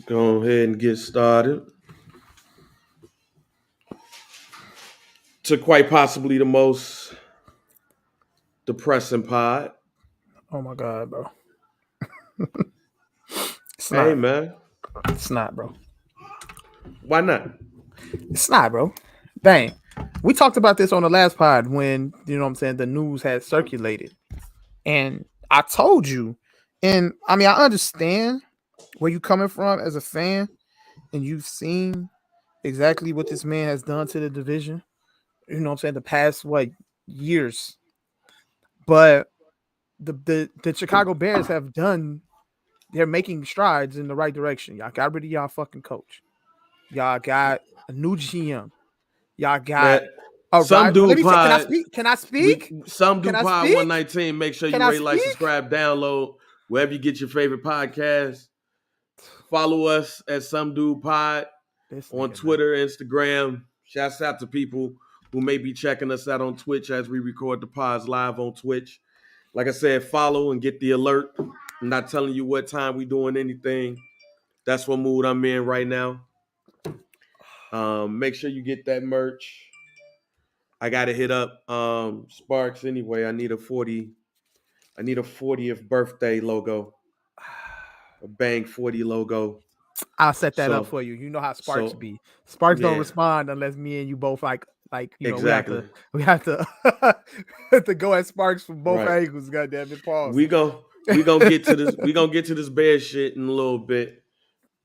Go ahead and get started to quite possibly the most depressing pod. Oh my god, bro. It's Hey not. man, It's not, bro. why not? It's not, bro. Dang. We talked about this on the last pod when, the news had circulated. And I told you, and I mean, I understand where you coming from as a fan, and you've seen exactly what this man has done to the division. The past years. But the Chicago Bears have done they're making strides in the right direction. Y'all got rid of y'all fucking coach. Y'all got a new GM. Y'all got Man, a some right. Well, let do me say, can I pod. speak? Can I We speak? some Can do I pod speak? 119. Make sure Can you I rate, like, speak? subscribe, download wherever you get your favorite podcast. Follow us at Some Dude Pod This on nigga, man. Twitter, Instagram. Shouts out to people who may be checking us out on Twitch as we record the pods live on Twitch. Like I said, follow and get the alert. I'm not telling you what time we doing anything. That's what mood I'm in right now. Make sure you get that merch. I gotta hit up Sparks anyway. I need a 40th birthday logo. A Bang 40 logo. I'll set that up So for you. You know how Sparks so be. Sparks don't yeah, respond unless me and you both we have to exactly. we have to have to go at Sparks from both Right. angles. Goddamn it, pause. We gonna get to this. We gonna get to this bear shit in a little bit.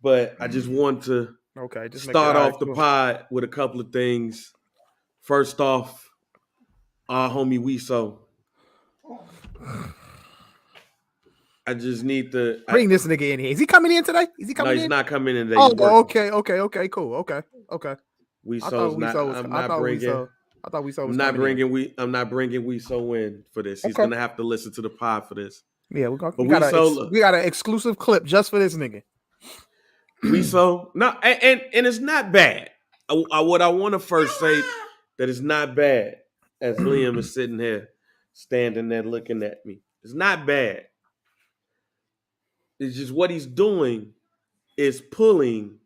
But I just want to Okay, just make it start all right. off the Cool. pod with a couple of things. First off, our homie Weso. I just need to. Bring this nigga in here. Is he coming in today? Is he No, coming he's in? not coming in today. Oh, He's working. okay, cool, okay. I Weso's thought we not. saw was. I'm I not thought we bringing. saw. I thought we saw I'm was not coming in. bringing. I'm not bringing Weso in for this. He's Okay. gonna have to listen to the pod for this. Yeah, But we got Weso, we got an exclusive clip just for this nigga. Weso, no, and it's not bad. What I want to first say that it's not bad. As Liam is sitting here, standing there looking at me, it's not bad. It's just what he's doing is pulling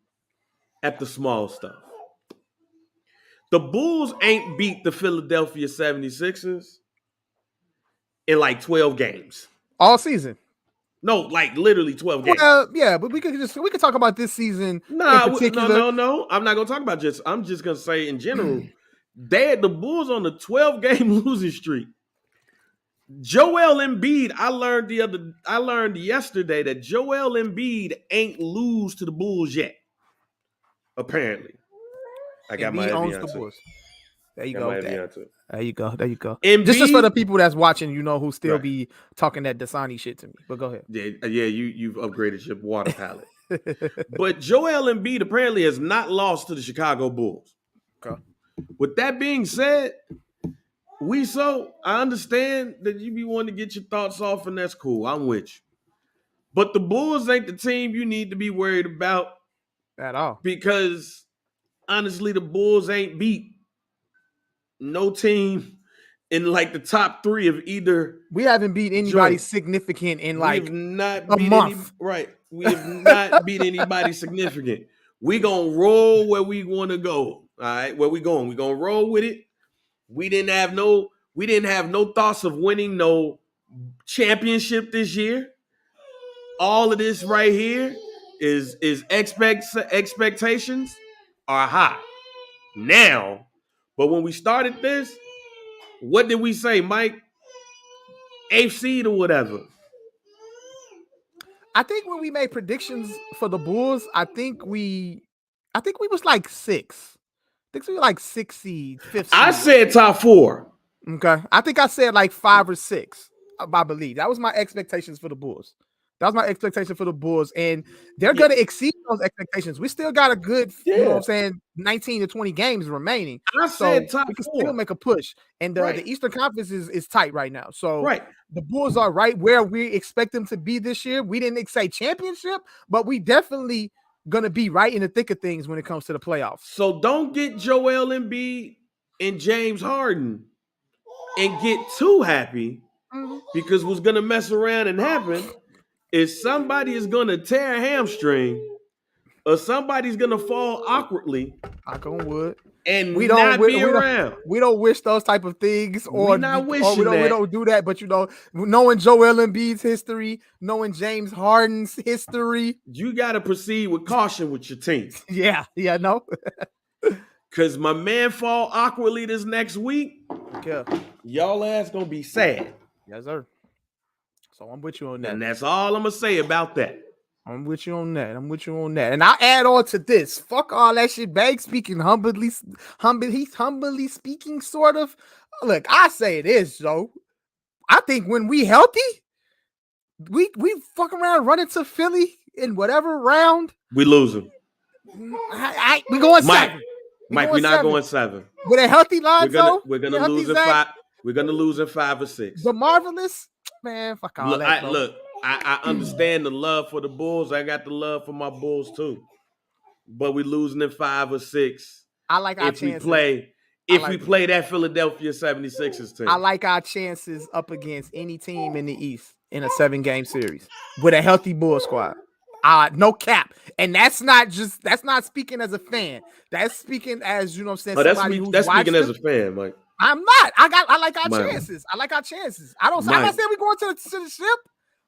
at the small stuff. The Bulls ain't beat the Philadelphia 76ers in like 12 games. All season. No, like literally 12 games. Well, yeah, but we could talk about this season in particular. No. I'm not gonna talk about just. I'm just gonna say in general, they had the Bulls on the 12-game losing streak. Joel Embiid, I learned yesterday that Joel Embiid ain't lose to the Bulls yet. Apparently, I got my Embiid owns heavy the onto. Bulls. There you Got go. my heavy onto. There you go. There you go. Just for the Embiid, people that's watching, who still right? be talking that Dasani shit to me. But go ahead. Yeah. You've upgraded your water palette. But Joel Embiid apparently has not lost to the Chicago Bulls. Okay. With that being said, I understand that you be wanting to get your thoughts off, and that's cool. I'm with you. But the Bulls ain't the team you need to be worried about At all. because honestly, the Bulls ain't beat no team in like the top three of either. We haven't beat anybody significant in We have like not a beat month. We have not beat anybody significant. We gonna roll where we want to go. All right, where we going? We gonna roll with it. We didn't have no thoughts of winning no championship this year. All of this right here is expectations are high now. But when we started this, what did we say, Mike? 8th seed or whatever. I think when we made predictions for the Bulls, I think we was like 6. I think we were like 6 seed, 5th seed. I said top 4. Okay. I think I said like 5 or 6. I believe that was my expectations for the Bulls. That was my expectation for the Bulls, and they're going to exceed those expectations. We still got a good, 19 to 20 games remaining. I said so top we can 4. still make a push. And the Eastern Conference is tight right now. So the Bulls are right where we expect them to be this year. We didn't say championship, but we definitely going to be right in the thick of things when it comes to the playoffs. So don't get Joel Embiid and James Harden and get too happy because what's going to mess around and happen is somebody is going to tear a hamstring or somebody's gonna fall awkwardly Knock on wood. and We don't not be around. we don't wish those type of things, or We not we wishing that. don't do that. But knowing Joel Embiid's history, knowing James Harden's history, You got to proceed with caution with your team. yeah, no, Cause my man fall awkwardly this next week. yeah, Y'all ass gonna be sad. yes, sir. So I'm with you on that. And that's all I'm gonna say about that. I'm with you on that. And I'll add on to this. Fuck all that shit. Bag speaking humbly speaking, sort of. Look, I say this, Joe. I think when we healthy, we fuck around running to Philly in whatever round. We losing. We going seven. Mike, we're not going 7. With a healthy line, we're gonna lose in 5. We're gonna lose in 5 or 6. The Marvelous, man, fuck all that. I understand the love for the Bulls. I got the love for my Bulls too. But we losing in 5 or 6. I like our chances. We play that Philadelphia 76ers team. I like our chances up against any team in the East in a 7-game series with a healthy Bull squad. No cap. And that's not speaking as a fan. That's speaking as, you know what I'm saying, that's speaking as a fan, Mike. I'm not. I like our chances. I like our chances. I'm not saying we're going to the ship,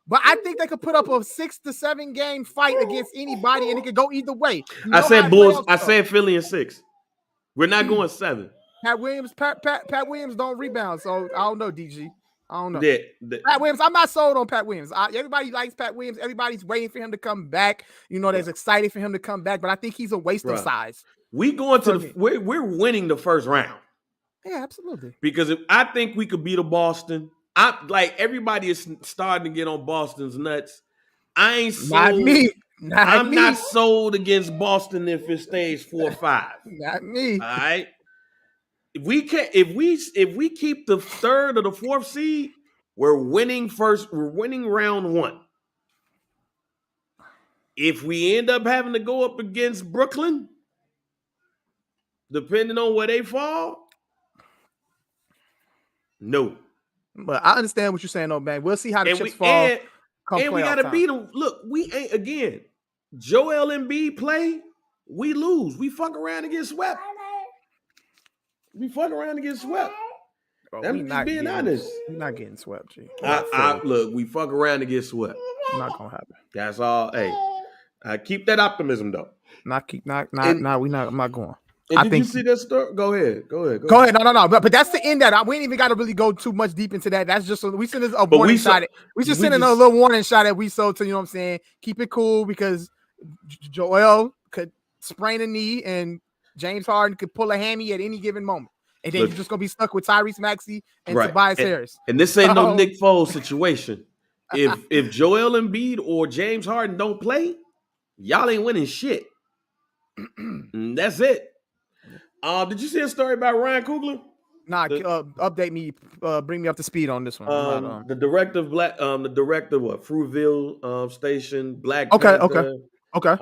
but I think they could put up a 6 to 7 game fight against anybody, and it could go either way. I said Bulls. I said Philly in 6. We're not going 7. Pat Williams don't rebound, so I don't know, DG. I don't know. Yeah, Pat Williams, I'm not sold on Pat Williams. Everybody likes Pat Williams. Everybody's waiting for him to come back. They're excited for him to come back, but I think he's a waste of size. We're winning the first round. Yeah, absolutely. Because I think we could beat a Boston. Everybody is starting to get on Boston's nuts. I ain't sold. Not me. I'm not sold against Boston if it stays 4-5. Not me. All right. If we keep the 3rd or the 4th seed, we're winning first. We're winning round 1. If we end up having to go up against Brooklyn, depending on where they fall, no. But I understand what you're saying, though, man. We'll see how the chips fall. And we gotta beat them. Look, we ain't again. Joel Embiid play, we lose. We fuck around and get swept. Bro, I'm just being honest. We're not getting swept, G. Look, we fuck around and get swept. Not gonna happen. That's all. Hey, keep that optimism though. I'm not going. Did you see that story? Go ahead. Go ahead. No. But that's the end that we ain't even got to really go too much deep into that. That's just we send a warning shot. We just send a little warning shot that we sold to, you know what I'm saying? Keep it cool because Joel could sprain a knee and James Harden could pull a hammy at any given moment. And then you're just gonna be stuck with Tyrese Maxey and Tobias Harris. And this ain't no Nick Foles situation. If Joel Embiid or James Harden don't play, y'all ain't winning shit. That's it. Did you see a story about Ryan Coogler? Nah, update me. Bring me up to speed on this one. The director of Fruitville Station, Black Panther. Okay.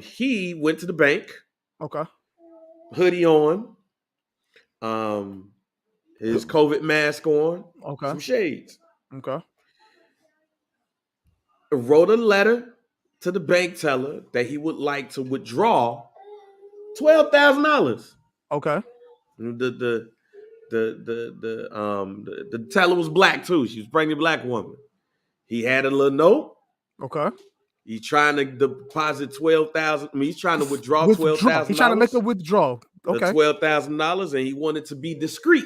He went to the bank. Okay. Hoodie on. His COVID mask on. Okay. Some shades. Okay. Wrote a letter to the bank teller that he would like to withdraw $12,000. Okay. The teller was black too. She was a pregnant black woman. He had a little note. Okay. He's trying to deposit $12,000. He's trying to withdraw $12,000. He's trying to make a withdrawal. Okay. $12,000, and he wanted to be discreet.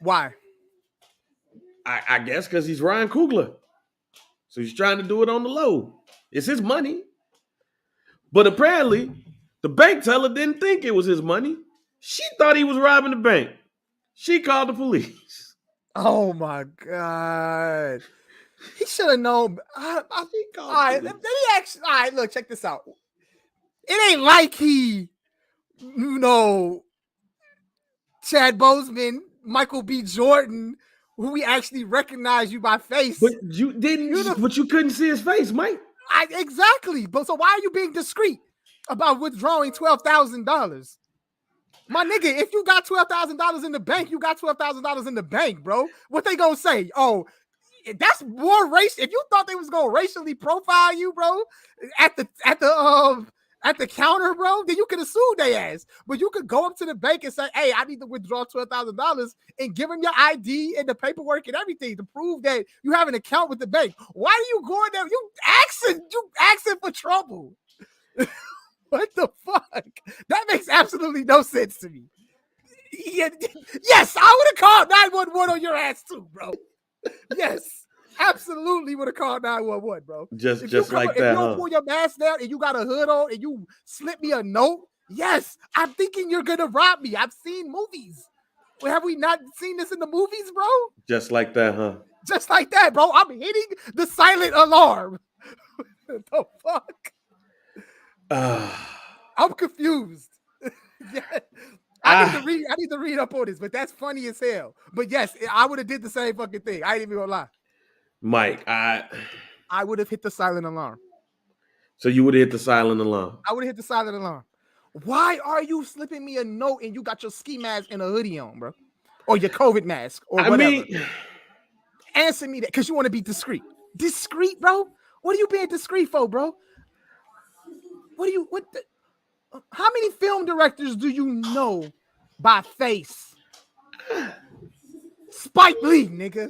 Why? I guess because he's Ryan Coogler. So he's trying to do it on the low. It's his money. But apparently, the bank teller didn't think it was his money. She thought he was robbing the bank. She called the police. Oh, my God. He should have known. All right, look, check this out. It ain't like Chad Boseman, Michael B. Jordan, who we actually recognize you by face. But you didn't. But you couldn't see his face, Mike. Exactly. But so why are you being discreet about withdrawing $12,000? My nigga, if you got $12,000 in the bank, you got $12,000 in the bank, bro. What they gonna say? Oh, That's more race. If you thought they was gonna racially profile you, bro, at the counter, bro, then you could have sued their ass. But you could go up to the bank and say, "Hey, I need to withdraw $12,000," and give them your ID and the paperwork and everything to prove that you have an account with the bank. Why are you going there? You asking for trouble. What the fuck? That makes absolutely no sense to me. Yeah, yes, I would have called 911 on your ass too, bro. Yes, absolutely would have called 911, bro. Just If like if that, you don't huh? pull your mask down and you got a hood on and you slip me a note, yes, I'm thinking you're gonna rob me. I've seen movies. Have we not seen this in the movies, bro? Just like that, huh? Just like that, bro. I'm hitting the silent alarm. The fuck? I'm confused. Yeah. I need to read up on this, but that's funny as hell. But yes, I would have did the same fucking thing. I ain't even gonna lie. Mike, I would have hit the silent alarm. So you would have hit the silent alarm. I would have hit the silent alarm. Why are you slipping me a note and you got your ski mask and a hoodie on, bro? Or your COVID mask or whatever? Answer me that because you want to be discreet. Discreet, bro? What are you being discreet for, bro? How many film directors do you know by face? Spike Lee, nigga.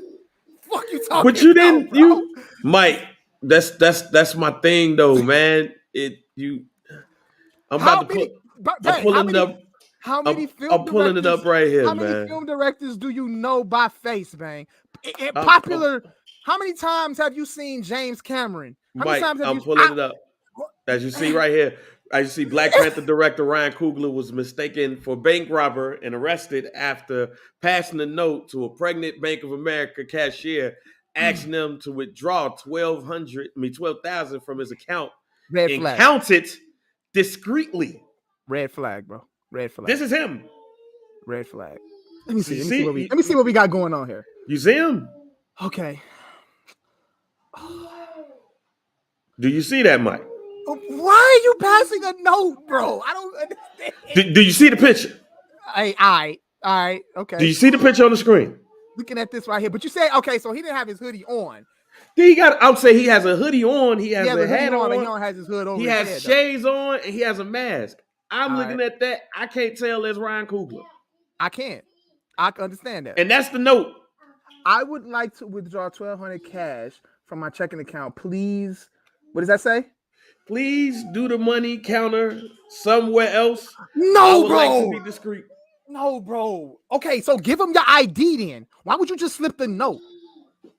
Fuck you talking But you didn't, about, bro? Mike. That's my thing, though, man. I'm about to put. I'm pulling it up. How many I'm pulling it up right here, man. How many film directors do you know by face, man? Popular. How many times have you seen James Cameron? How many times have I'm pulling it up. As you see right here, as you see, Black Panther director Ryan Coogler was mistaken for bank robber and arrested after passing a note to a pregnant Bank of America cashier, asking them to withdraw $12,000 from his account and count it discreetly. Red flag, bro. Red flag. This is him. Red flag. Let me see what we got going on here. You see him? Okay. Do you see that, Mike? Why are you passing a note, bro? I don't understand. Do you see the picture? All right, okay. Do you see the picture on the screen? Looking at this right here, but you say okay, so he didn't have his hoodie on. I would say he has a hoodie on. He has a hat on. But he don't have his hood over. He has shades on and he has a mask. I'm looking at that. I can't tell that's Ryan Coogler. I can't. I can understand that. And that's the note. I would like to withdraw $1,200 cash from my checking account, please. What does that say? Please do the money counter somewhere else. No, bro. I would like to be discreet. No, bro. Okay, so give him your ID then. Why would you just slip the note?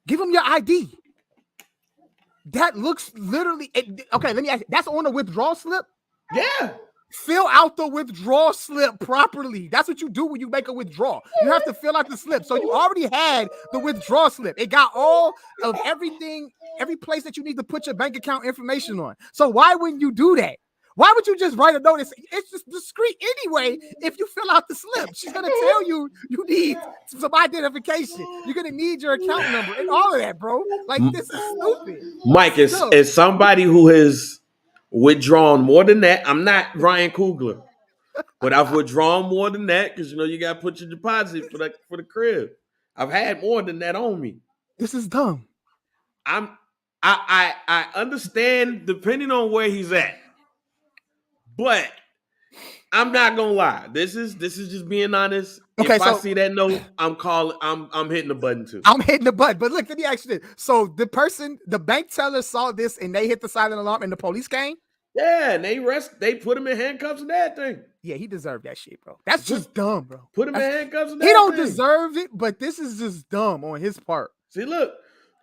Give him your ID. That looks literally okay. Let me ask you, that's on a withdrawal slip? Yeah. Fill out the withdrawal slip properly. That's what you do when you make a withdrawal. You have to fill out the slip. So you already had the withdrawal slip. It got all of everything, every place that you need to put your bank account information on. So why wouldn't you do that? Why would you just write a note? It's just discreet anyway. If you fill out the slip, she's gonna tell you need some identification. You're gonna need your account number and all of that, bro. Like this is stupid. Mike, is somebody who has withdrawn more than that. I'm not Ryan Coogler, but I've withdrawn more than that because you got to put your deposit for the crib. I've had more than that on me. This is dumb. I understand depending on where he's at. But I'm not gonna lie. This is just being honest. Okay, if I see that note, I'm hitting the button too. I'm hitting the button. But look, let me ask you this. So the bank teller saw this and they hit the silent alarm and the police came? Yeah, and they put him in handcuffs and everything. Yeah, he deserved that shit, bro. That's just dumb, bro. Put him in handcuffs and everything. He don't deserve it, but this is just dumb on his part. See, look.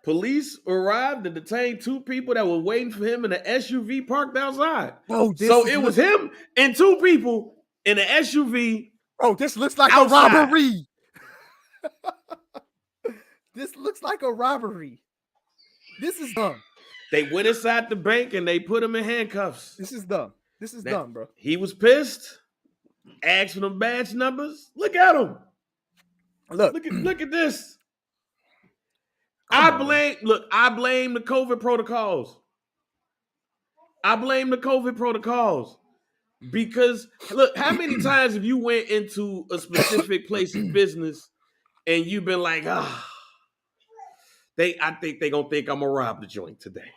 Police arrived and detained 2 people that were waiting for him in an SUV parked outside. Bro, so it was him and 2 people in an SUV. Oh, this looks like outside. A robbery. This looks like a robbery. This is dumb. They went inside the bank and they put him in handcuffs. This is dumb. This is dumb, bro. He was pissed. Asked for them badge numbers. Look at him. Look at this. I blame the COVID protocols. Because look, how many times have you went into a specific place of business and you've been like, I think they gonna think I'm gonna rob the joint today.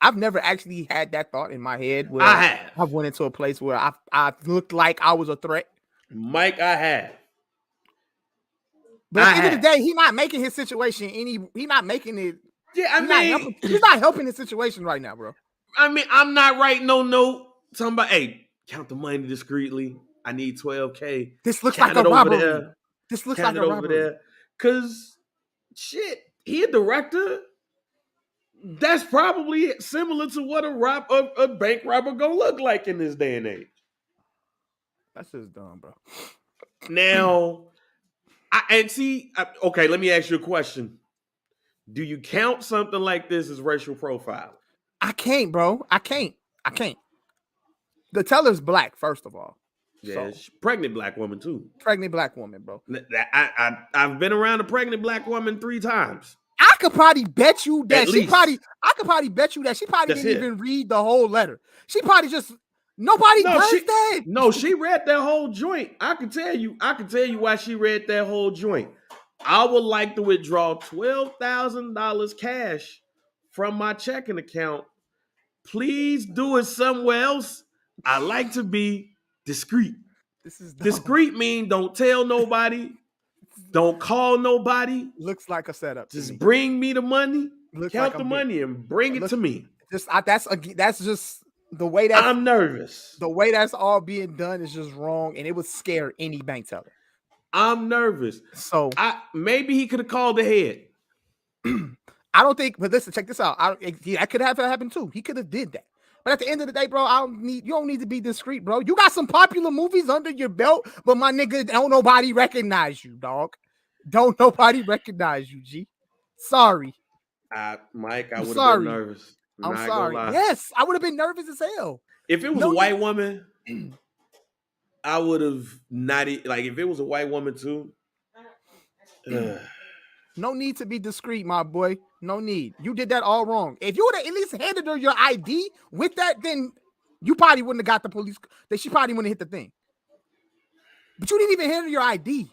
I've never actually had that thought in my head where I have. I went into a place where I looked like I was a threat. Mike, I have. But at the end of the day, he's not making his situation any. He's not making it. Yeah, he's not helping his situation right now, bro. I mean, I'm not writing no note. Talking about, hey, count the money discreetly. I need $12K. This looks like a robbery. This looks like a robbery. There. Cause shit, he a director. That's probably similar to what a bank robber gonna look like in this day and age. That's just dumb, bro. Now, okay, let me ask you a question. Do you count something like this as racial profiling? I can't, bro. I can't. The teller's black, first of all. Yeah, so, pregnant black woman too. Pregnant black woman, bro. I've been around a pregnant black woman 3 times. I could probably bet you that she probably didn't even read the whole letter. She probably just nobody does that. No, she read that whole joint. I can tell you why she read that whole joint. I would like to withdraw $12,000 cash from my checking account. Please do it somewhere else. I like to be discreet. This is dumb. Discreet mean don't tell nobody. Don't call nobody. Looks like a setup. Just bring me the money. Count the money and bring it to me. That's just the way that I'm nervous. The way that's all being done is just wrong, and it would scare any bank teller. I'm nervous. So maybe he could have called ahead. I don't think. But listen, check this out. That could have happened too. He could have did that. But at the end of the day, bro, you don't need to be discreet, bro. You got some popular movies under your belt, but my nigga, don't nobody recognize you, dog. Don't nobody recognize you, G. Sorry. Mike, I would have been nervous. I'm sorry. Yes, I would have been nervous as hell. If it was a white woman, I would have not, like, if it was a white woman too. No need to be discreet, my boy. No need. You did that all wrong. If you would have at least handed her your ID with that, then you probably wouldn't have got the police. She probably wouldn't have hit the thing. But you didn't even hand her your ID.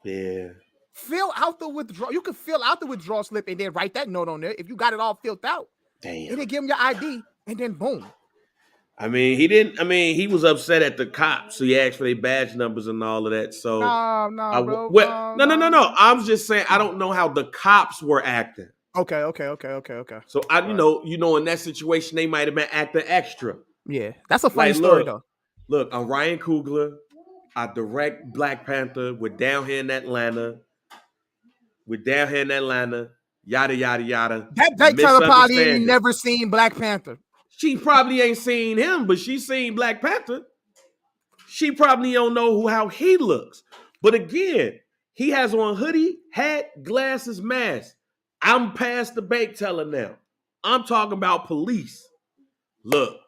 Yeah. Fill out the withdrawal. You can fill out the withdrawal slip and then write that note on there if you got it all filled out. Damn. And then give him your ID and then boom. He was upset at the cops, so he asked for their badge numbers and all of that. So no. I'm just saying I don't know how the cops were acting. Okay. So you know, in that situation, they might have been acting extra. Yeah, that's a funny story though. Look, I'm Ryan Coogler. I direct Black Panther. We're down here in Atlanta. Yada yada yada. That bank teller probably ain't never seen Black Panther. She probably ain't seen him, but she's seen Black Panther. She probably don't know how he looks. But again, he has on hoodie, hat, glasses, mask. I'm past the bank teller now. I'm talking about police. Look,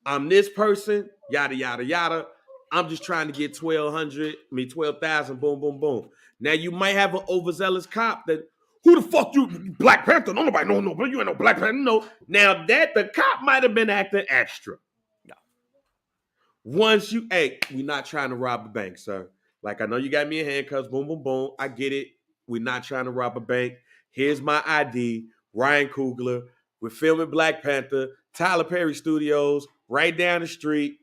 I'm this person, yada, yada, yada. I'm just trying to get 12,000, boom, boom, boom. Now you might have an overzealous cop that, who the fuck you, Black Panther? No, nobody, no, but you ain't no Black Panther, no. Now that the cop might have been acting extra. No. Once we're not trying to rob a bank, sir. Like, I know you got me in handcuffs, boom, boom, boom. I get it. We're not trying to rob a bank. Here's my ID, Ryan Coogler. We're filming Black Panther, Tyler Perry Studios, right down the street.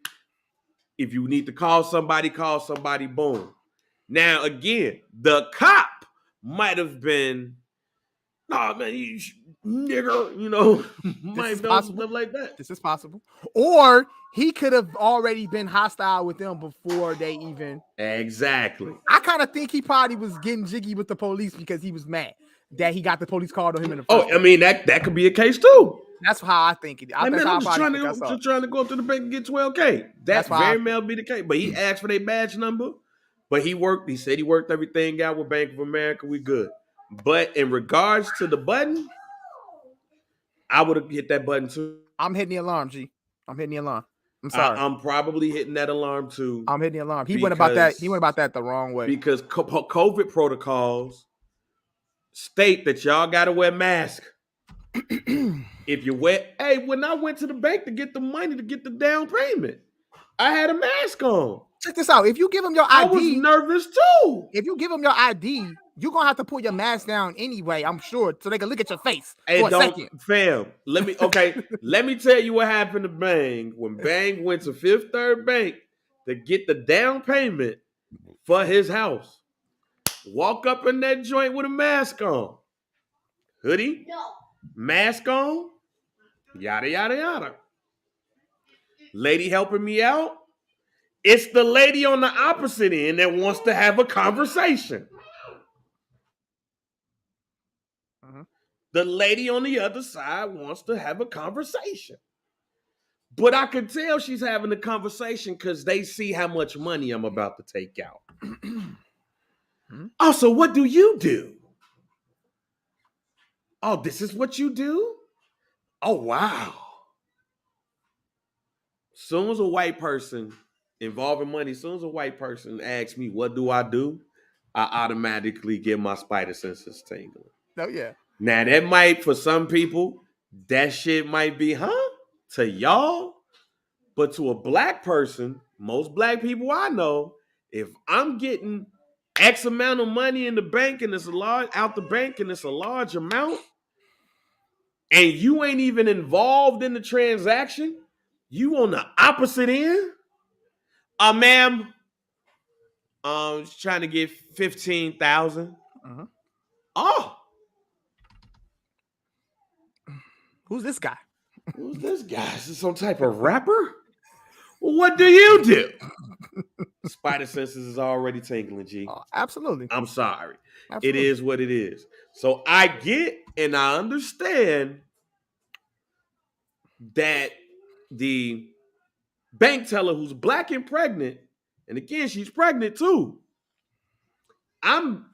If you need to call somebody, boom. Now, again, the cop might have been, nah, man, you nigger, you know, might have done stuff like that. This is possible. Or he could have already been hostile with them before they even. Exactly. I kind of think he probably was getting jiggy with the police because he was mad that he got the police called on him in the first place. I mean, that could be a case too. That's how I think it is. I'm just trying to go up to the bank and get 12K. That's very well be the case. But he asked for their badge number. But he said he worked everything out with Bank of America. We good. But in regards to the button, I would have hit that button too. I'm hitting the alarm, G. I'm hitting the alarm. I'm sorry. I'm probably hitting that alarm too. I'm hitting the alarm. He went about that the wrong way. Because COVID protocols state that y'all got to wear masks. If you when I went to the bank to get the money to get the down payment, I had a mask on. Check this out. If you give him your ID, I was nervous too. If you give him your ID, you're gonna have to pull your mask down anyway, I'm sure, so they can look at your face Hey, for a don't, second. fam. Let me tell you what happened to Bang when Bang went to Fifth Third Bank to get the down payment for his house. Walk up in that joint with a mask on, hoodie, mask on, yada yada yada. Lady helping me out. It's the lady on the opposite end that wants to have a conversation. Mhm. The lady on the other side wants to have a conversation. But I can tell she's having a conversation because they see how much money I'm about to take out. Oh, so what do you do? Oh, this is what you do? Oh, wow. Soon as a white person involving money, soon as a white person asks me, what do I do? I automatically get my spider senses tingling. Oh yeah. Now, that might, for some people, that shit might be, huh? To y'all? But to a black person, most black people I know, if I'm getting X amount of money in the bank and it's a large out the bank and it's a large amount, and you ain't even involved in the transaction, you on the opposite end. Ma'am, trying to get 15,000. Mhm. Oh, Who's this guy? who's this guy? Is this some type of rapper? Well, what do you do? Spider senses is already tingling, G. Absolutely. I'm sorry. It Absolutely. is what it is. So I get and I understand that the bank teller who's black and pregnant, and again, she's pregnant too. I'm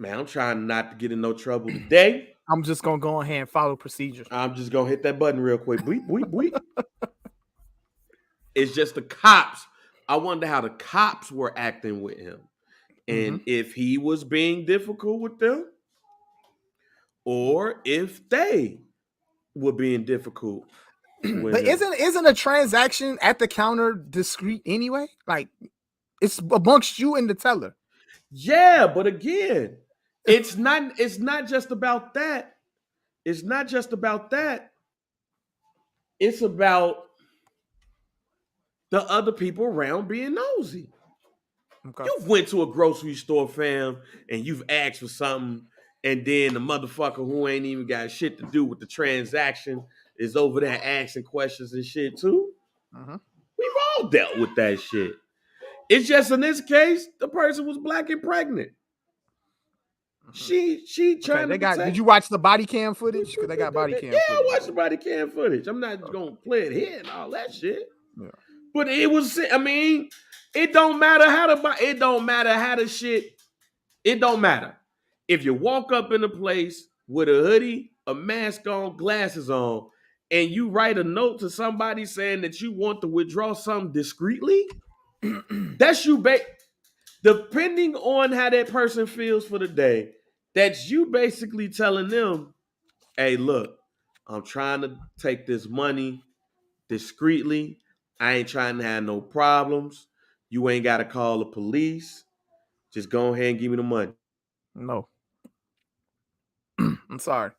I'm trying not to get in no trouble today. I'm just gonna go ahead and follow procedures. I'm just gonna hit that button real quick. Bleep, bleep, bleep. It's just the cops. I wonder how the cops were acting with him. And if he was being difficult with them, or if they were being difficult with But him. isn't a transaction at the counter discreet anyway? Like it's amongst you and the teller. Yeah, but again, it's not just about that. It's not just about that. It's about the other people around being nosy. Okay. You went to a grocery store, fam, and you've asked for something, and then the motherfucker who ain't even got shit to do with the transaction is over there asking questions and shit too. Mhm. We've all dealt with that shit. It's just in this case, the person was black and pregnant. She Okay, trying to they got. Did protect. you watch the body cam footage? Because they got body Yeah, cam I footage. watched the body cam footage. I'm not gonna play it here and all that shit. Yeah. But it was. I mean, it don't matter how the. It don't matter how the shit. It don't matter if you walk up in a place with a hoodie, a mask on, glasses on, and you write a note to somebody saying that you want to withdraw something discreetly. That's you. Depending on how that person feels for the day, that's you basically telling them, hey, look, I'm trying to take this money discreetly. I ain't trying to have no problems. You ain't got to call the police. Just go ahead and give me the money. No. I'm sorry.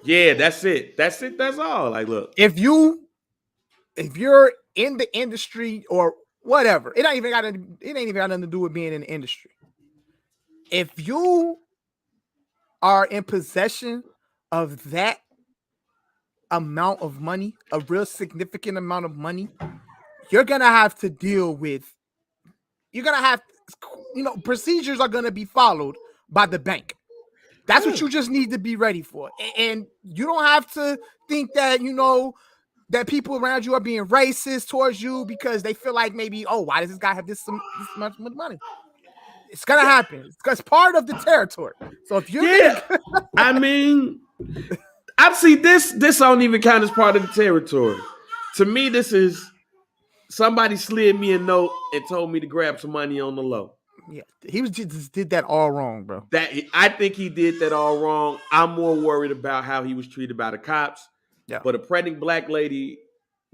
Yeah, that's it. That's it. That's all. Like, look. If you're in the industry or whatever, it ain't even got nothing to do with being in the industry. If you are in possession of that amount of money, a real significant amount of money, you're gonna have to deal with. You're gonna have, procedures are gonna be followed by the bank. That's what you just need to be ready for, and you don't have to think that that people around you are being racist towards you because they feel like maybe, oh, why does this guy have this much money? It's gonna happen. It's part of the territory. So if you're Yeah. I mean, I see this. This don't even count as part of the territory. To me, this is somebody slid me a note and told me to grab some money on the low. yeah, he was just did that all wrong, bro. That I think he did that all wrong. I'm more worried about how he was treated by the cops. Yeah. But a pregnant black lady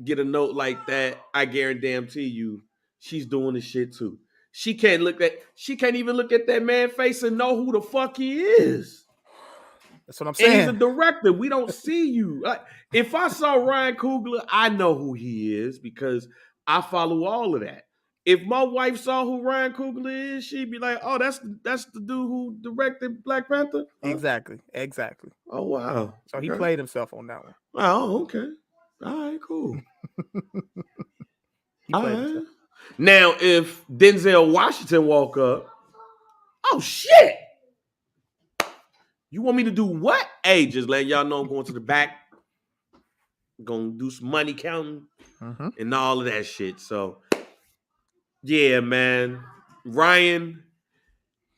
get a note like that, I guarantee you, she's doing the shit too. She can't even look at that man face and know who the fuck he is. That's what I'm And he's a saying. director. We don't see you. Like, if I saw Ryan Coogler, I know who he is because I follow all of that. If my wife saw who Ryan Coogler is, she'd be like, "Oh, that's the dude who directed Black Panther." Huh? Exactly. Oh wow. So he Okay. played himself on that one. Oh, okay. All right, cool. He All played right. himself. Now, if Denzel Washington walk up, oh shit. You want me to do what? Hey, just letting y'all know I'm going to the back. Gonna do some money counting and all of that shit. So yeah, man. Ryan,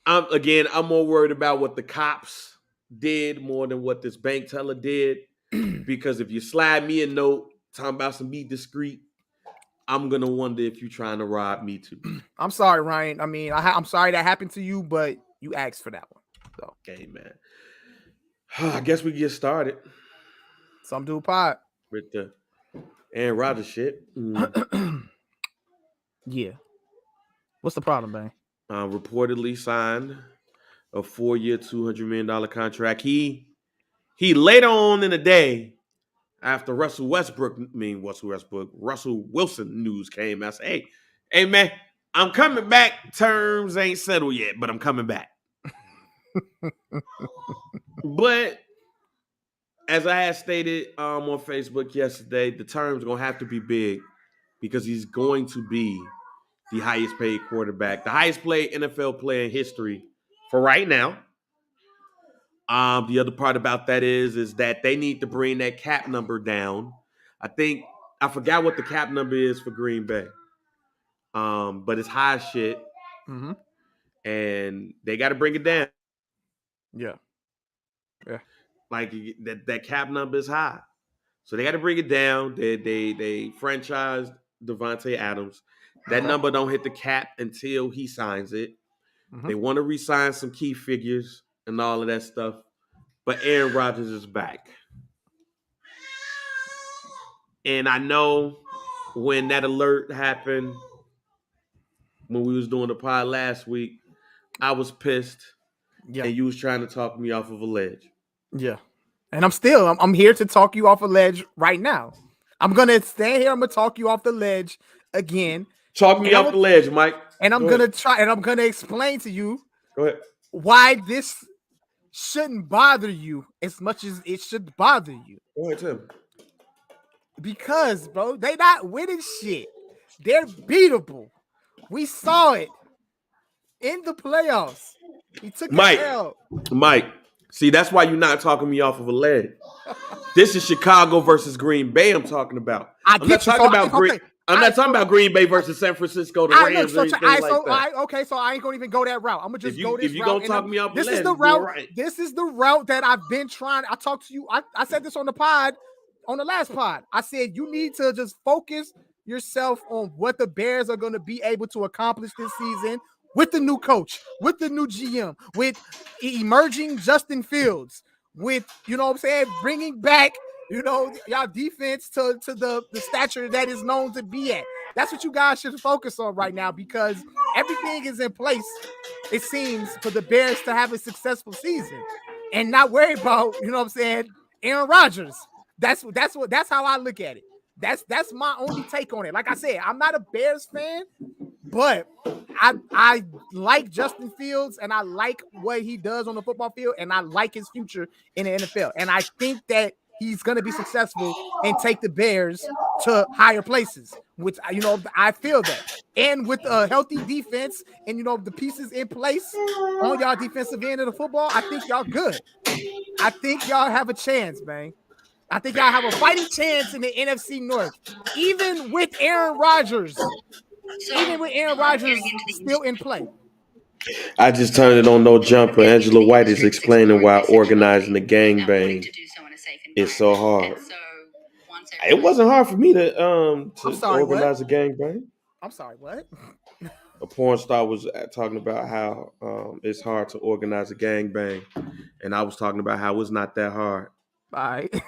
I'm more worried about what the cops did more than what this bank teller did. Because if you slide me a note talking about some be discreet, I'm gonna wonder if you're trying to rob me too. I'm sorry, Ryan. I mean, I'm sorry that happened to you, but you asked for that one. So, Okay, man. I guess we get started some dude pod. with the Aaron Rodgers shit. Yeah. What's the problem, man? Reportedly signed a 4-year, $200 million contract. He later on in the day, after Russell Wilson news came out, said, hey man, I'm coming back. Terms ain't settled yet, but I'm coming back. But as I had stated on Facebook yesterday, the terms gonna have to be big because he's going to be the highest paid quarterback, the highest paid NFL player in history for right now. The other part about that is that they need to bring that cap number down. I forgot what the cap number is for Green Bay. But it's high as shit. Mm-hmm. And they got to bring it down. Yeah. Like that cap number is high. So they got to bring it down. They franchised Devontae Adams. That number don't hit the cap until he signs it. They want to re-sign some key figures and all of that stuff. But Aaron Rodgers is back. And I know when that alert happened, when we was doing the pod last week, I was pissed. Yeah. And you was trying to talk me off of a ledge. Yeah. And I'm here to talk you off a ledge right now. I'm going to stand here. I'm going to talk you off the ledge again. Talk me off the ledge, Mike. And I'm going to explain to you why this shouldn't bother you as much as it should bother you. Go ahead, Tim. Because, bro, they not winning shit. They're beatable. We saw it in the playoffs. He took Mike. L. Mike, see, that's why you're not talking me off of a ledge. This is Chicago versus Green Bay I'm talking about. I'm not talking about Green Bay versus San Francisco, the Rams, or anything like that. Okay, so I ain't gonna even go that route. I'm gonna just go this route. If you're gonna talk me off the ledge, this is the route. Right. This is the route that I've been trying. I talked to you. I said this on the pod, on the last pod. I said you need to just focus yourself on what the Bears are going to be able to accomplish this season with the new coach, with the new GM, with emerging Justin Fields, with, you know what I'm saying, bringing back, you know, y'all defense to the stature that is known to be at. That's what you guys should focus on right now, because everything is in place, it seems, for the Bears to have a successful season and not worry about, you know what I'm saying, Aaron Rodgers. That's how I look at it. That's my only take on it. Like I said, I'm not a Bears fan, but I like Justin Fields and I like what he does on the football field, and I like his future in the NFL. And I think that he's going to be successful and take the Bears to higher places, which, you know, I feel that. And with a healthy defense and, you know, the pieces in place on y'all defensive end of the football, I think y'all good. I think y'all have a chance, man. I think y'all have a fighting chance in the NFC North, even with Aaron Rodgers. Even with Aaron Rodgers still in play. I just turned it on No Jumper. Angela White is explaining why organizing the gangbang is so hard. It wasn't hard for me to organize a gangbang. I'm sorry, what? A porn star was talking about how it's hard to organize a gangbang, and I was talking about how it's not that hard. All right.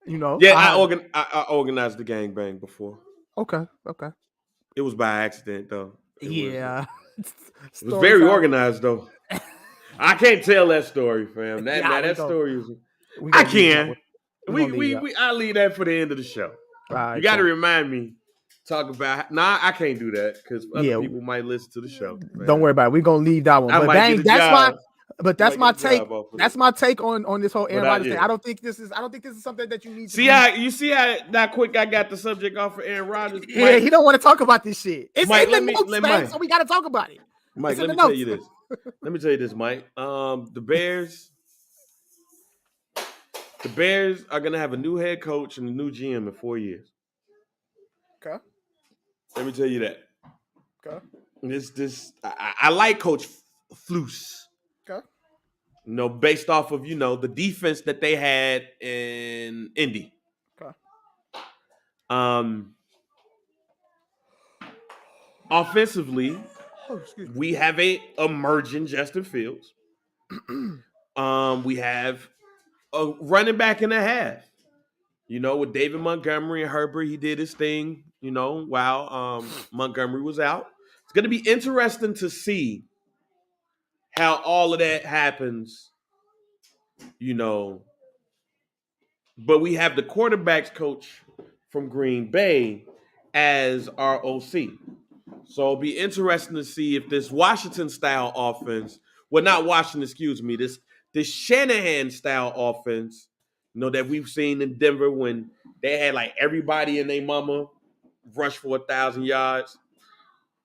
You know. Yeah, I organized the gangbang before. Okay. It was by accident though. It wasn't. Yeah. It was Story very time. organized though. I can't tell that story, fam. Yeah, That story is. we I gonna leave that can. one. We gonna leave that. I leave that for the end of the show. All You right, got to cool. remind me. Talk about. Nah, I can't do that because other Yeah, people might listen to the show. don't worry about it. We're gonna leave that one. I But might get bang, a that's my job. that's Might get my a take. job off of That's it. my take on this whole Aaron But Rodgers thing. yeah. I don't think this is something that you need to See how you see how quick I got the subject off of Aaron Rodgers. Yeah, Mike, he don't want to talk about this shit. It's Mike, in let the me- notes, let man. Mike. So we gotta talk about it. Mike, It's let in me the tell you notes. this. Let me tell you this, Mike. The Bears are gonna have a new head coach and a new GM in 4 years. Okay. Let me tell you that. Okay. I like Coach Flus. Okay. You know, based off of the defense that they had in Indy. Okay. Offensively, Oh, excuse me. we have a emerging Justin Fields. We have a running back and a half. With David Montgomery and Herbert, he did his thing, while Montgomery was out. It's going to be interesting to see how all of that happens, But we have the quarterbacks coach from Green Bay as our OC. So it'll be interesting to see if this Washington-style offense, not Washington, excuse me, this Shanahan-style offense, that we've seen in Denver when they had like everybody and their mama rush for 1,000 yards.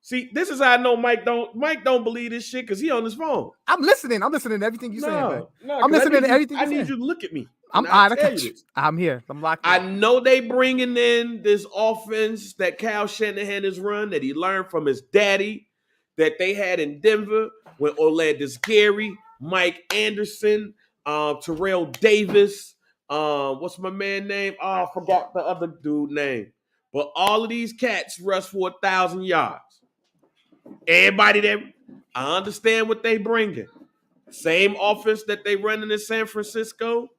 See, this is how I know Mike don't believe this shit because he on his phone. I'm listening. I'm listening to everything you're saying, man. No, I'm listening to everything I you're need saying. you to look at me. I'm here. I'm locked in. I know they bringing in this offense that Kyle Shanahan has run, that he learned from his daddy, that they had in Denver when Orlando Gary, Mike Anderson, Terrell Davis, what's my man name? Oh, I forgot the other dude name. But all of these cats rush for 1,000 yards. Everybody that I understand what they bringing. Same offense that they running in San Francisco.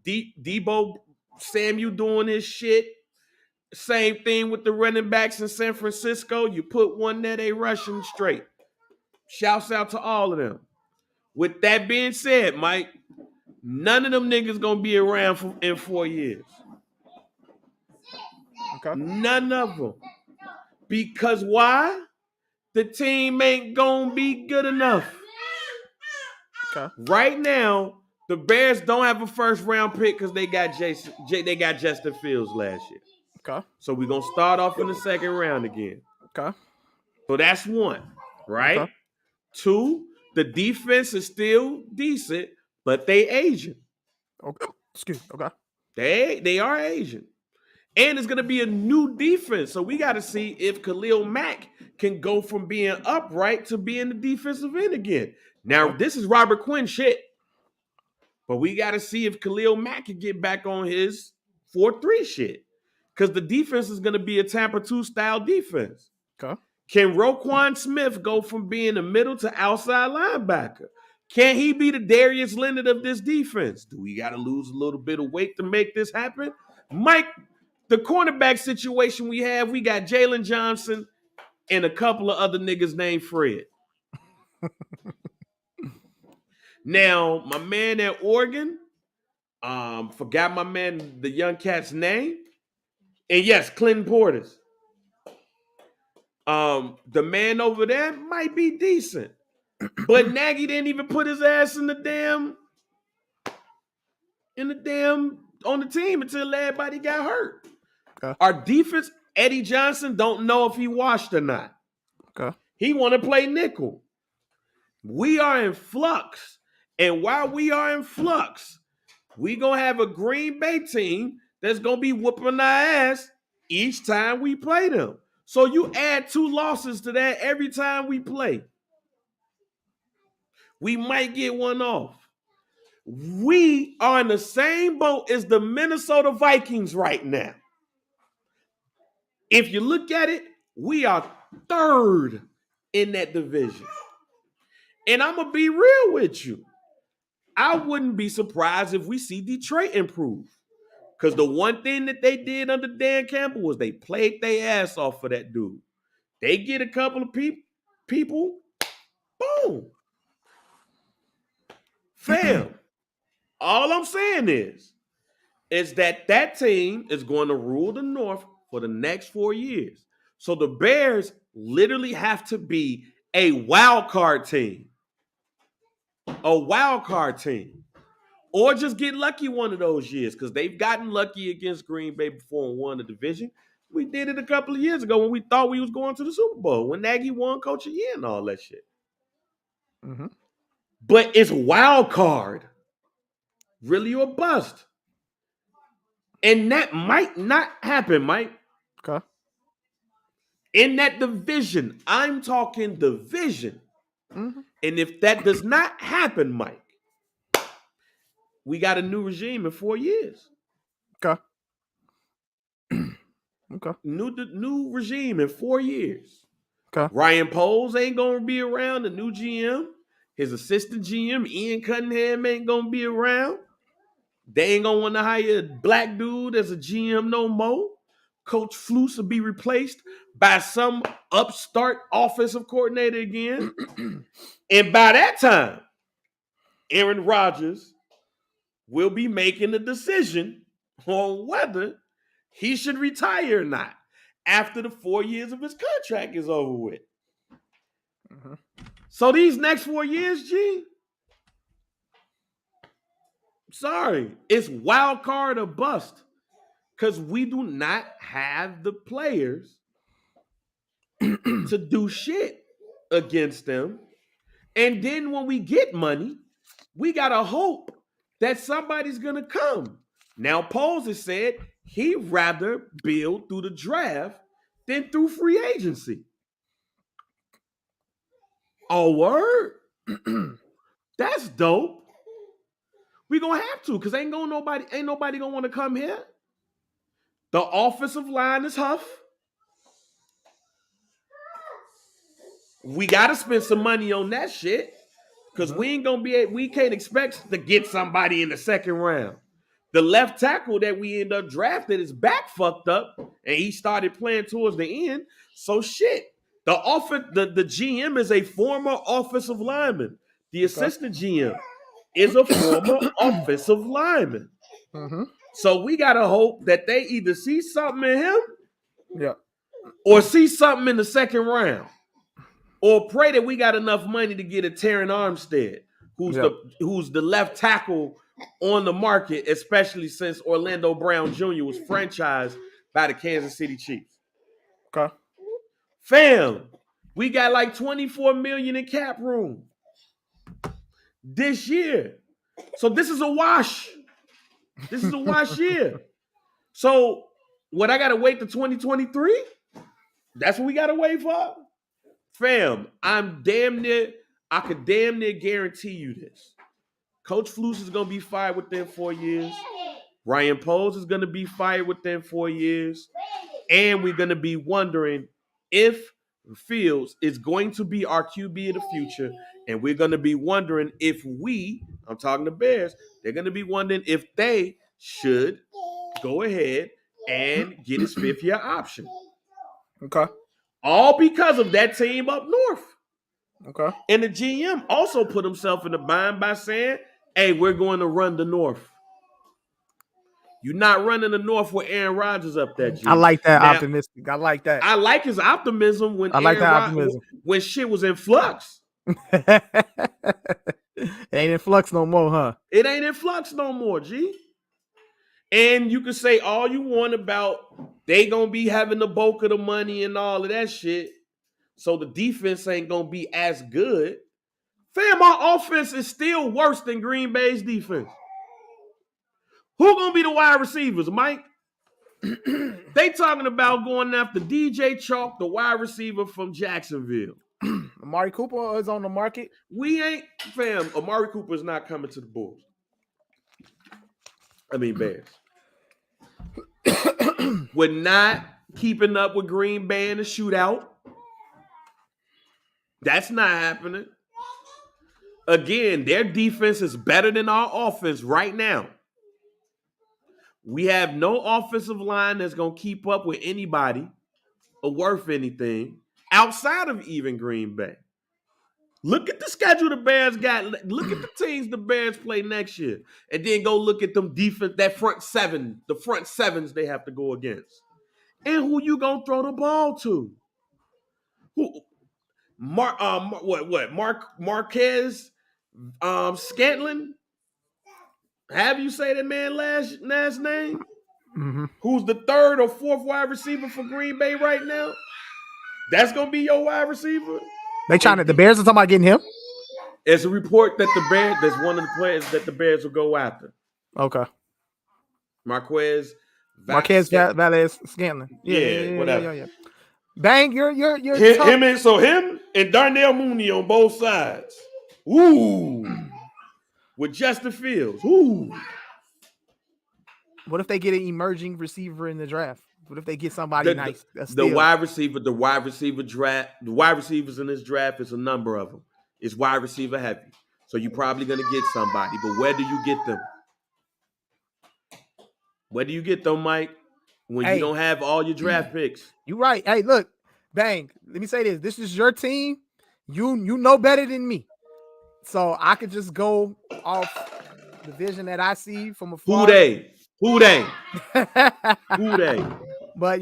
Debo Samuel doing his shit. Same thing with the running backs in San Francisco. You put one there, they rushing straight. Shouts out to all of them. With that being said, Mike, none of them niggas gonna be around in 4 years. Okay. None of them. Because why? The team ain't gonna be good enough. Okay. Right now, the Bears don't have a first round pick because they got Justin Fields last year. Okay. So we're gonna start off in the second round again. Okay. So that's one, right? Okay. Two, the defense is still decent, but they Asian. Okay. Excuse me. Okay. They are Asian. And it's gonna be a new defense. So we gotta see if Khalil Mack can go from being upright to being the defensive end again. Now, this is Robert Quinn shit. But we got to see if Khalil Mack can get back on his 4-3 shit. Because the defense is going to be a Tampa 2 style defense. Okay. Can Roquan Smith go from being a middle to outside linebacker? Can he be the Darius Leonard of this defense? Do we got to lose a little bit of weight to make this happen? Mike, the cornerback situation we got Jalen Johnson and a couple of other niggas named Fred. Now, my man at Oregon, forgot my man, the young cat's name. And yes, Clinton Portis. The man over there might be decent. But Nagy didn't even put his ass on the team until everybody got hurt. Okay. Our defense, Eddie Johnson, don't know if he washed or not. Okay. He want to play nickel. We are in flux. And while we are in flux, we going to have a Green Bay team that's going to be whooping our ass each time we play them. So you add 2 losses to that every time we play. We might get one off. We are in the same boat as the Minnesota Vikings right now. If you look at it, we are 3rd in that division. And I'm going to be real with you. I wouldn't be surprised if we see Detroit improve. Because the one thing that they did under Dan Campbell was they played their ass off for that dude. They get a couple of people, boom. Fam, all I'm saying is that team is going to rule the North for the next 4 years. So the Bears literally have to be a wild card team. A wild card team. Or just get lucky one of those years because they've gotten lucky against Green Bay before and won the division. We did it a couple of years ago when we thought we was going to the Super Bowl, when Nagy won Coach of the Year and all that shit. Mm-hmm. But it's wild card. Really or bust. And that might not happen, Mike. Okay. In that division, I'm talking division. Mm-hmm. And if that does not happen, Mike, we got a new regime in 4 years. Okay. Okay. New regime in 4 years. Okay. Ryan Poles ain't gonna be around, the new GM. His assistant GM, Ian Cunningham, ain't gonna be around. They ain't gonna want to hire a black dude as a GM no more. Coach Flus will be replaced by some upstart offensive coordinator again. And by that time, Aaron Rodgers will be making a decision on whether he should retire or not after the 4 years of his contract is over with. Mm-hmm. So these next 4 years, G, sorry, it's wild card or bust because we do not have the players to do shit against them. And then when we get money, we got to hope that somebody's going to come. Now, Poles has said he'd rather build through the draft than through free agency. Oh, word? That's dope. We gonna have to, because ain't nobody gonna want to come here. The offensive line is Huff. We gotta spend some money on that shit. Because we can't expect to get somebody in the second round. The left tackle that we end up drafting is back fucked up, and he started playing towards the end. So shit. The GM is a former offensive lineman. The assistant GM is a former offensive lineman. Mm-hmm. So we gotta hope that they either see something in him, or see something in the second round, or pray that we got enough money to get a Terran Armstead, who's the left tackle on the market, especially since Orlando Brown Jr. was franchised by the Kansas City Chiefs. Okay. Fam, we got like $24 million in cap room this year. So this is a wash. This is a wash year. So what, I gotta wait to 2023? That's what we gotta wait for? Fam, I could damn near guarantee you this. Coach Flus is gonna be fired within 4 years. Ryan Poles is gonna be fired within 4 years. And we're gonna be wondering if Fields is going to be our QB of the future. And we're gonna be wondering if I'm talking to Bears, they're gonna be wondering if they should go ahead and get his 5th-year option. Okay. All because of that team up north. Okay. And the GM also put himself in the bind by saying, hey, we're going to run the North. You're not running the North with Aaron Rodgers up there, G. I like that optimistic. I like that. I like his optimism when when shit was in flux. It ain't in flux no more, huh? It ain't in flux no more, G. And you can say all you want about they gonna be having the bulk of the money and all of that shit, so the defense ain't gonna be as good. Fam, our offense is still worse than Green Bay's defense. Who gonna be the wide receivers, Mike? They talking about going after DJ Chalk, the wide receiver from Jacksonville. Amari Cooper is on the market. We ain't, fam. Amari Cooper is not coming to the Bulls. I mean Bears. We're not keeping up with Green Bay in the shootout. That's not happening. Again, their defense is better than our offense right now. We have no offensive line that's going to keep up with anybody or worth anything outside of even Green Bay. Look at the schedule the Bears got. Look at the teams the Bears play next year. And then go look at them defense, that front seven, the front sevens they have to go against. And who you gonna throw the ball to? Who Marquez Scantlin? Have you say that man last name? Mm-hmm. Who's the third or fourth wide receiver for Green Bay right now? That's gonna be your wide receiver. The Bears are talking about getting him. It's a report that the Bears, that's one of the players that the Bears will go after. Okay. Marquez Valdes Scantlin. Yeah, whatever. Yeah. Bang, you're him and Darnell Mooney on both sides. Ooh. With Justin Fields. Ooh. What if they get an emerging receiver in the draft? What if they get somebody nice? The wide receiver draft, the wide receivers in this draft is a number of them. It's wide receiver heavy. So you're probably gonna get somebody, but where do you get them? Where do you get them, Mike? When you don't have all your draft picks. You're right. Hey, look, Bang. Let me say this. This is your team. You know better than me. So I could just go off the vision that I see from afar. Who they? Who they? But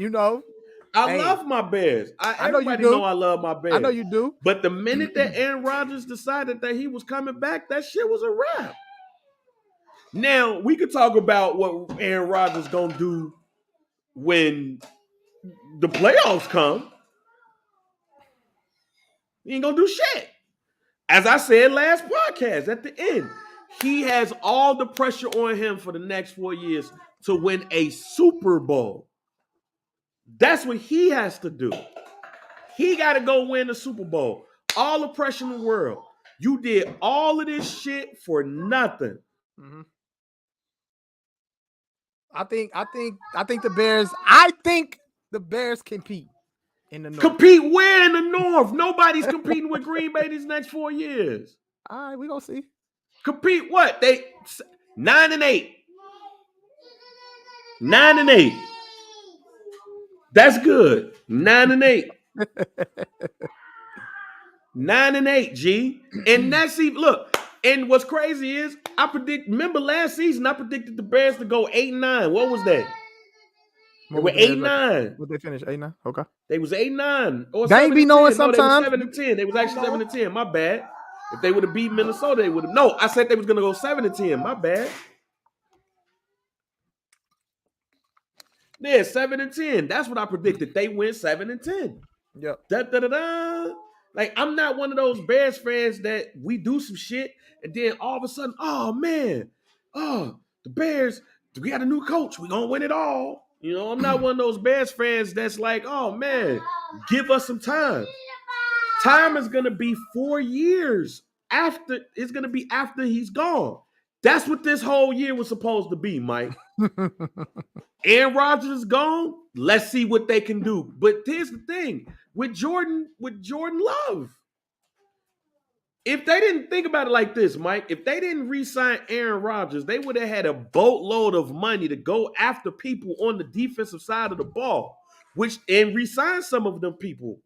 I love my Bears. Everybody know I love my Bears. I know you do. But the minute that Aaron Rodgers decided that he was coming back, that shit was a wrap. Now, we could talk about what Aaron Rodgers gonna do when the playoffs come. He ain't gonna do shit. As I said last podcast, at the end, he has all the pressure on him for the next 4 years to win a Super Bowl. That's what he has to do. He got to go win the Super Bowl. All the pressure in the world. You did all of this shit for nothing. Mm-hmm. I think the Bears. I think the Bears compete in the North. Compete where in the North? Nobody's competing with Green Bay these next 4 years. All right, we gonna see. Compete what? They 9-8. 9-8. That's good. 9-8. 9-8, G. And that's even look. And what's crazy is remember last season I predicted the Bears to go 8-9. What was that? They were 8-9. Would they finish 8-9? Okay. They was 8-9. Or they ain't be knowing sometimes. They was 7-10. They was actually 7-10. My bad. If they would have beat Minnesota, they would have. No, I said they was gonna go 7-10. My bad. Yeah, 7-10. That's what I predicted. They win 7-10. Yep. Like, I'm not one of those Bears fans that we do some shit and then all of a sudden, oh man, the Bears, we got a new coach. We gonna win it all. I'm not one of those Bears fans that's like, oh man, give us some time. Time is gonna be 4 years after. It's gonna be after he's gone. That's what this whole year was supposed to be, Mike. Aaron Rodgers is gone. Let's see what they can do. But here's the thing with Jordan Love. If they didn't think about it like this, Mike, if they didn't re-sign Aaron Rodgers, they would have had a boatload of money to go after people on the defensive side of the ball, and re-sign some of them people.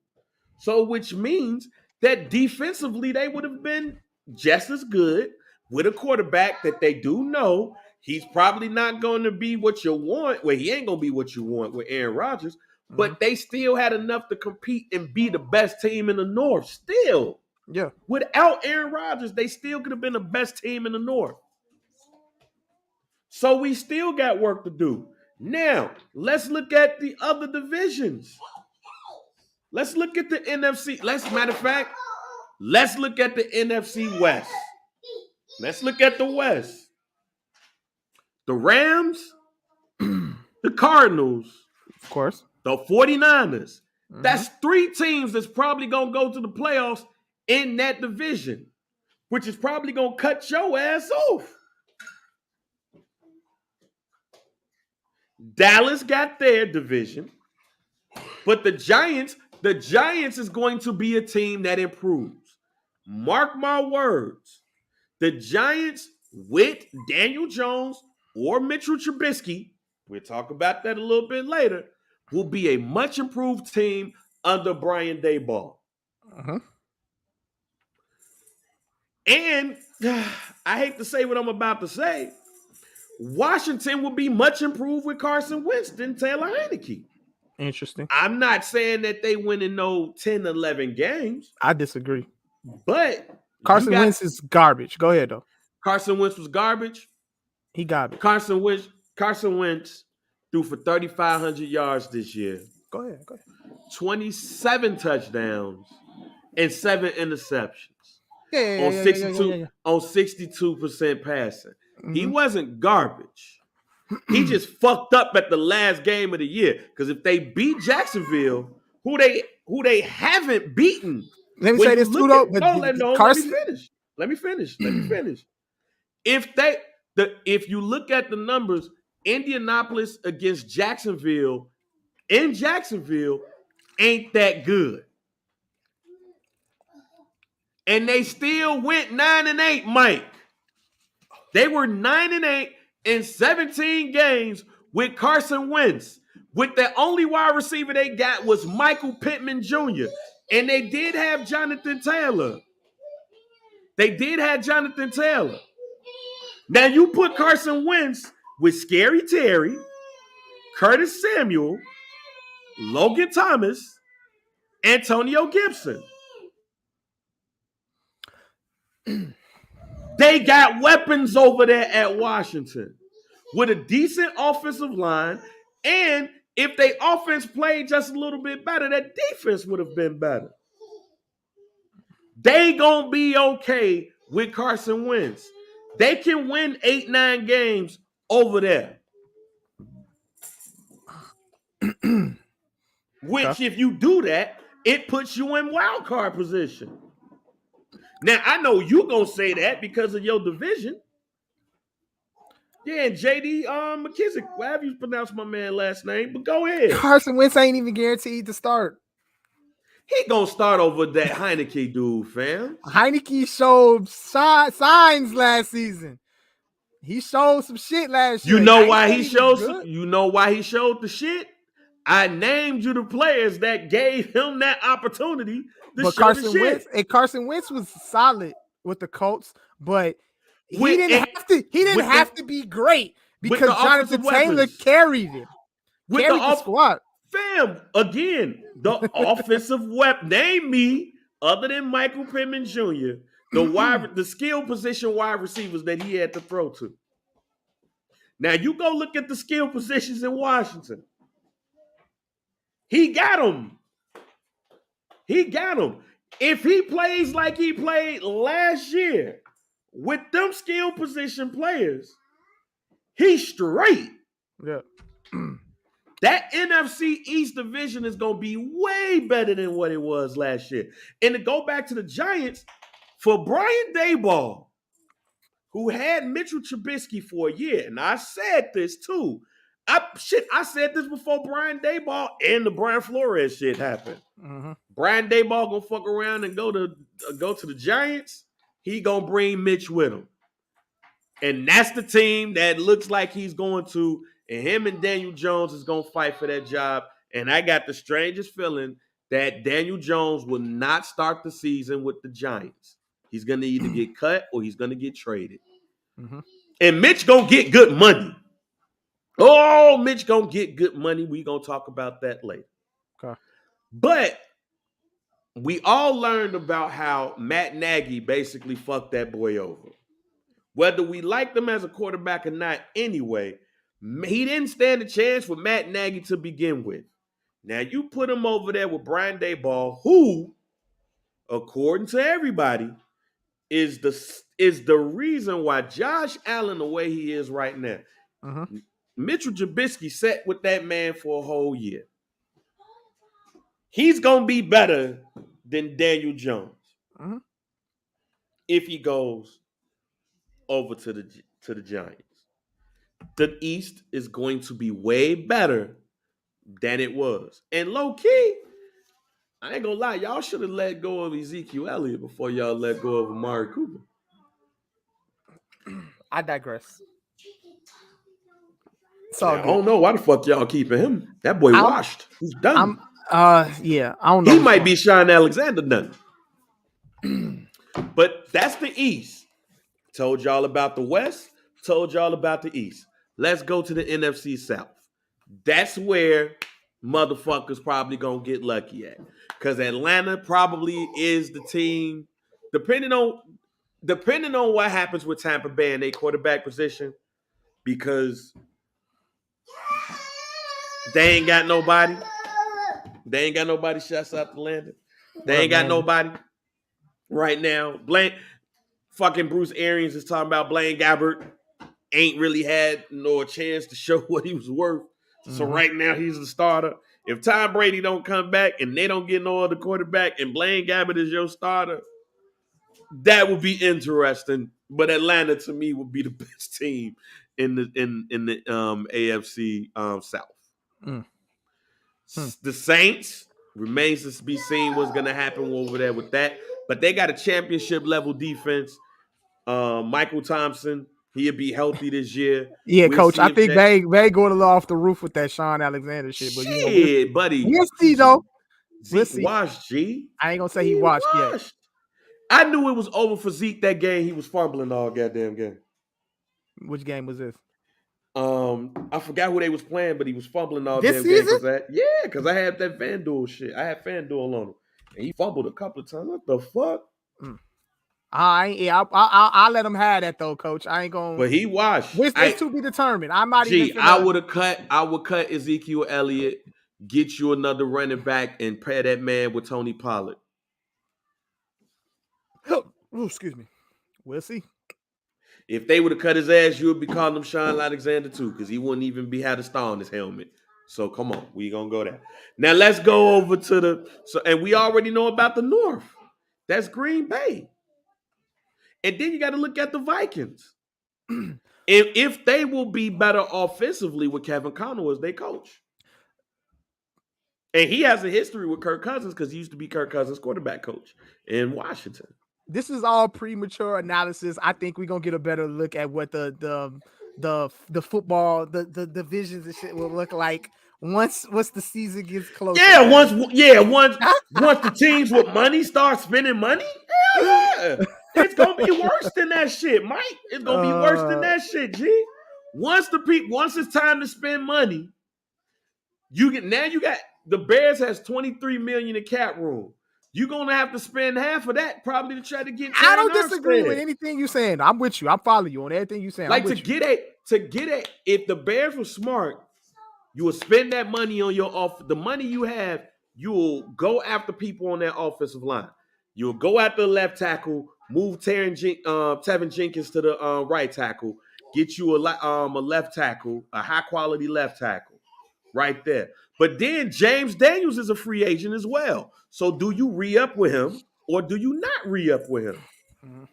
So, which means that defensively, they would have been just as good with a quarterback that they do know he's probably not going to be what you want. Well, he ain't going to be what you want with Aaron Rodgers, but they still had enough to compete and be the best team in the North still. Yeah. Without Aaron Rodgers, they still could have been the best team in the North. So we still got work to do. Now, let's look at the other divisions. Let's look at the NFC. Matter of fact, let's look at the NFC West. Let's look at the West. The Rams, the Cardinals, of course, the 49ers. Mm-hmm. That's 3 teams that's probably going to go to the playoffs in that division, which is probably going to cut your ass off. Dallas got their division, but the Giants is going to be a team that improves. Mark my words. The Giants with Daniel Jones or Mitchell Trubisky, we'll talk about that a little bit later, will be a much improved team under Brian Daboll. Uh-huh. And I hate to say what I'm about to say. Washington will be much improved with Carson Wentz than Taylor Heineke. Interesting. I'm not saying that they win in no 10, 11 games, I disagree. but you Carson got Wentz is garbage. Go ahead though. Carson Wentz was garbage. He garbage. Carson Wentz threw for 3,500 yards this year, Go ahead. Go ahead. 27 touchdowns, and 7 interceptions Yeah, on yeah, yeah, yeah, yeah, yeah, 62 yeah. on 62% passing. He Mm-hmm. wasn't garbage. He just fucked up at the last game of the year. Because if they beat Jacksonville, who they haven't beaten, Let me when say you this too, look though. at But let me Carson, finish. Let me finish. If you look at the numbers, Indianapolis against Jacksonville in Jacksonville ain't that good. And they still went 9-8, Mike. They were 9-8 in 17 games with Carson Wentz. With the only wide receiver they got was Michael Pittman Jr. And they did have Jonathan Taylor. Now you put Carson Wentz with Scary Terry, Curtis Samuel, Logan Thomas, Antonio Gibson. They got weapons over there at Washington with a decent offensive line. And if their offense played just a little bit better, that defense would have been better. They gonna be okay with Carson Wentz. They can win 8-9 games over there. Which, okay. if you do that, it puts you in wild card position. Now, I know you gonna say that because of your division. Yeah, and JD McKissick, whatever you pronounce my man last name, but go ahead. Carson Wentz ain't even guaranteed to start. He gonna start over that Heineke dude, fam. Heineke showed signs last season. He showed some shit last year. You know I ain't why said he he was showed? good. You know why he showed the shit? I named you the players that gave him that opportunity to But show the shit. Carson Wentz was solid with the Colts, but he With didn't and have to. He didn't with have the to be great with the because Jonathan offensive Taylor weapons, carried him, with the carried the off squad. fam again, the offensive weapon. Name me other than Michael Pittman Jr. the skill position wide receivers that he had to throw to. Now you go look at the skill positions in Washington. He got them. He got them. If he plays like he played last year with them skill position players, he's straight. Yeah. That NFC East division is going to be way better than what it was last year. And to go back to the Giants, for Brian Daboll, who had Mitchell Trubisky for a year, and I said this too. I said this before Brian Daboll and the Brian Flores shit happened. Mm-hmm. Brian Daboll gonna fuck around and go to the Giants. He gonna bring Mitch with him, and that's the team that looks like he's going to. And him and Daniel Jones is gonna fight for that job. And I got the strangest feeling that Daniel Jones will not start the season with the Giants. He's gonna either get cut or he's gonna get traded. Mm-hmm. And Mitch gonna get good money. Oh, Mitch gonna get good money. We gonna talk about that later. Okay. But we all learned about how Matt Nagy basically fucked that boy over. Whether we liked him as a quarterback or not, anyway, he didn't stand a chance with Matt Nagy to begin with. Now you put him over there with Brian Daboll, who, according to everybody, is the reason why Josh Allen the way he is right now. Mm-hmm. Mitchell Trubisky sat with that man for a whole year. He's gonna be better than Daniel Jones if he goes over to the Giants. The East is going to be way better than it was. And low key, I ain't gonna lie, y'all should have let go of Ezekiel Elliott before y'all let go of Amari Cooper. I digress. It's Now, all I good. don't know why the fuck y'all keeping him. That boy washed. He's done. Yeah, I don't know. He might be Sean Alexander nothing. But that's the East. Told y'all about the West. Told y'all about the East. Let's go to the NFC South. That's where motherfuckers probably gonna get lucky at. Because Atlanta probably is the team, depending on what happens with Tampa Bay and their quarterback position, because they ain't got nobody. They ain't got nobody shuts up the landing. They ain't got nobody right now. Blaine, fucking Bruce Arians is talking about Blaine Gabbert ain't really had no chance to show what he was worth. So right now he's the starter. If Tom Brady don't come back and they don't get no other quarterback and Blaine Gabbert is your starter, that would be interesting. But Atlanta to me would be the best team in the AFC South. Mm. The Saints remains to be seen what's going to happen over there with that. But they got a championship level defense. Michael Thompson, he'll be healthy this year. Yeah, We'll coach. see I if think they going a little off the roof with that Sean Alexander shit. But shit, buddy. we'll see though. We'll Zeke see. washed, G. I ain't gonna say he He washed yet. washed. I knew it was over for Zeke that game. He was fumbling all goddamn game. Which game was this? I forgot who they was playing, but he was fumbling all This damn season? game. Because I had that FanDuel shit. I had FanDuel on him, and he fumbled a couple of times. What the fuck? I'll let him have that though, coach. I ain't gonna. But he washed. It's to be determined. I'm not Gee, even. I would cut Ezekiel Elliott, get you another running back, and pair that man with Tony Pollard. Oh, excuse me. We'll see. If they would have cut his ass, you would be calling him Sean Alexander too, because he wouldn't even be had a star on his helmet. So come on, we gonna go there. Now let's go over to and we already know about the North. That's Green Bay. And then you got to look at the Vikings. if they will be better offensively with Kevin Connell as their coach. And he has a history with Kirk Cousins because he used to be Kirk Cousins' quarterback coach in Washington. This is all premature analysis. I think we're gonna get a better look at what the football, the divisions and shit will look like once the season gets closer. Yeah, once the teams with money start spending money, it's gonna be worse than that shit, Mike. It's gonna be worse than that shit, G. Once it's time to spend money, you got the Bears has $23 million in cap room. You're gonna have to spend half of that probably to try to get. I don't disagree with anything you're saying. I'm with you. I'm following you on everything you're saying. Like to get it. If the Bears were smart, you will spend that money on the money you have. You will go after people on that offensive line. You'll go after the left tackle, move Tevin Jenkins to the right tackle, get you a left tackle, a high quality left tackle, right there. But then James Daniels is a free agent as well. So do you re-up with him or do you not re-up with him? Mm-hmm.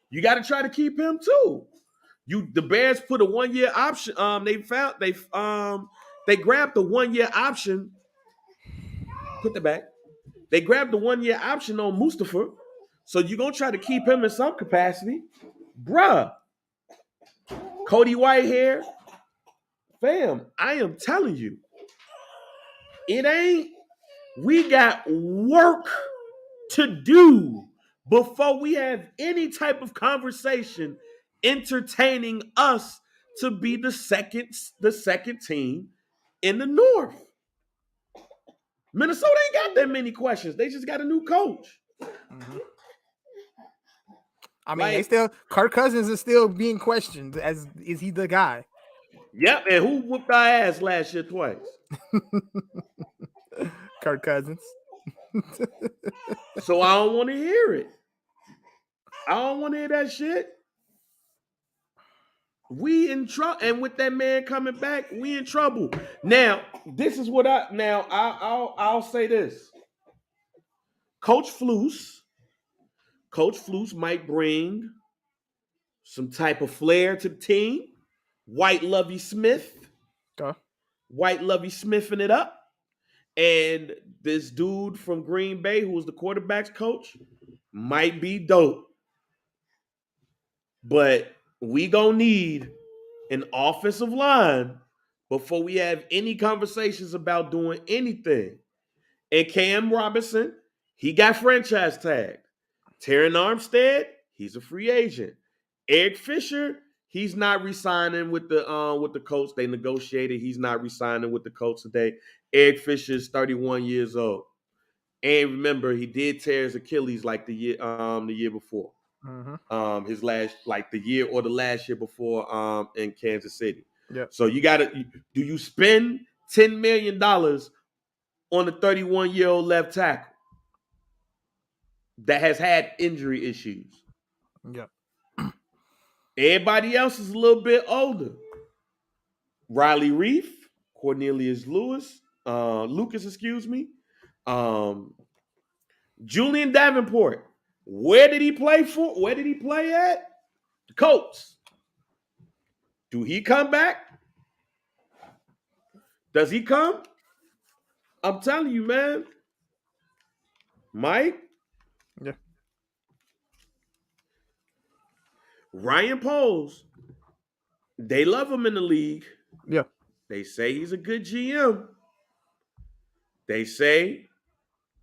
You got to try to keep him too. The Bears put a 1-year option. They grabbed the 1-year option. Put that back. They grabbed the 1-year option on Mustafa. So you're gonna try to keep him in some capacity. Bruh. Cody Whitehair. Fam, I am telling you. We got work to do before we have any type of conversation entertaining us to be the second team in the North. Minnesota ain't got that many questions. They just got a new coach. Mm-hmm. I mean, Kirk Cousins is still being questioned as is he the guy? Yep, and who whooped our ass last year twice? Kirk Cousins. So I don't want to hear it. I don't want to hear that shit. We in trouble, and with that man coming back, we in trouble. Now, this is what I'll say this. Coach Flus might bring some type of flair to the team. White Lovey Smith. White Lovey Smithing it up. And this dude from Green Bay, who was the quarterback's coach, might be dope. But we gonna need an offensive line before we have any conversations about doing anything. And Cam Robinson, he got franchise tagged. Terran Armstead, he's a free agent. Eric Fisher, he's not resigning with the Colts. They negotiated. He's not resigning with the Colts today. Eric Fisher is 31 years old. And remember, he did tear his Achilles like the year before. Mm-hmm. His last like the year or the last year before in Kansas City. Yeah. So you gotta do you spend $10 million on a 31-year-old left tackle that has had injury issues? Yeah. Everybody else is a little bit older. Riley Reef, Cornelius Lucas, excuse me. Um, Julian Davenport. Where did he play for? Where did he play at? The Colts. Do he come back? Does he come? I'm telling you, man. Mike, Yeah. Ryan Poles, they love him in the league. Yeah. They say he's a good GM. They say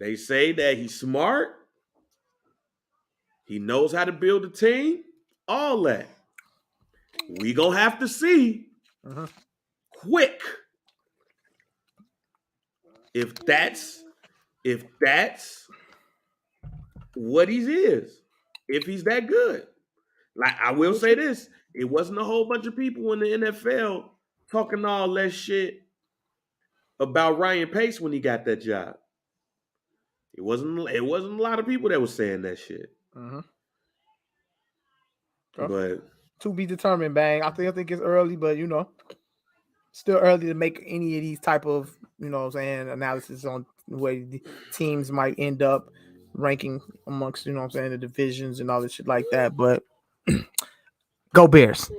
that he's smart. He knows how to build a team. All that. We gonna have to see Mm-hmm. quick if that's what he is. If he's that good. Like I will say this, it wasn't a whole bunch of people in the NFL talking all that shit about Ryan Pace when he got that job. It wasn't a lot of people that was saying that shit. Mm-hmm. But to be determined, bang. I think it's early, but still early to make any of these type of analysis on the way the teams might end up ranking amongst the divisions and all this shit like that. But go Bears.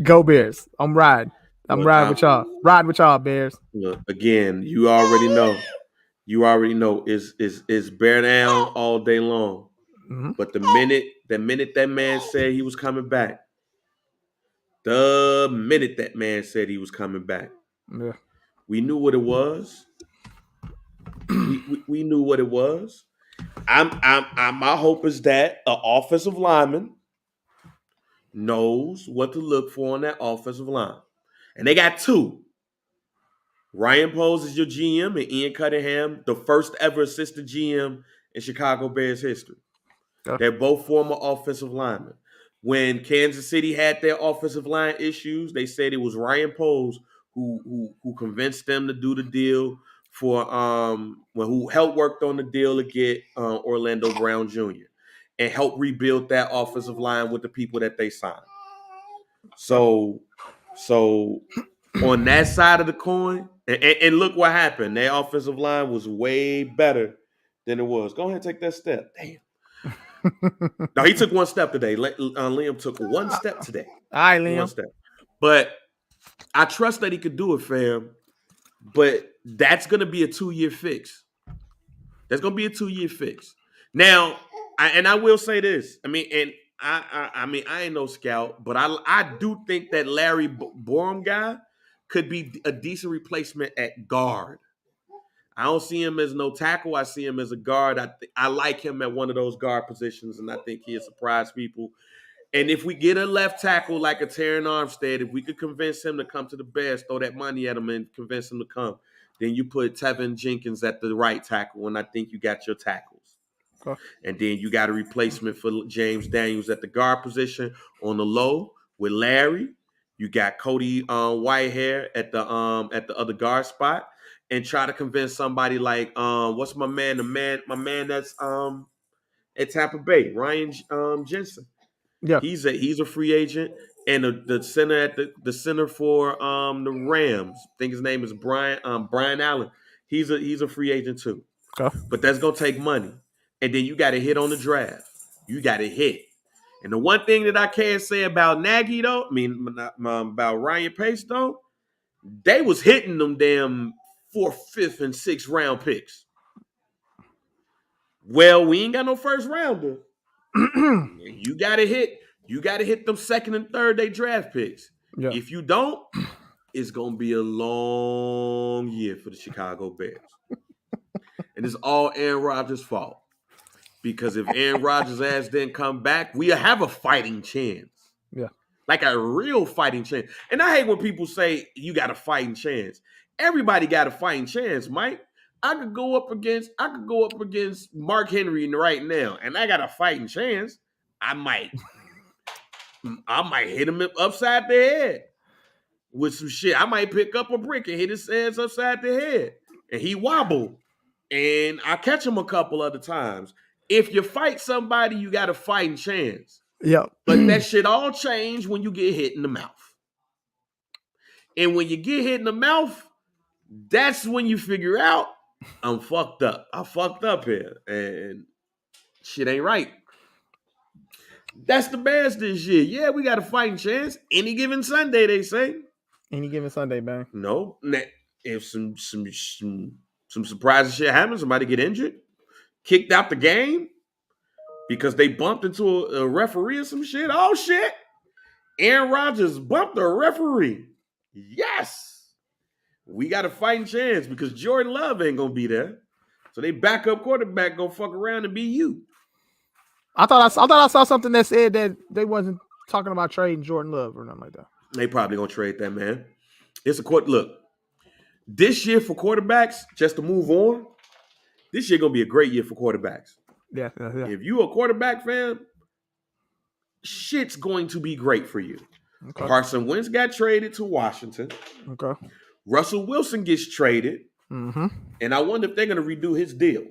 Go Bears. I'm riding. I'm riding with y'all. Ride with y'all, Bears. Again, you already know. It's bear down all day long. Mm-hmm. But the minute that man said he was coming back, yeah, we knew what it was. We knew what it was. My hope is that an offensive lineman knows what to look for on that offensive line. And they got two. Ryan Poles is your GM and Ian Cunningham, the first ever assistant GM in Chicago Bears history. Yeah. They're both former offensive linemen. When Kansas City had their offensive line issues, they said it was Ryan Poles who convinced them to do the deal who helped worked on the deal to get Orlando Brown Jr. and helped rebuild that offensive line with the people that they signed. So on that side of the coin, and look what happened. Their offensive line was way better than it was. Go ahead and take that step. Damn. No, he took one step today. Liam took one step today. All right, Liam. One step. But I trust that he could do it, fam. But that's going to be a 2-year fix. That's going to be a 2-year fix. Now, I will say this. I mean, I ain't no scout, but I do think that Larry Borum guy could be a decent replacement at guard. I don't see him as no tackle. I see him as a guard. I like him at one of those guard positions, and I think he'll surprise people. And if we get a left tackle like a Terran Armstead, if we could convince him to come to the Bears, throw that money at him and convince him to come, then you put Tevin Jenkins at the right tackle, and I think you got your tackles. Okay. And then you got a replacement for James Daniels at the guard position on the low with Larry. You got Cody Whitehair at the other guard spot. And try to convince somebody like what's my man that's at Tampa Bay, Ryan Jensen. Yeah, he's a free agent, and the center for the Rams, I think his name is Brian Allen. He's a free agent too. okay. But that's gonna take money, and then you got to hit on the draft. You got to hit. And the one thing that I can't say about Nagy though, about Ryan Pace though, they was hitting them damn 4th, 5th, and 6th round picks. Well, we ain't got no first rounder. You gotta hit them 2nd and 3rd day draft picks. Yeah. If you don't, it's gonna be a long year for the Chicago Bears, and it's all Aaron Rodgers' fault. Because if Aaron Rodgers' ass didn't come back, we have a fighting chance. Yeah. Like a real fighting chance. And I hate when people say you got a fighting chance. Everybody got a fighting chance, Mike. I could go up against Mark Henry right now, and I got a fighting chance. I might hit him upside the head with some shit. I might pick up a brick and hit his ass upside the head, and he wobble, and I catch him a couple other times. If you fight somebody, you got a fighting chance. Yeah. But that shit all change when you get hit in the mouth. And when you get hit in the mouth, that's when you figure out I'm fucked up. I fucked up here, and shit ain't right. That's the Bears this year. Yeah, we got a fighting chance. Any given Sunday, they say. Any given Sunday, man. No, if some surprising shit happens, somebody get injured, kicked out the game because they bumped into a referee or some shit. Oh shit! Aaron Rodgers bumped a referee. Yes, we got a fighting chance because Jordan Love ain't gonna be there, so they backup quarterback gonna fuck around and be you. I thought I saw something that said that they wasn't talking about trading Jordan Love or nothing like that. They probably gonna trade that man. It's a court. Look, this year for quarterbacks, just to move on, this year gonna be a great year for quarterbacks. Yeah. If you a quarterback fan, shit's going to be great for you. Okay. Carson Wentz got traded to Washington. Okay. Russell Wilson gets traded, and I wonder if they're gonna redo his deal.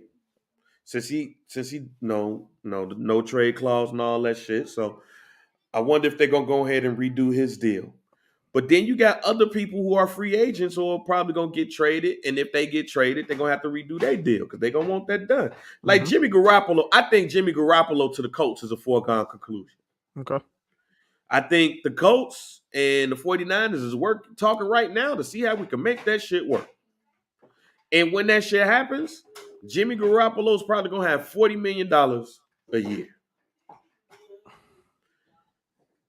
Since he no trade clause and all that shit. So I wonder if they're gonna go ahead and redo his deal. But then you got other people who are free agents who are probably gonna get traded, and if they get traded, they're gonna have to redo their deal because they're gonna want that done. Like Jimmy Garoppolo, I think Jimmy Garoppolo to the Colts is a foregone conclusion. Okay. I think the Colts and the 49ers is talking right now to see how we can make that shit work. And when that shit happens, Jimmy Garoppolo is probably going to have $40 million a year.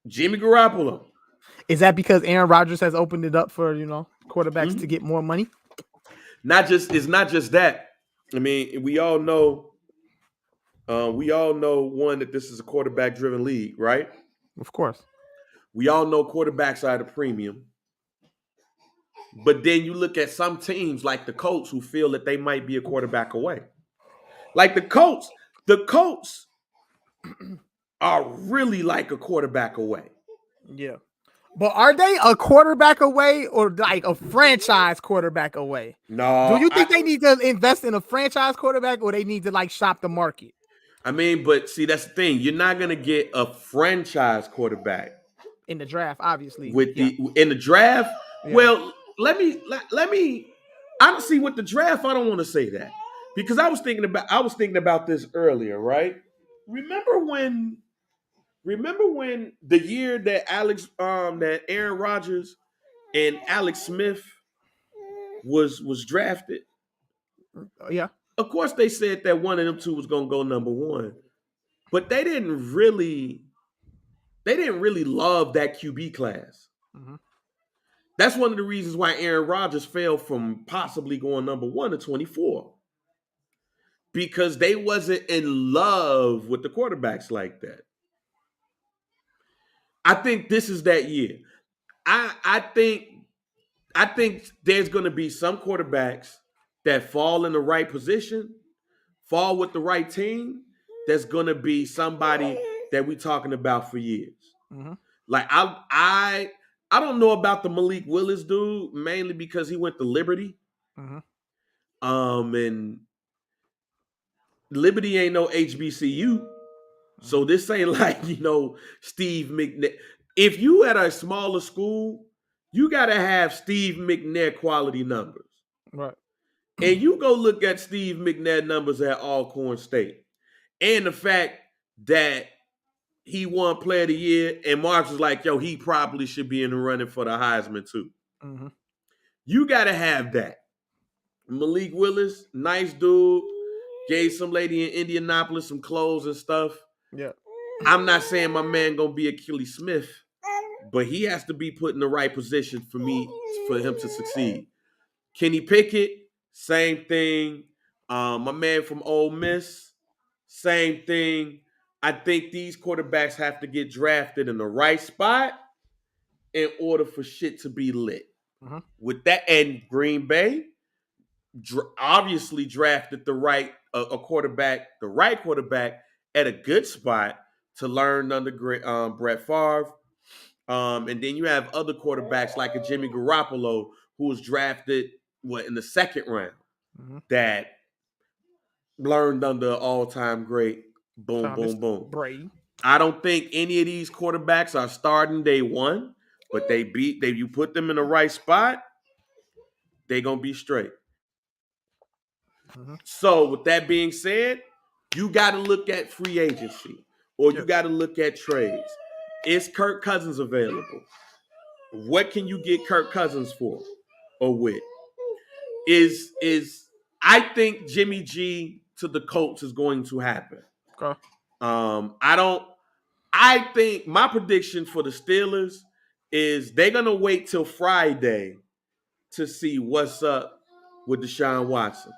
Jimmy Garoppolo. Is that because Aaron Rodgers has opened it up for, quarterbacks to get more money? It's not just that. I mean, we all know one, that this is a quarterback-driven league, right? Of course. We all know quarterbacks are at a premium. But then you look at some teams like the Colts who feel that they might be a quarterback away. Like the Colts are really like a quarterback away. Yeah. But are they a quarterback away or like a franchise quarterback away? No. Do you think they need to invest in a franchise quarterback or they need to like shop the market? I mean, but see, that's the thing. You're not going to get a franchise quarterback. In the draft, obviously. In the draft? Yeah. Well, let me honestly, with the draft, I don't want to say that. Because I was thinking about this earlier, right? Remember when the year that Aaron Rodgers and Alex Smith was drafted? Yeah. Of course they said that one of them two was going to go number one. But they didn't really love that QB class. Mm-hmm. That's one of the reasons why Aaron Rodgers fell from possibly going number 1 to 24. Because they wasn't in love with the quarterbacks like that. I think this is that year. I think there's going to be some quarterbacks that fall in the right position, fall with the right team, that's going to be somebody that we're talking about for years. Mm-hmm. Like I don't know about the Malik Willis dude, mainly because he went to Liberty. Mm-hmm. And Liberty ain't no HBCU. So this ain't like, Steve McNair. If you at a smaller school, you got to have Steve McNair quality numbers. Right. And you go look at Steve McNair numbers at Alcorn State. And the fact that he won Player of the Year, and Marks was like, yo, he probably should be in the running for the Heisman too. Mm-hmm. You got to have that. Malik Willis, nice dude, gave some lady in Indianapolis some clothes and stuff. Yeah. I'm not saying my man gonna be Achilles Smith, but he has to be put in the right position for him to succeed. Kenny Pickett, same thing. My man from Ole Miss, same thing. I think these quarterbacks have to get drafted in the right spot in order for shit to be lit. Mm-hmm. With that, and Green Bay obviously drafted the right quarterback, the right quarterback at a good spot to learn under Brett Favre. And then you have other quarterbacks like a Jimmy Garoppolo who was drafted in the second round Mm-hmm. that learned under all-time great. Boom, Thomas boom, boom. Brady. I don't think any of these quarterbacks are starting day one, but you put them in the right spot, they gonna be straight. Mm-hmm. So with that being said, you got to look at free agency or you Yeah. got to look at trades. Is Kirk Cousins available? What can you get Kirk Cousins for or with? Is I think Jimmy G to the Colts is going to happen. Okay. I don't. I think my prediction for the Steelers is they're gonna wait till Friday to see what's up with Deshaun Watson.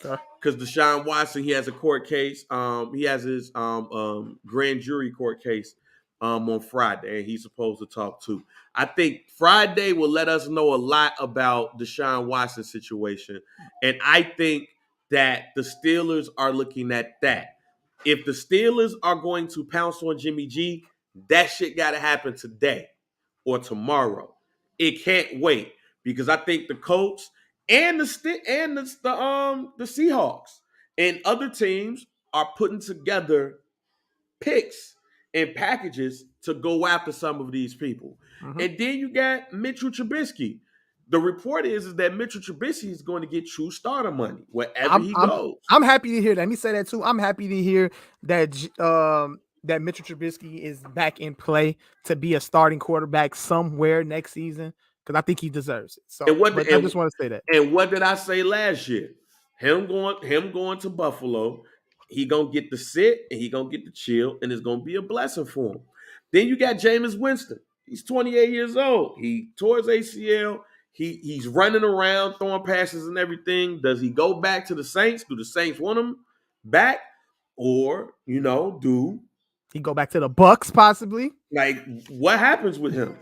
Okay. Because Deshaun Watson, he has a court case. He has his grand jury court case on Friday, and he's supposed to talk to. I think Friday will let us know a lot about Deshaun Watson's situation, and I think that the Steelers are looking at that. If the Steelers are going to pounce on Jimmy G, that shit got to happen today or tomorrow. It can't wait because I think the Colts and the Seahawks and other teams are putting together picks and packages to go after some of these people. Mm-hmm. And then you got Mitchell Trubisky. The report is that Mitchell Trubisky is going to get true starter money wherever he goes. I'm happy to hear that. Let me say that too. I'm happy to hear that that Mitchell Trubisky is back in play to be a starting quarterback somewhere next season because I think he deserves it. So I just want to say that. And what did I say last year? Him going to Buffalo, he gonna get to sit and he gonna get to chill, and it's gonna be a blessing for him. Then you got Jameis Winston. He's 28 years old. He tore his ACL. He's running around throwing passes and everything. Does he go back to the Saints? Do the Saints want him back, or do he go back to the Bucks possibly? Like what happens with him?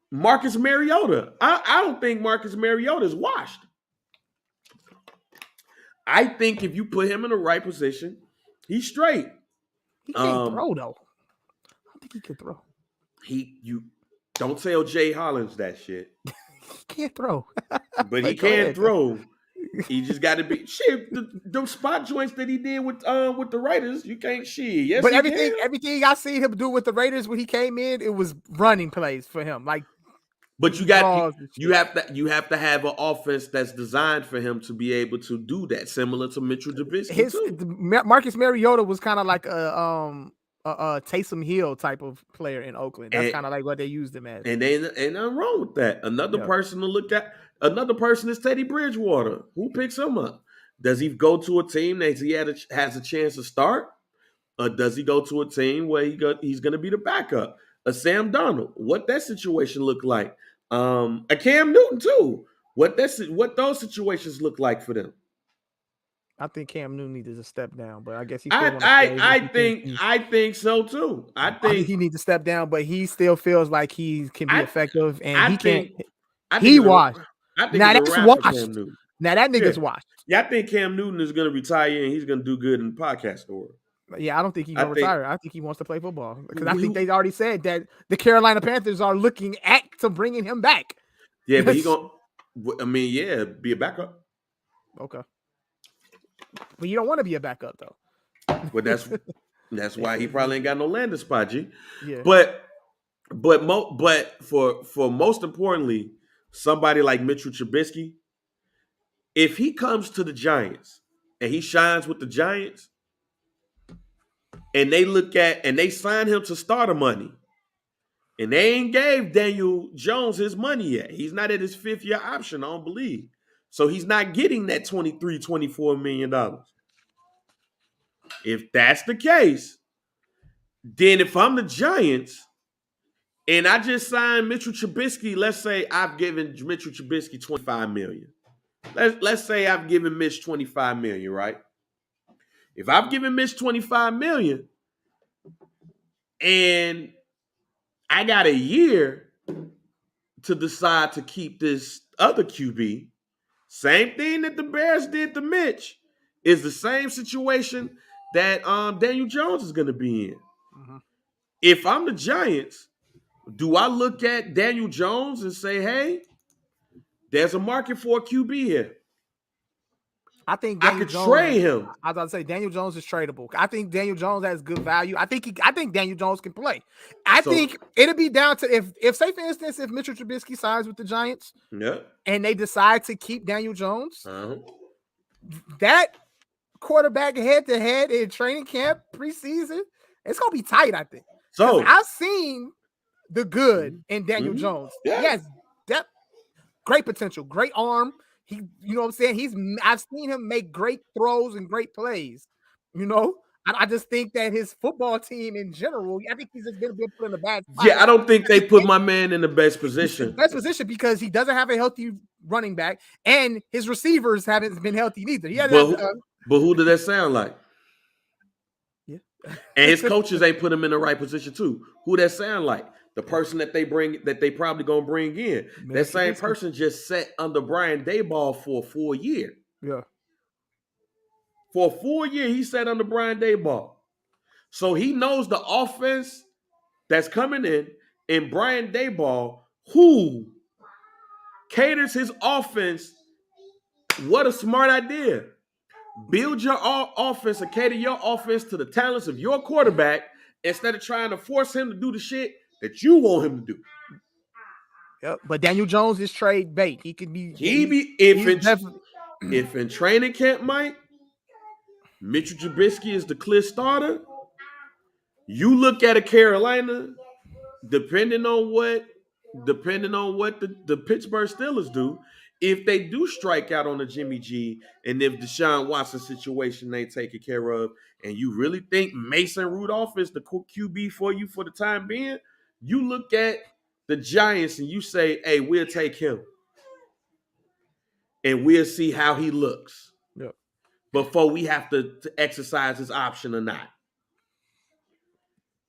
Marcus Mariota. I don't think Marcus Mariota is washed. I think if you put him in the right position, he's straight. He can't throw though. I don't think he can throw. You don't tell Jay Hollins that shit. He can't throw. But he can throw. He just got to be shit. The spot joints that he did with the Raiders, you can't shit. Yes, but everything I see him do with the Raiders when he came in, it was running plays for him. Like, but you have to have an offense that's designed for him to be able to do that, similar to Mitchell Trubisky. Marcus Mariota was kind of like a Taysom Hill type of player in Oakland. That's kind of like what they used him as. And ain't nothing wrong with that. Another person to look at. Another person is Teddy Bridgewater. Who picks him up? Does he go to a team that he has a chance to start? Or does he go to a team where he's going to be the backup? A Sam Darnold. What that situation look like? A Cam Newton too. What those situations look like for them? I think Cam Newton needs to step down, but I guess he. I think so too. I think he needs to step down, but he still feels like he can be effective, and he can't. He washed. Now that's washed. Now that nigga's washed. Yeah, I think Cam Newton is going to retire and he's going to do good in the podcast world. Yeah, I don't think he's going to retire. I think he wants to play football because I think they already said that the Carolina Panthers are looking to bringing him back. Yeah, but be a backup. Okay. But you don't want to be a backup though. Well, that's why he probably ain't got no landing spot, G. Yeah. But for most importantly, somebody like Mitchell Trubisky, if he comes to the Giants and he shines with the Giants, and they sign him to starter money, and they ain't gave Daniel Jones his money yet. He's not at his 5th-year option, I don't believe. So he's not getting that $23, $24 million. If that's the case, then if I'm the Giants, and I just signed Mitchell Trubisky. Let's say I've given Mitchell Trubisky $25 million. Let's say I've given Mitch $25 million, right? If I've given Mitch $25 million and I got a year to decide to keep this other QB, same thing that the Bears did to Mitch is the same situation that Daniel Jones is going to be in. Mhm. If I'm the Giants, do I look at Daniel Jones and say, hey, there's a market for a QB here? I think I Daniel could Jones. trade him. I was about to say Daniel Jones is tradable. I think Daniel Jones has good value. I think Daniel Jones can play. I So, think it'll be down to if say for instance if Mitchell Trubisky signs with the Giants yeah. and they decide to keep Daniel Jones, Uh-huh. that quarterback head to head in training camp preseason, it's gonna be tight. I think because So, I've seen the good in Daniel mhm. Jones. Yeah. Yes, depth, great potential, great arm. He, you know what I'm saying? I've seen him make great throws and great plays. You know, I just think that his football team in general, I think he's just been put in a bad spot. Yeah, I don't think they put my man in the best position. Best position because he doesn't have a healthy running back, and his receivers haven't been healthy neither. He hasn't. But who did that sound like? Yeah. And his coaches ain't put him in the right position too. Who that sound like? The person that they probably gonna bring in. That same person just sat under Brian Daboll for a full year. Yeah. For a full year, he sat under Brian Daboll. So he knows the offense that's coming in Brian Daboll, who caters his offense. What a smart idea. Build your offense and cater your offense to the talents of your quarterback instead of trying to force him to do the shit that you want him to do. Yep. But Daniel Jones is trade bait. He could be. If in training camp, Mike, Mitchell Trubisky is the clear starter. You look at a Carolina, depending on what the Pittsburgh Steelers do, if they do strike out on the Jimmy G, and if Deshaun Watson situation ain't taken care of, and you really think Mason Rudolph is the QB for you for the time being, you look at the Giants and you say, hey, we'll take him. And we'll see how he looks. Yep. Before we have to exercise his option or not.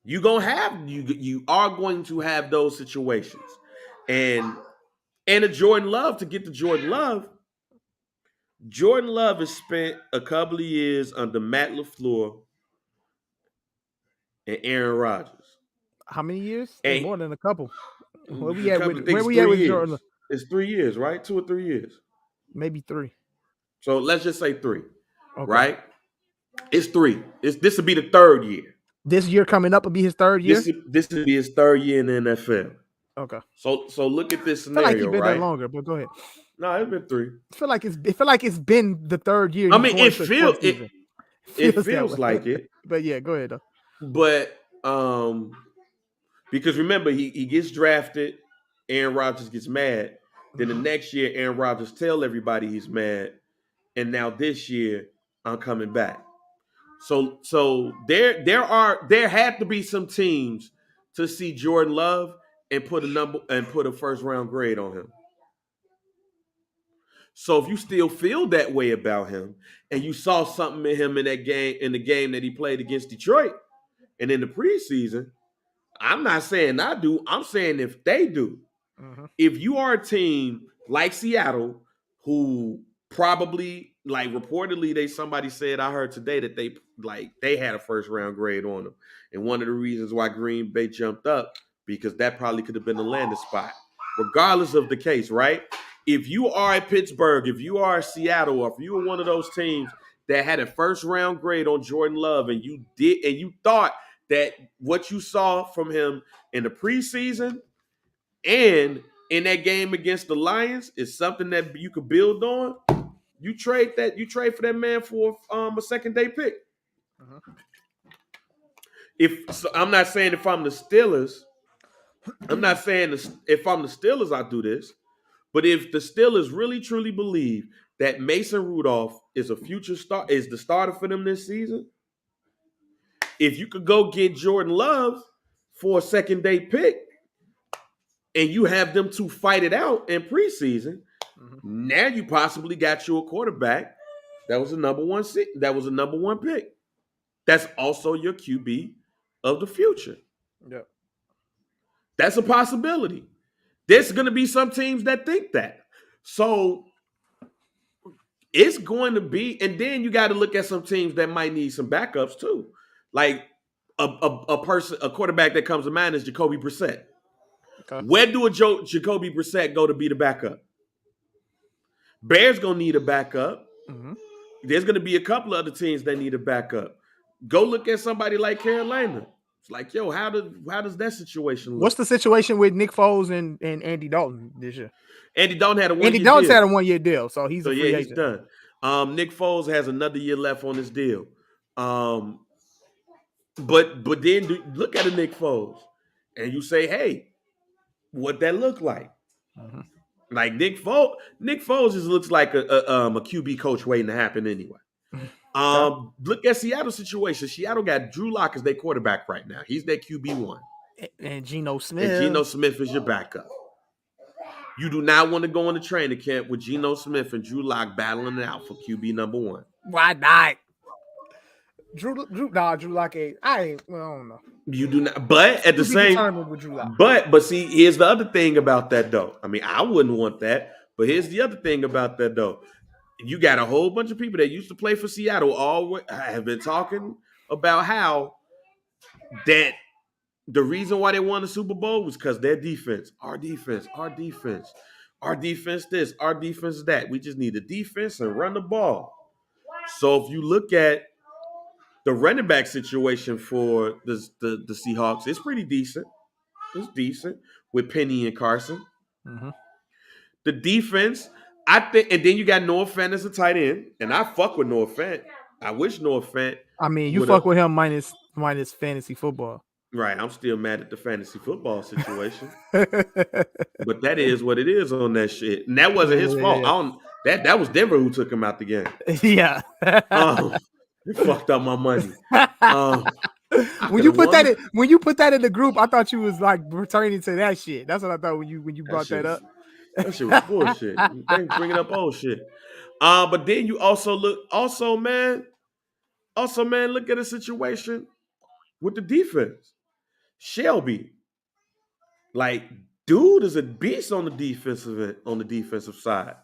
You are going to have those situations. And a Jordan Love, to get to Jordan Love has spent a couple of years under Matt LaFleur and Aaron Rodgers. How many years? And more than a couple. Where we at with Jordan? It's 3 years, right? 2 or 3 years. Maybe 3. So let's just say 3, right? It's 3. This will be the 3rd year. This year coming up will be his 3rd year? This will be his 3rd year in the NFL. Okay. So look at this scenario, I feel like he's been right? there longer, but go ahead. No, it's been 3. I feel like it's been the 3rd year. I mean, it feels like it. But yeah, go ahead though. But because remember, he gets drafted, Aaron Rodgers gets mad. Then the next year, Aaron Rodgers tell everybody he's mad, and now this year I'm coming back. So there had to be some teams to see Jordan Love and put a first round grade on him. So if you still feel that way about him, and you saw something in him in the game that he played against Detroit, and in the preseason, I'm not saying I do. I'm saying if they do. Mm-hmm. If you are a team like Seattle, who probably, like, reportedly somebody said, I heard today that they had a first round grade on them. And one of the reasons why Green Bay jumped up, because that probably could have been a landing spot. Regardless of the case, right? If you are at Pittsburgh, if you are Seattle, or if you were one of those teams that had a first round grade on Jordan Love, and you thought that what you saw from him in the preseason and in that game against the Lions is something that you could build on, you trade for that man for a second-day pick. Uh-huh. I'm not saying if I'm the Steelers, I do this, but if the Steelers really truly believe that Mason Rudolph is is the starter for them this season, if you could go get Jordan Love for a second-day pick, and you have them two fight it out in preseason, now you possibly got you a quarterback that was a number one pick. That's also your QB of the future. Yeah. That's a possibility. There's going to be some teams that think that. So it's going to be, and then you got to look at some teams that might need some backups too. Like a quarterback that comes to mind is Jacoby Brissett. Okay. Where do a Jacoby Brissett go to be the backup? Bears going to need a backup. Mm-hmm. There's going to be a couple of other teams that need a backup. Go look at somebody like Carolina. It's like, yo, how does that situation look? What's the situation with Nick Foles and Andy Dalton this year? Andy Dalton had a 1 year deal. Andy Dalton's had a 1 year deal, so he's a free agent. He's done. Nick Foles has another year left on his deal. But then look at a Nick Foles, and you say, hey, what that look like? Mm-hmm. Like Nick Foles just looks like a QB coach waiting to happen anyway. Look at Seattle's situation. Seattle got Drew Lock as their quarterback right now. He's their QB1. And Geno Smith. And Geno Smith is your backup. You do not want to go in the training camp with Geno Smith and Drew Lock battling it out for QB number 1. Why not? Drew Lock ain't. I don't know. You do not, but at the same, with Drew Lock. but see, here's the other thing about that though. I mean, I wouldn't want that, but here's the other thing about that though. You got a whole bunch of people that used to play for Seattle all have been talking about how that the reason why they won the Super Bowl was because their defense, our defense this, our defense that. We just need a defense and run the ball. So if you look at the running back situation for the Seahawks, it's pretty decent. It's decent with Penny and Carson. Mm-hmm. The defense, I think, and then you got Noah Fant as a tight end, and I fuck with Noah Fant. I wish Noah Fant. I mean, you fuck with him minus fantasy football. Right, I'm still mad at the fantasy football situation, but that is what it is on that shit, and that wasn't his fault. Yeah. That was Denver who took him out the game. Yeah, it fucked up my money. When you put that in the group, I thought you was like returning to that shit. That's what I thought when you brought that up. That shit was bullshit. Thanks for bringing up old shit. But then you also man, look at the situation with the defense. Shelby, like, dude is a beast on the defensive side.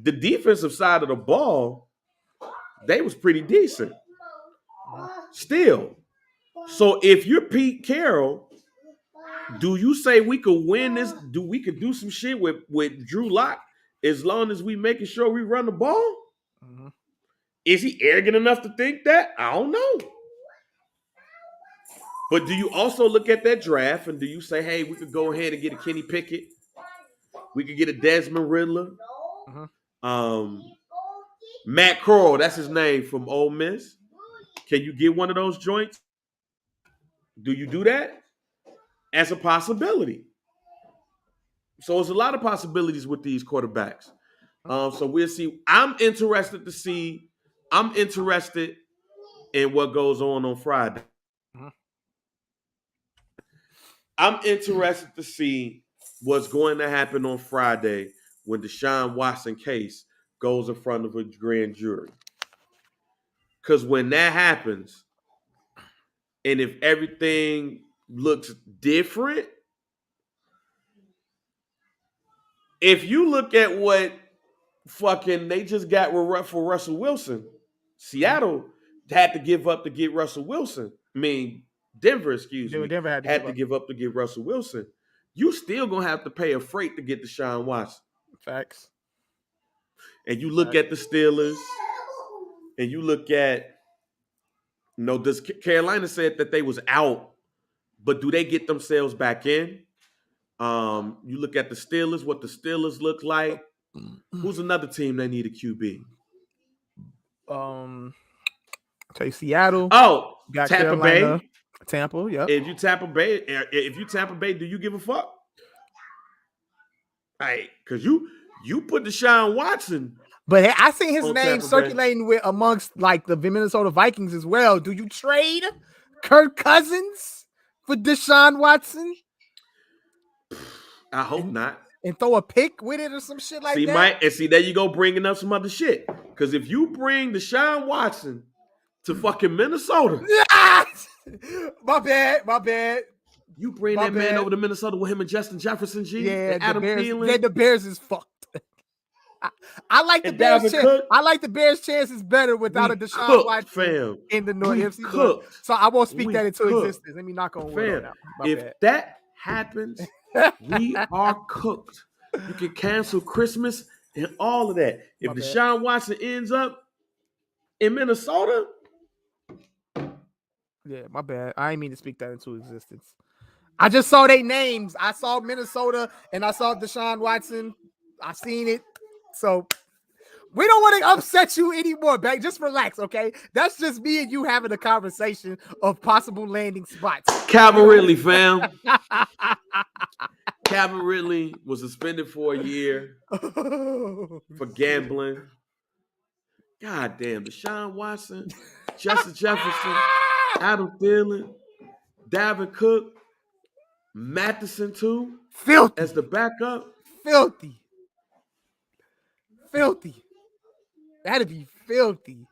The defensive side of the ball, they was pretty decent. Still. So if you're Pete Carroll, do you say we could win this? We could do some shit with Drew Lock as long as we making sure we run the ball? Mm-hmm. Is he arrogant enough to think that? I don't know. But do you also look at that draft and do you say, hey, we could go ahead and get a Kenny Pickett? We could get a Desmond Riddler. Mm-hmm. Matt Corral, that's his name, from Ole Miss. Can you get one of those joints? Do you do that? As a possibility. So there's a lot of possibilities with these quarterbacks. So we'll see. I'm interested in what goes on Friday. Mm-hmm. I'm interested to see what's going to happen on Friday when Deshaun Watson case goes in front of a grand jury. Because when that happens, and if everything looks different, if you look at what fucking they just got for Russell Wilson, Seattle had to give up to get Russell Wilson. I mean, Denver had to give up to get Russell Wilson. You still gonna have to pay a freight to get Deshaun Watson. Facts. And you look at the Steelers, and you look at, does Carolina said that they was out, but do they get themselves back in? You look at the Steelers, what the Steelers look like. Who's another team that need a QB? Okay, Seattle. Oh, got Tampa Carolina, Bay. Tampa, yeah. If you Tampa Bay, do you give a fuck? Right, because you put Deshaun Watson. But I seen his name circulating with amongst like the Minnesota Vikings as well. Do you trade Kirk Cousins for Deshaun Watson? I hope and, not. and throw a pick with it or some shit like See, that. Mike, and see, there you go, bringing up some other shit. Because if you bring Deshaun Watson to fucking Minnesota, My bad. My bad. you bring My that man bad. over to Minnesota with him and Justin Jefferson, G, Yeah, and the Adam Bears. Thielen, Yeah, the Bears is fucked. I like the and Bears. Dalvin Cook. I like the Bears' chances better without a We Deshaun cooked, Watson fam. in the North We NFC North. cooked. So I won't speak We that into cooked. existence. Let me knock on wood on Fam, that one. My if bad. that happens, we are cooked. You can cancel Christmas and all of that. If My bad. Deshaun Watson ends up in Minnesota, Yeah, my bad. I didn't mean to speak that into existence. I just saw their names. I saw Minnesota and I saw Deshaun Watson. I seen it. So we don't want to upset you anymore, Bang. Just relax, okay? That's just me and you having a conversation of possible landing spots. Calvin Ridley, fam. Calvin Ridley was suspended for a year for gambling. God damn, Deshaun Watson, Justin Jefferson, Adam Thielen, Dalvin Cook, Matheson too, Filthy. as the backup. Filthy. Filthy. That'd be filthy.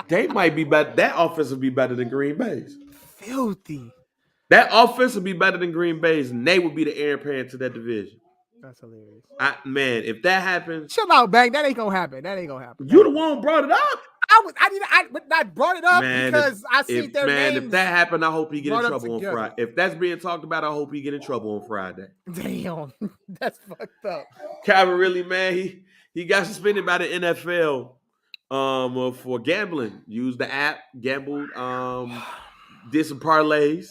They might be better. That offense will be better than Green Bay's. Filthy. That offense will be better than Green Bay's, and they will be the heir apparent to that division. That's hilarious. Man, if that happens, Chill out, Bang. That ain't gonna happen. That ain't gonna happen. you the one who brought it up. I brought it up Man, because I see their names. if that happened, I hope he get in brought up trouble on together. Friday. If that's being talked about, I hope he get in trouble on Friday. Damn, that's fucked up. Calvin Ridley, man, he got suspended by the NFL for gambling. Used the app, gambled, did some parlays,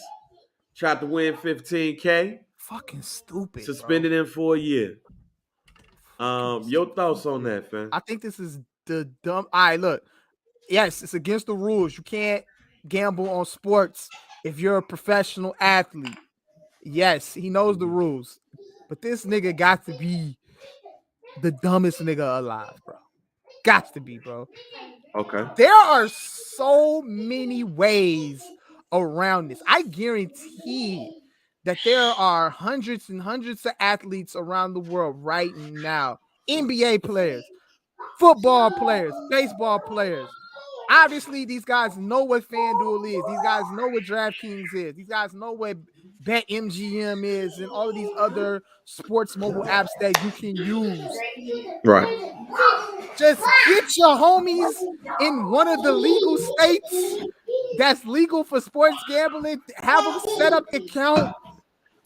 tried to win $15K. Fucking stupid. Suspended him for a year. Your thoughts on that, fam? I think this is the dumb. All right, look. Yes, it's against the rules. You can't gamble on sports if you're a professional athlete. Yes, he knows the rules. But this nigga got to be the dumbest nigga alive, bro. Got to be, bro. Okay. There are so many ways around this. I guarantee that there are hundreds and hundreds of athletes around the world right now. NBA players, football players, baseball players. Obviously, these guys know what FanDuel is. These guys know what DraftKings is. These guys know what BetMGM is and all of these other sports mobile apps that you can use. Right. Just get your homies in one of the legal states that's legal for sports gambling. Have them set up the account.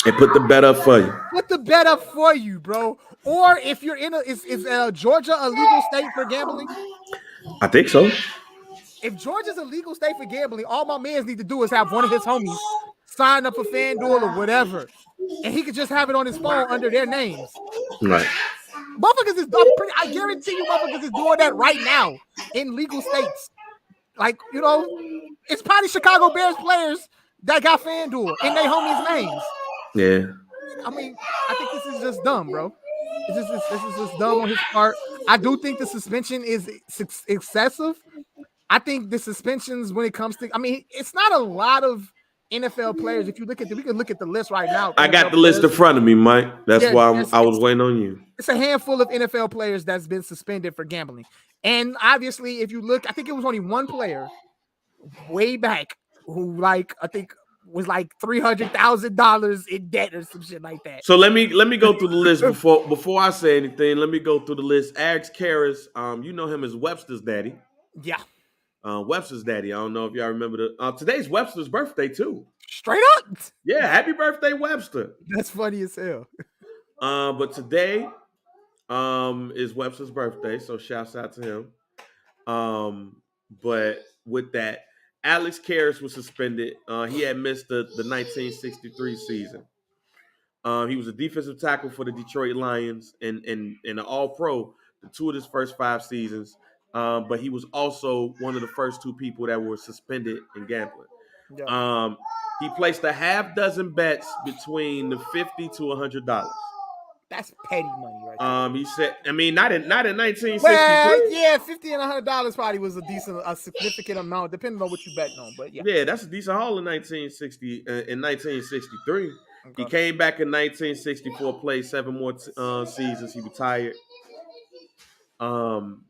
And put the bet up for you. Put the bet up for you, bro. Or if you're in is Georgia a legal state for gambling? I think so. If Georgia's a legal state for gambling, all my mans need to do is have one of his homies sign up for FanDuel or whatever, and he could just have it on his phone under their names. Right. Motherfuckers is I guarantee you, motherfuckers is doing that right now in legal states. Like, you know, it's probably Chicago Bears players that got FanDuel in their homies' names. Yeah. I mean, I think this is just dumb, bro. This is just dumb on his part. I do think the suspension is excessive. I think the suspensions when it comes to, I mean, it's not a lot of NFL players. If you look at we can look at the list right now. I got the list in front of me, Mike. That's why I was waiting on you. It's a handful of NFL players that's been suspended for gambling. And obviously, if you look, I think it was only one player way back who, like, I think was like $300,000 in debt or some shit like that. So let me go through the list before I say anything. Let me go through the list. Alex Karras, you know him as Webster's daddy. Yeah. Webster's daddy. I don't know if y'all remember today's Webster's birthday too. Straight up. Yeah, happy birthday, Webster. That's funny as hell. But today is Webster's birthday, so shouts out to him. But with that, Alex Karras was suspended. He had missed the 1963 season. He was a defensive tackle for the Detroit Lions and an All-Pro the two of his first 5 seasons. But he was also one of the first 2 people that were suspended in gambling. Yeah. He placed a half dozen bets between the $50 to $100. That's petty money right there. He said, I mean, not in Well, 1963. yeah, $50 and $100 probably was a significant amount, depending on what you betting on. But yeah, Yeah, that's a decent haul in 1960. In 1963, he okay. came back in 1964, played 7 more seasons. He retired. Um,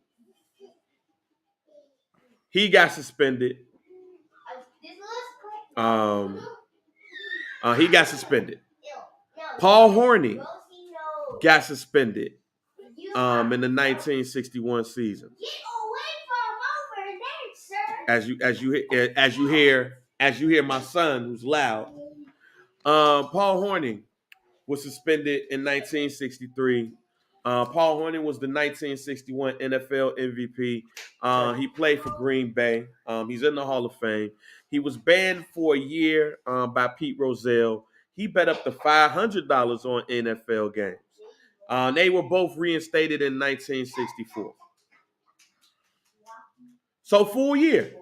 he got suspended. Um, he got suspended. Paul Horney got suspended. In the 1961 season. As you hear my son who's loud. Paul Horney was suspended in 1963. Paul Horney was the 1961 NFL MVP. He played for Green Bay. He's in the Hall of Fame. He was banned for a year by Pete Rozelle. He bet up to $500 on NFL games. They were both reinstated in 1964. So full year,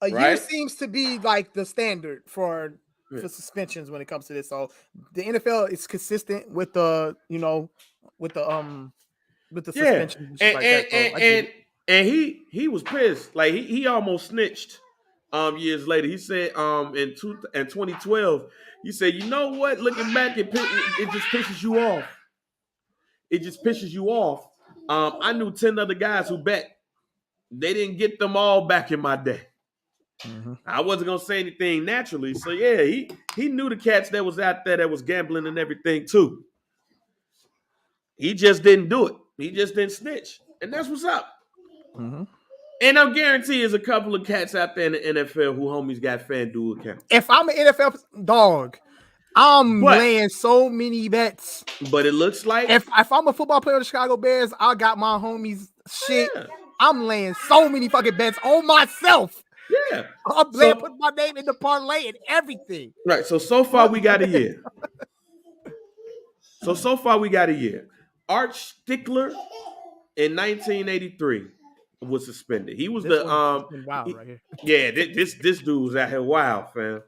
A year right? seems to be like the standard for Yeah. suspensions when it comes to this. So the NFL is consistent with the with the Yeah, suspensions and shit and like and that. So and I get and, it. and he was pissed. Like he almost snitched. Years later, he said in 2012, he said, you know what? Looking back, it just pisses you off. It just pisses you off. I knew 10 other guys who bet. They didn't get them all back in my day. Mm-hmm. I wasn't gonna say anything naturally. So yeah, he knew the cats that was out there that was gambling and everything too. He just didn't do it. He just didn't snitch. And that's what's up. Mm-hmm. And I guarantee there's a couple of cats out there in the NFL who homies got FanDuel accounts. If I'm an NFL dog, I'm But laying so many bets. it looks like If I'm a football player of the Chicago Bears, I got my homies shit. Yeah. I'm laying so many fucking bets on myself. Yeah. I'm laying, put my name in the parlay and everything. Right. So far we got a year. So far we got a year. Art Stickler in 1983 was suspended. He was This the one's been wild right here. Yeah, this dude was out here wild, fam.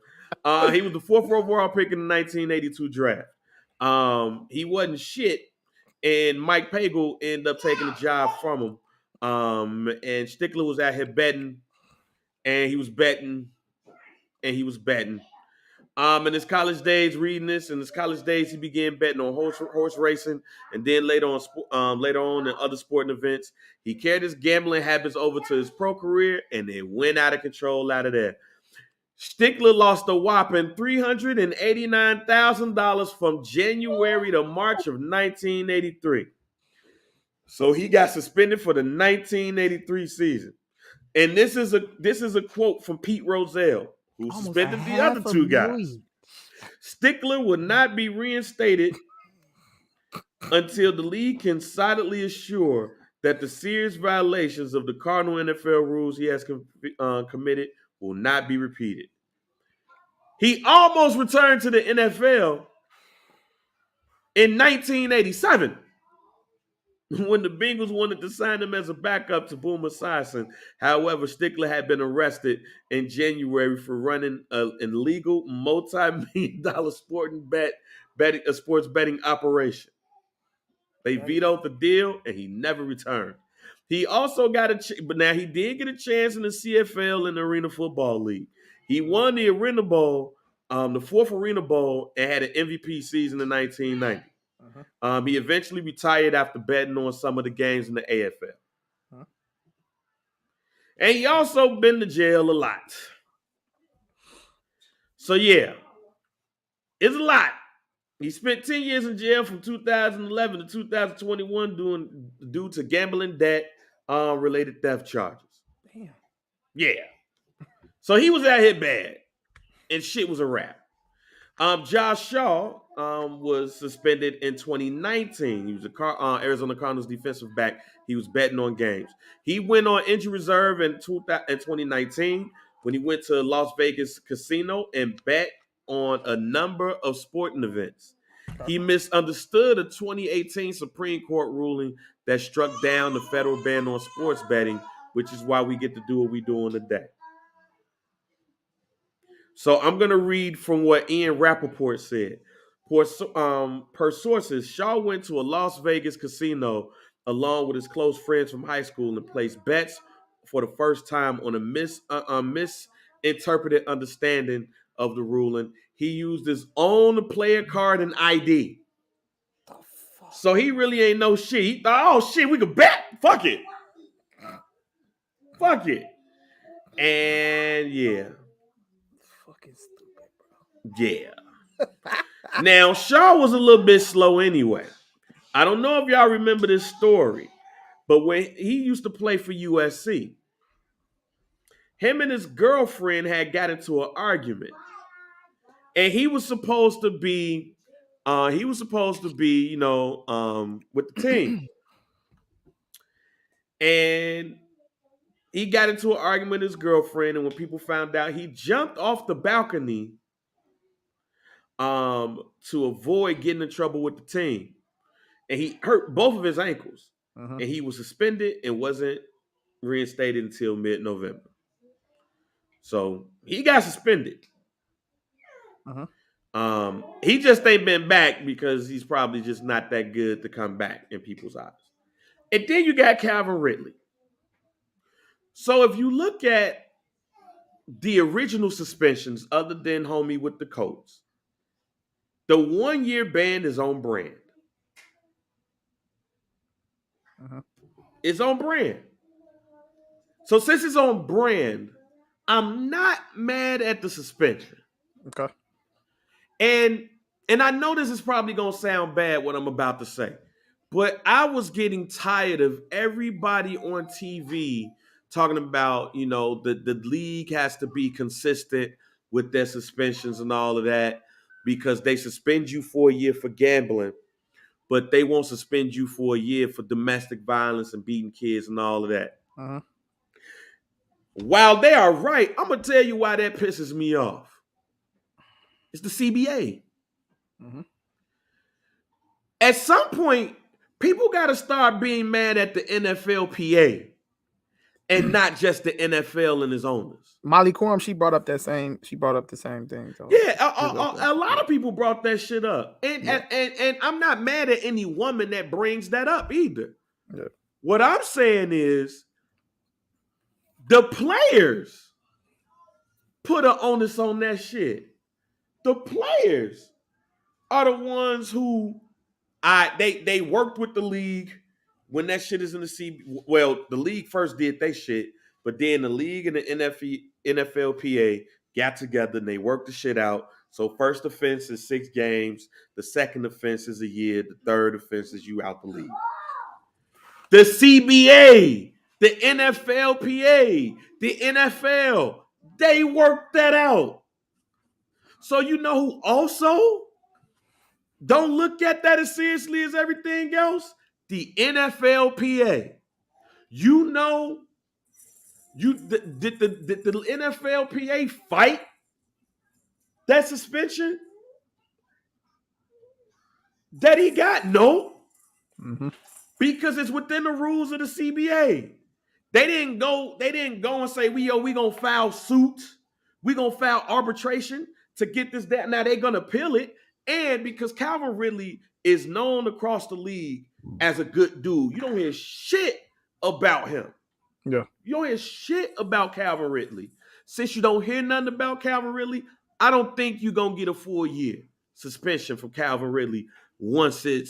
He was the 4th overall pick in the 1982 draft. He wasn't shit, and Mike Pagel ended up taking the job from him. And Stickler was out here betting, and he was betting, and he was betting. In his college days, reading this, in his college days, he began betting on horse racing, and then later on in other sporting events. He carried his gambling habits over to his pro career, and it went out of control out of there. Stickler lost a whopping $389,000 from January to March of 1983. So he got suspended for the 1983 season. And this is a quote from Pete Rozelle, who suspended the other two guys. Stickler will not be reinstated until the league can solidly assure that the serious violations of the Cardinal NFL rules he has committed will not be repeated. He almost returned to the NFL in 1987 when the Bengals wanted to sign him as a backup to Boomer Esiason. However, Stickler had been arrested in January for running an illegal multi-million-dollar sports betting operation. They vetoed the deal, and he never returned. He also got but now he did get a chance in the CFL and the Arena Football League. He won the Arena Bowl, the 4th Arena Bowl, and had an MVP season in 1990. He eventually retired after betting on some of the games in the AFL. And he also been to jail a lot. So yeah, it's a lot. He spent 10 years in jail from 2011 to 2021 due to gambling debt related theft charges. Damn. Yeah. So he was out here bad. And shit was a wrap. Josh Shaw was suspended in 2019. He was a Arizona Cardinals defensive back. He was betting on games. He went on injury reserve in 2019 when he went to Las Vegas casino and bet on a number of sporting events. He misunderstood a 2018 Supreme Court ruling that struck down the federal ban on sports betting, which is why we get to do what we're doing today. So I'm going to read from what Ian Rappaport said. Per sources, Shaw went to a Las Vegas casino along with his close friends from high school and placed bets for the first time on a misinterpreted understanding of the ruling. He used his own player card and ID. The fuck? So he really ain't no shit. He thought, oh shit, we could bet. Fuck it. Fuck it. And yeah. Fucking stupid, bro. Yeah. Now, Shaw was a little bit slow anyway. I don't know if y'all remember this story, but when he used to play for USC, him and his girlfriend had got into an argument. And he was supposed to be with the team. And he got into an argument with his girlfriend, and when people found out, he jumped off the balcony to avoid getting in trouble with the team. And he hurt both of his ankles. And he was suspended and wasn't reinstated until mid-November. So he got suspended. He just ain't been back because he's probably just not that good to come back in people's eyes. And then you got Calvin Ridley. So if you look at the original suspensions, other than homie with the Colts, the 1-year ban is on brand. It's on brand. So since it's on brand, I'm not mad at the suspension. Okay. And I know this is probably gonna sound bad what I'm about to say, but I was getting tired of everybody on TV talking about, the league has to be consistent with their suspensions and all of that because they suspend you for a year for gambling, but they won't suspend you for a year for domestic violence and beating kids and all of that. While they are right, I'm going to tell you why that pisses me off. It's the CBA. At some point, people got to start being mad at the NFLPA and not just the NFL and its owners. Molly Quorum, she brought up the same thing. So yeah, a lot of people brought that shit up. And I'm not mad at any woman that brings that up either. Yeah. What I'm saying is the players put an onus on that shit. The players are the ones who they worked with the league when that shit is in the CB. Well, the league first did they shit, but then the league and the NFLPA got together and they worked the shit out. So first offense is 6 games, the second offense is a year, the third offense is you out the league. The CBA, the NFLPA, the NFL, they worked that out. So you know who also don't look at that as seriously as everything else? The NFLPA. Did the NFLPA fight that suspension that he got? No. Because it's within the rules of the CBA. They didn't go and say, we gonna file suit. We gonna file arbitration to get this down. Now they're gonna appeal it. And because Calvin Ridley is known across the league as a good dude, you don't hear shit about him. Yeah. You don't hear shit about Calvin Ridley. Since you don't hear nothing about Calvin Ridley, I don't think you're gonna get a full year suspension from Calvin Ridley once the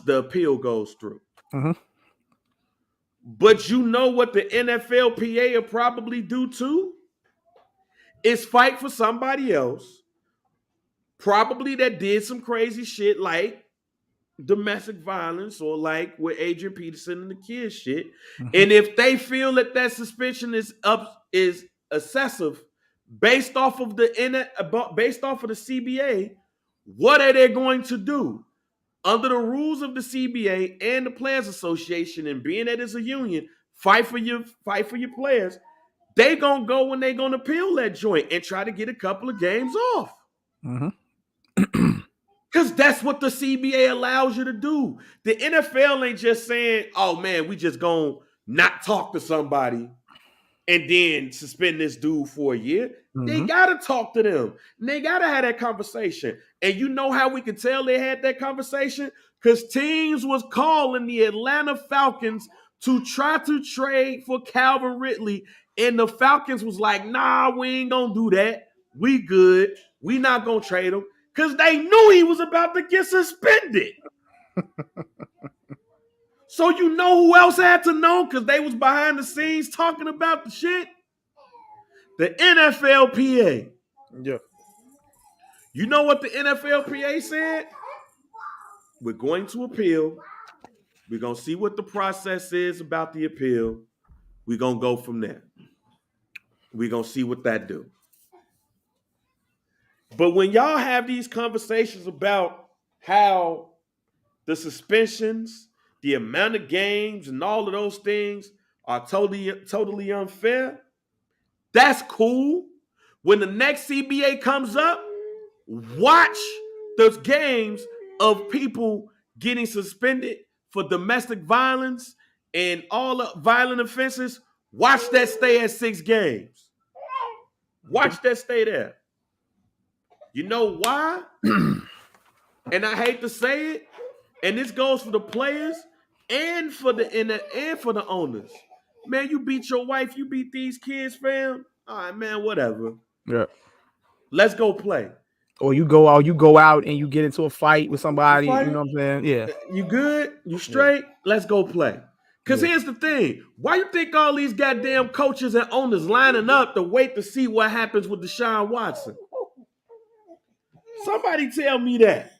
appeal goes through. But you know what the NFLPA will probably do too? Is fight for somebody else, probably that did some crazy shit like domestic violence or like with Adrian Peterson and the kids shit. And if they feel that suspension is excessive based off of the CBA, what are they going to do? Under the rules of the CBA and the Players Association, and being that it's a union, fight for your players. They gonna go when they gonna appeal that joint and try to get a couple of games off. Because that's what the CBA allows you to do. The NFL ain't just saying, "Oh man, we just gonna not talk to somebody and then suspend this dude for a year. They Mm-hmm. gotta talk to them. And they gotta have that conversation. And you know how we could tell they had that conversation? Because teams was calling the Atlanta Falcons to try to trade for Calvin Ridley. And the Falcons was like, nah, we ain't gonna do that. We good. We not gonna trade him. Because they knew he was about to get suspended. So you know who else had to know? Because they was behind the scenes talking about the shit? The NFLPA. Yeah. You know what the NFLPA said? We're going to appeal. We're going to see what the process is about the appeal. We're going to go from there. We're going to see what that do. But when y'all have these conversations about how the suspensions, the amount of games, and all of those things are totally unfair, that's cool. When the next CBA comes up, watch those games of people getting suspended for domestic violence and all the violent offenses. Watch that stay at 6 games. Watch that stay there. You know why? And I hate to say it, and this goes for the players and for the owners. Man, you beat your wife, you beat these kids, fam. All right, man, whatever. Yeah. Let's go play. Or you go out and you get into a fight with somebody, you know what I'm saying? Yeah. You good? You straight? Let's go play. Because here's the thing. Why you think all these goddamn coaches and owners lining up to wait to see what happens with Deshaun Watson? Somebody tell me that.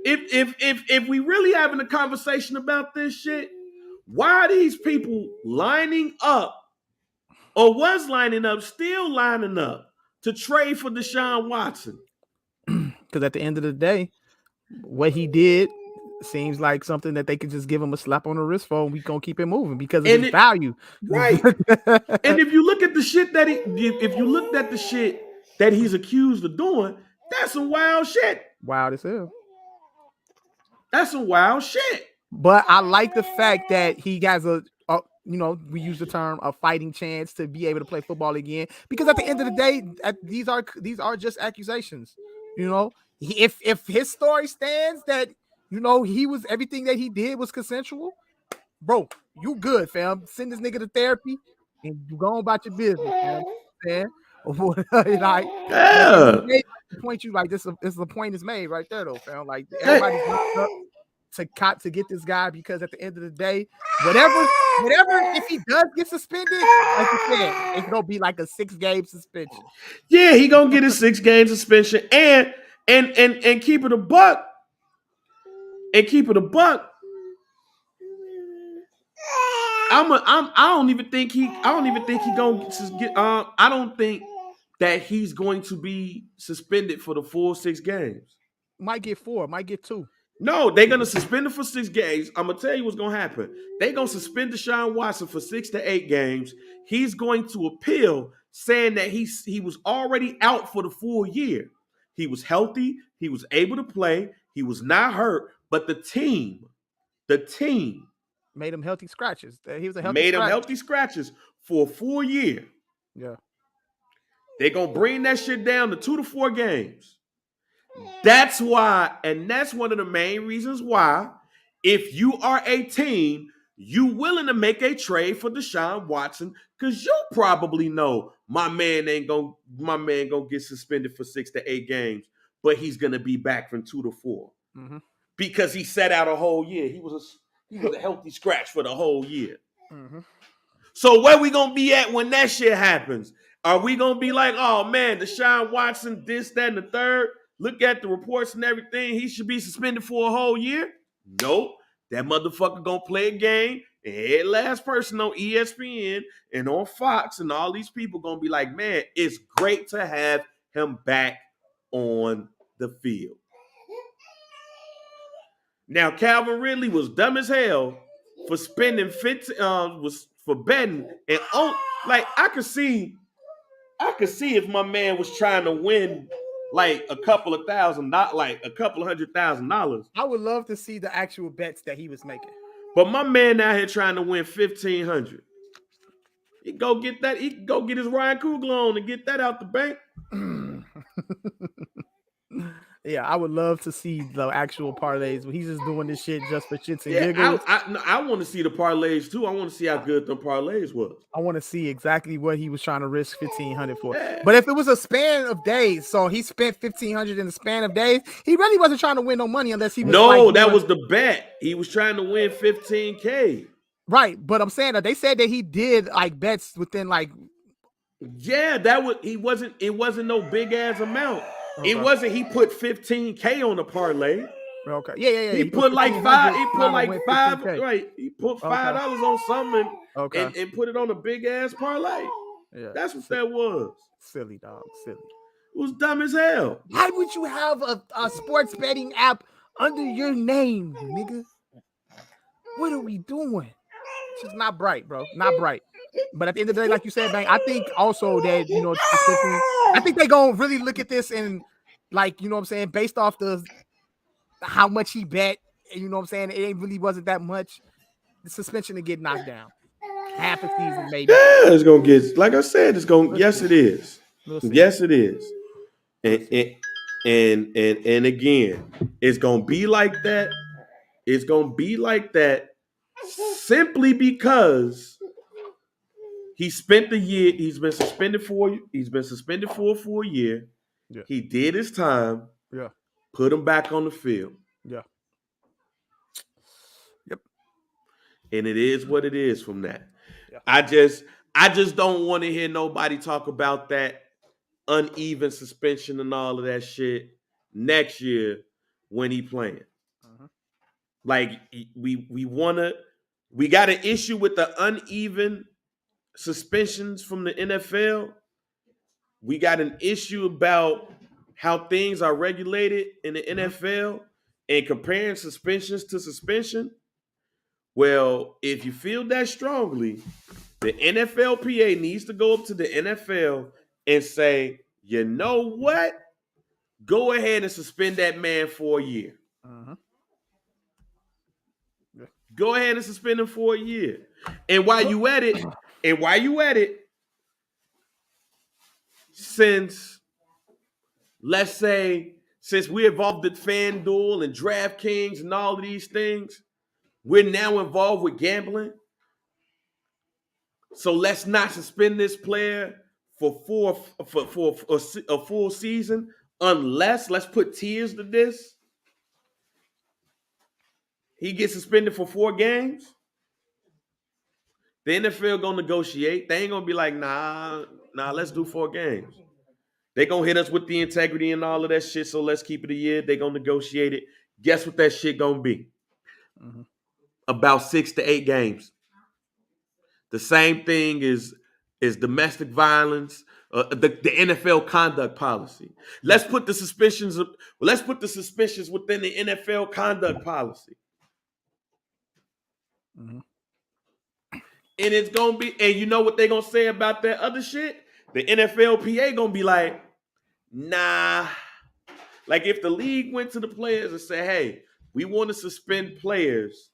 If we really having a conversation about this shit, why are these people lining up or was lining up, still lining up to trade for Deshaun Watson? Because at the end of the day, what he did seems like something that they could just give him a slap on the wrist for, and we gonna keep it moving because of his value. Right. And if you look at the shit that if you looked at the shit that he's accused of doing, that's some wild shit. Wild as hell. That's some wild shit. But I like the fact that he has we use the term a fighting chance to be able to play football again. Because at the end of the day, these are just accusations. You know, if his story stands that he was everything that he did was consensual, bro, you good, fam. Send this nigga to therapy and you go on about your business, fam. Like, yeah. The point you like this is the point is made right there though, fam. Like everybody's up to get this guy because at the end of the day, whatever if he does get suspended, like you said, it's gonna be like a 6-game suspension. Yeah, he gonna get a 6-game suspension and keep it a buck. And keep it a buck. I don't even think he gonna get. I don't think that he's going to be suspended for the full 6 games. Might get 4, might get 2. No, they're gonna suspend him for 6 games. I'm gonna tell you what's gonna happen. They're gonna suspend Deshaun Watson for 6 to 8 games. He's going to appeal, saying that he was already out for the full year. He was healthy. He was able to play. He was not hurt. But the team made him healthy scratches. He was a healthy scratches for a full year. Yeah. They're going to bring that shit down to 2 to 4 games. That's why, and that's one of the main reasons why, if you are a team, you willing to make a trade for Deshaun Watson, because you probably know my man gonna get suspended for 6 to 8 games, but he's gonna be back from 2 to 4. Mm-hmm. Because he sat out a whole year. He was a healthy scratch for the whole year. Mm-hmm. So where we gonna be at when that shit happens? Are we gonna be like, oh man, Deshaun Watson, this, that, and the third? Look at the reports and everything. He should be suspended for a whole year? Nope. That motherfucker gonna play a game. And every last person on ESPN and on Fox and all these people gonna be like, man, it's great to have him back on the field. Now, Calvin Ridley was dumb as hell for spending was for betting and I could see if my man was trying to win like a couple of $100,000. I would love to see the actual bets that he was making. But my man out here trying to win $1,500. He go get that. He can go get his Ryan Coogler on and get that out the bank. Yeah, I would love to see the actual parlays, but he's just doing this shit just for shits and Yeah, giggles. I want to see the parlays too. I want to see how good the parlays was. I want to see exactly what he was trying to risk 1,500 for. Yeah. But if it was a span of days, so he spent 1,500 in the span of days, he really wasn't trying to win no money unless he was that was the bet. He was trying to win 15K. Right, but I'm saying that they said that he did like bets within like. Yeah, it wasn't no big ass amount. Okay. It wasn't. He put 15K on the parlay. Okay. Yeah. He put like five. He put like five. Right. He put $5 on something. Okay. And put it on a big ass parlay. Yeah. That's what that was. Silly dog. Silly. It was dumb as hell. Why would you have a sports betting app under your name, nigga? What are we doing? It's just not bright, bro. Not bright. But at the end of the day, like you said, Bang, I think also that, I think they're going to really look at this and, like, you know what I'm saying, based off how much he bet, you know what I'm saying, it really wasn't that much. The suspension to get knocked down. Half a season, maybe. Yeah, it's going to get, like I said, it's going to, yes, it is. Yes, it is. And again, it's going to be like that. It's going to be like that simply because he spent the year. He's been suspended for a full year. Yeah. He did his time. Yeah. Put him back on the field. Yeah. Yep. And it is what it is from that. Yeah. I just don't want to hear nobody talk about that uneven suspension and all of that shit next year when he playing. Like we got an issue with the uneven suspensions from the NFL. We got an issue about how things are regulated in the NFL and comparing suspensions to suspension. Well, if you feel that strongly, the NFLPA needs to go up to the NFL and say, you know what? Go ahead and suspend that man for a year. Go ahead and suspend him for a year. And while you at it, since we involved in FanDuel and DraftKings and all of these things, we're now involved with gambling. So let's not suspend this player for a full season unless, let's put tiers to this, he gets suspended for 4 games. The NFL gonna negotiate. They ain't gonna be like, nah, let's do 4 games. They gonna hit us with the integrity and all of that shit, so let's keep it a year. They gonna negotiate it. Guess what that shit gonna be? About 6 to 8 games. The same thing is domestic violence, the NFL conduct policy. Let's put the suspicions within the NFL conduct policy. And it's going to be, and you know what they're going to say about that other shit? The NFLPA going to be like, nah. Like if the league went to the players and said, hey, we want to suspend players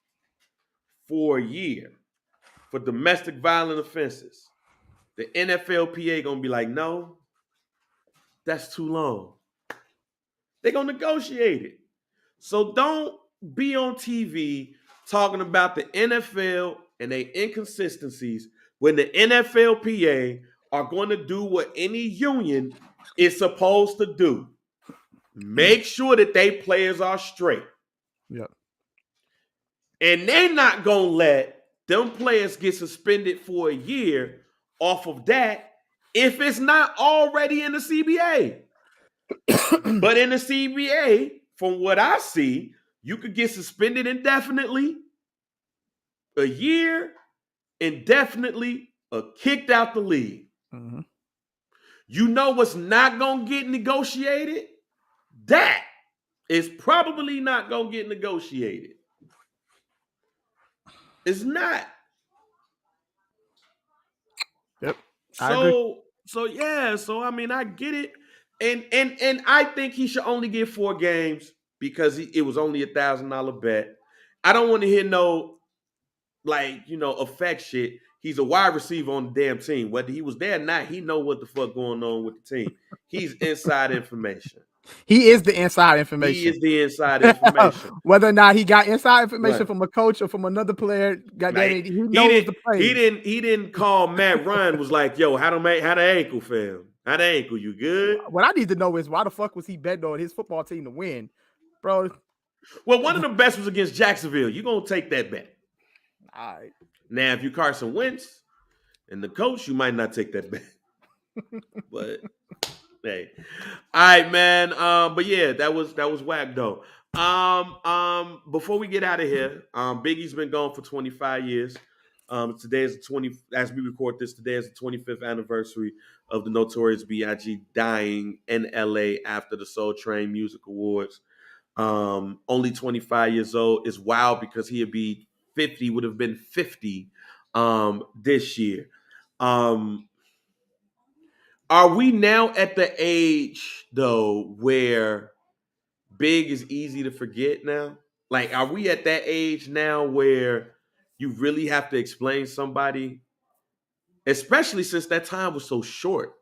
for a year for domestic violent offenses, the NFLPA going to be like, no, that's too long. They're going to negotiate it. So don't be on TV talking about the NFL and their inconsistencies when the NFLPA are going to do what any union is supposed to do. Make sure that they players are straight. Yep. And they're not going to let them players get suspended for a year off of that if it's not already in the CBA. But in the CBA, from what I see, you could get suspended indefinitely, a year, indefinitely, or kicked out the league. You know what's not going to get negotiated? That is probably not going to get negotiated. It's not. Yep. So I mean, I get it. And I think he should only get 4 games because it was only $1,000 bet. I don't want to hear no, effect shit. He's a wide receiver on the damn team. Whether he was there or not, he know what the fuck going on with the team. He's inside information. He is the inside He information. is the inside information. Whether or not he got inside information Right. from a coach or from another player, goddamn Like, it, he knows the play. He didn't call Matt Ryan. Was like, yo, how the ankle, fam? How the ankle? You good? What I need to know is why the fuck was he betting on his football team to win, bro? Well, one of the best was against Jacksonville. You gonna take that bet? All right. Now, if you Carson Wentz and the coach, you might not take that bet. But hey, all right, man. But yeah, that was whack though. Before we get out of here, Biggie's been gone for 25 years. Today is the 20. As we record this, today is the 25th anniversary of the Notorious B.I.G. dying in L.A. after the Soul Train Music Awards. Only 25 years old. Is wild because he'd be 50. Would have been 50 this year. Are we now at the age, though, where Big is easy to forget now? Like, are we at that age now where you really have to explain somebody, especially since that time was so short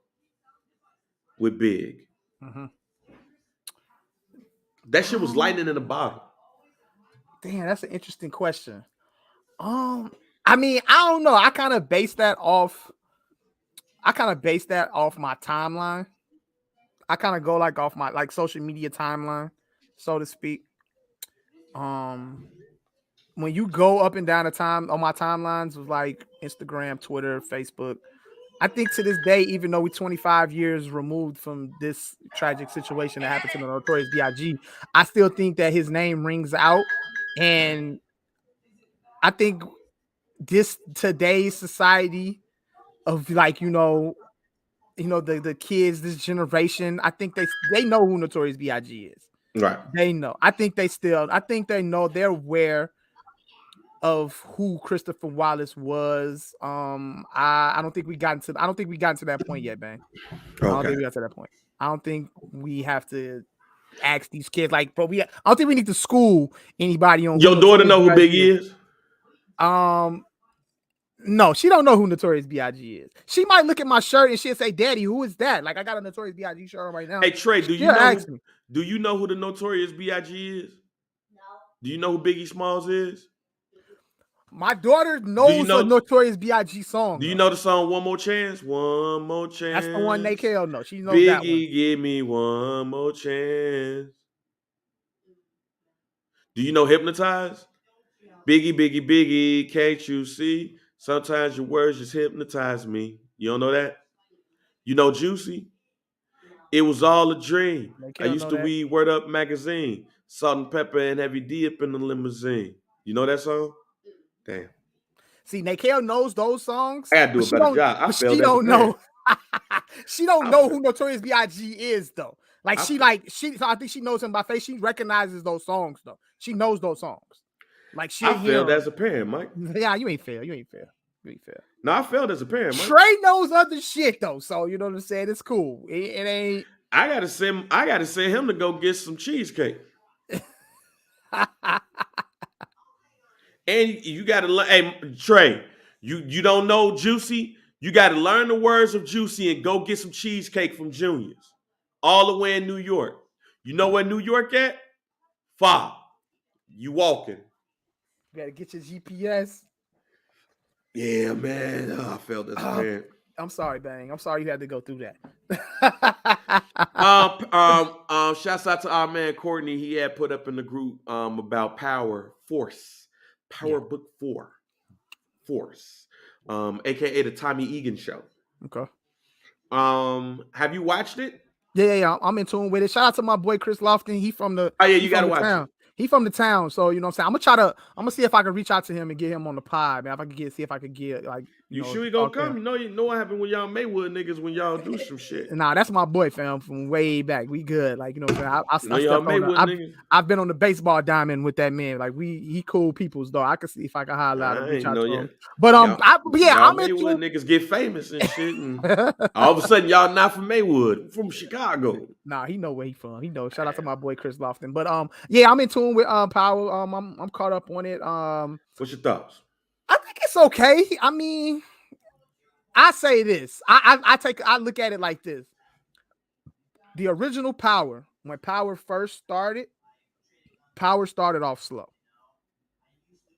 with Big? Mm-hmm. That shit was lightning in a bottle. Damn, that's an interesting question. I mean, I don't know. I kind of base that off my timeline. I kind of go like off my like social media timeline, so to speak. When you go up and down the time on my timelines of like Instagram, Twitter, Facebook, I think to this day, even though we're 25 years removed from this tragic situation that happened to the Notorious B.I.G., I still think that his name rings out. And I think today's society of like, the kids, this generation, I think they know who Notorious B.I.G. is. Right. They know. I think they know, they're aware of who Christopher Wallace was. I don't think we got to that point yet, man. Okay. I don't think we got to that point. I don't think we have to ask these kids like, bro. I don't think we need to school anybody on. Your daughter know who Big is? No, she don't know who Notorious B.I.G. is. She might look at my shirt and she'll say, "Daddy, who is that?" Like I got a Notorious B.I.G. shirt on right now. Hey Trey, do you know who the Notorious B.I.G. is? No. Do you know who Biggie Smalls is? My daughter knows a Notorious B.I.G. song. Do you know the song "One More Chance"? One more chance. That's the one they kill. No, she knows Biggie, that one. Give me one more chance. Do you know "Hypnotize"? No. Biggie, Biggie, Biggie, can't you see? Sometimes your words just hypnotize me. You don't know that? You know "Juicy"? No. It was all a dream. I used to read Word Up magazine. Salt and pepper and heavy D up in the limousine. You know that song? Damn. See, Nakeo knows those songs. I gotta do a better job. I she don't know. She don't know who Notorious B.I.G. is though. Like so I think she knows him by face. She recognizes those songs though. She knows those songs. Like I failed as a parent, Mike. Yeah, you ain't fair. No, I failed as a parent, Mike. Trey knows other shit though, so you know what I'm saying. It's cool. It ain't. I gotta send him to go get some cheesecake. And you gotta learn. Hey, Trey, you don't know Juicy? You gotta learn the words of Juicy and go get some cheesecake from Junior's. All the way in New York. You know where New York at? Far. You walking. You gotta get your GPS. Yeah, man. I felt as a parent. I'm sorry, Bang. I'm sorry you had to go through that. Shouts out to our man Courtney. He had put up in the group about Power Book 4. Force. AKA the Tommy Egan show. Okay. Have you watched it? Yeah. I'm in tune with it. Shout out to my boy Chris Lofton. He from the you gotta watch it. He from the town, so you know what I'm saying. I'm gonna see if I can reach out to him and get him on the pod, man. See if I could get like you sure he gonna come? You know what happened when y'all Maywood niggas when y'all do some shit. Nah, that's my boy, fam, from way back. We good, like you know what I'm saying. I've been on the baseball diamond with that man. Like he cool peoples though. I can see if I can holler out and reach out to him. But I'm Maywood niggas get famous and shit, and all of a sudden y'all not from Maywood, from Chicago. Nah, he know where he from. He know. Shout out to my boy Chris Lofton. But yeah, I'm in tune with Power. I'm caught up on it. What's your thoughts? I think it's okay. I mean, I say this. I look at it like this. The original Power, when Power first started, Power started off slow.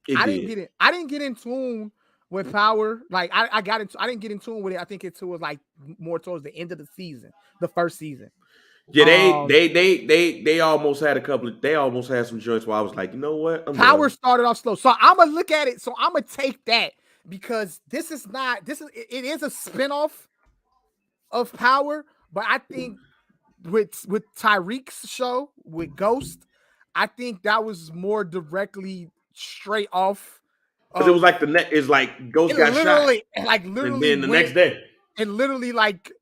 It I didn't did. get it. I didn't get in tune with Power. Like I got into. I didn't get in tune with it. I think it was like more towards the end of the season, the first season. Yeah, they almost had a couple of. They almost had some joints where I was like, you know what, I'm Power done. started off slow, so I'm gonna look at it. So I'm gonna take that because this is not. This is it is a spinoff of Power, but I think with Tyreek's show with Ghost, I think that was more directly straight off Because it was of like the next. It's like Ghost it. got shot, and Literally then the next went day. and literally like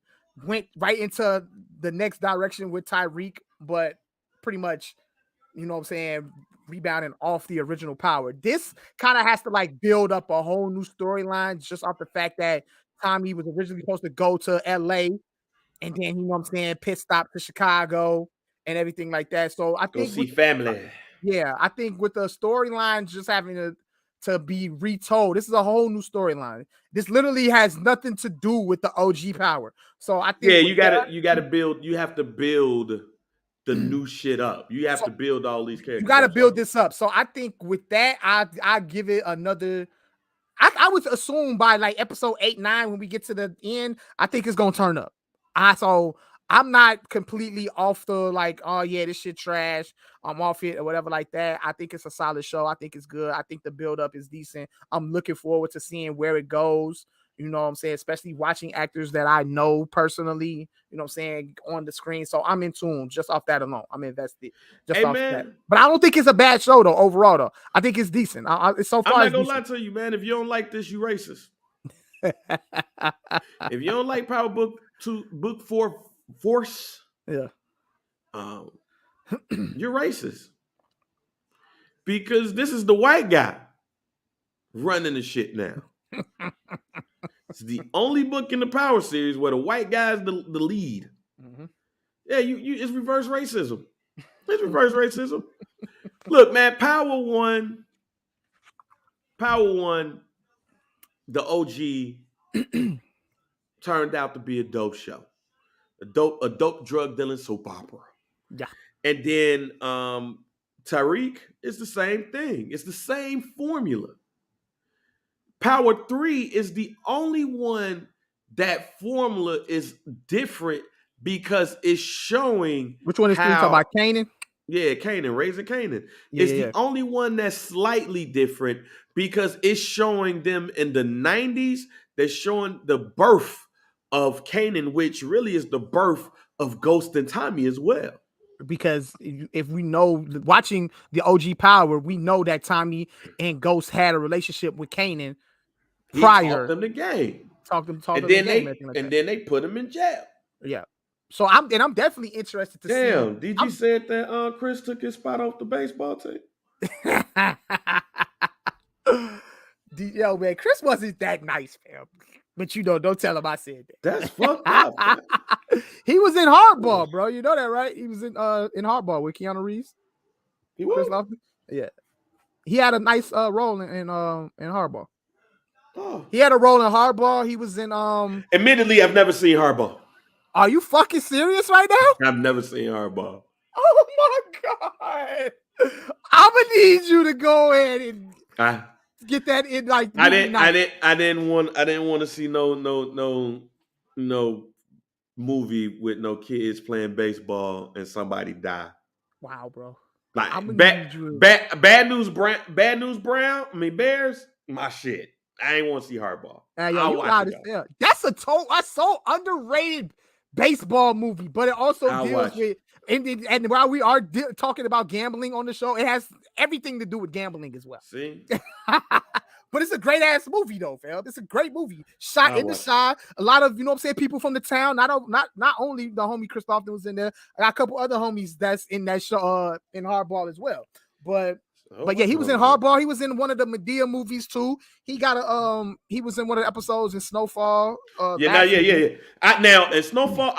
went right into the next direction with Tyreek, but pretty much, you know what I'm saying, rebounding off the original Power. This kind of has to like build up a whole new storyline just off the fact that Tommy was originally supposed to go to LA and then, you know what I'm saying, pit stop to Chicago and everything like that. So I Go think see family. I think with the storyline just having to be retold, this is a whole new storyline. This literally has nothing to do with the OG Power. So I Yeah, think with that, you gotta build. You have to build the new shit up. You have so to build all these you characters got to up. So build this up. So I think with that, I give it another. I would assume by like episode 8, 9, when we get to the end, I think it's gonna turn up. So I'm not completely off the like, oh yeah, this shit trash. I'm off it or whatever like that. I think it's a solid show. I think it's good. I think the build up is decent. I'm looking forward to seeing where it goes. You know what I'm saying? Especially watching actors that I know personally, you know what I'm saying, on the screen. So I'm in tune just off that alone. I'm invested just hey off that. man, But I don't think it's a bad show though, overall though. I think it's decent. It's so I'm far not it's gonna lie decent. to you, man. If you don't like this, you racist. If you don't like Power Book 4 Force, Yeah. um, you're racist. Because this is the white guy running the shit now. It's the only book in the Power series where the white guy is the lead. Mm-hmm. Yeah, you it's reverse racism. It's reverse racism. Look, man, Power One, the OG turned out to be a dope show. A dope drug dealing soap opera. Yeah. And then Tariq is the same thing. It's the same formula. Power 3 is the only one that formula is different because it's showing Which one is 3 talking how, about? Kanan? yeah, Canaan, Raising Canaan. Yeah, It's yeah, the yeah. only one that's slightly different because it's showing them in the 90s. They're showing the birth of Canaan, which really is the birth of Ghost and Tommy as well. Because if we know, watching the OG Power, we know that Tommy and Ghost had a relationship with Kanan He taught prior. them the game. Taught them And the then game, everything like then they put him in jail. that. Yeah. So I'm definitely interested to see. Damn, DG said that Chris took his spot off the baseball team. Yo, man, Chris wasn't that nice, fam. But you know, don't tell him I said that. That's fucked up. Man. He was in Hardball, bro. You know that, right? He was in Hardball with Keanu Reeves. He Chris was. Lofton. Yeah. He had a nice role in Hardball. Oh. He had a role in Hardball. He was in Admittedly, I've never seen Hardball. Are you fucking serious right now? I've never seen Hardball. Oh my god! I'm gonna need you to go ahead and get that in. Like I didn't want to see no movie with no kids playing baseball and somebody die. Wow, bro. Like I'm gonna bad, need you. bad news Brown. I mean Bears. My shit. I ain't want to see Hardball. Yo, you loud as hell. That's a so underrated baseball movie, but it also deals with and while we are talking about gambling on the show, it has everything to do with gambling as well. See, but it's a great ass movie though, fam. It's a great movie. Shot in the Chi. A lot of, you know what I'm saying, people from the town. Not only the homie Christoph that was in there. I got a couple other homies that's in that show in Hardball as well. But yeah, he was in Hardball. He was in one of the Medea movies too. He got he was in one of the episodes in Snowfall. yeah. Now in Snowfall,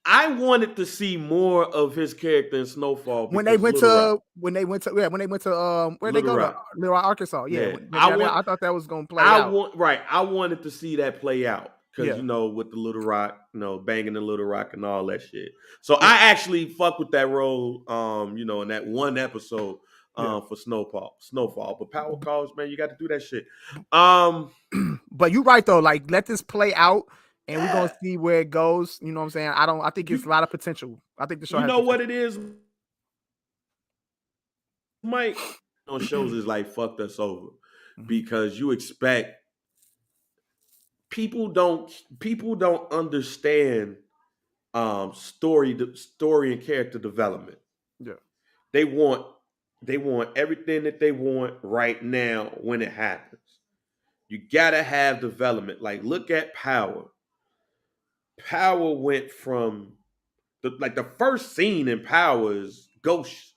I wanted to see more of his character in Snowfall when they because went Little Rock, to where they Little go to Rock. Little Rock, Arkansas. Yeah, Yeah, when they down there, I thought that was gonna play I out. want right. I wanted to see that play out because Yeah, with the Little Rock, banging the Little Rock and all that shit. So yeah, I actually fuck with that role. In that one episode, yeah. for Snowfall. But Power Calls, man, you got to do that shit. Um, But you're right though. Like, let this play out, and we're gonna yeah, see where it goes. You know what I'm saying? I think it's a you lot of potential. I think the show you has know what potential. it is, Mike. On shows is like fucked us over Mhm. because you expect people don't understand story and character development. Yeah, They want they want everything that they want right now when it happens. You gotta have development. Like look at Power. Power went from the first scene in Power is Ghost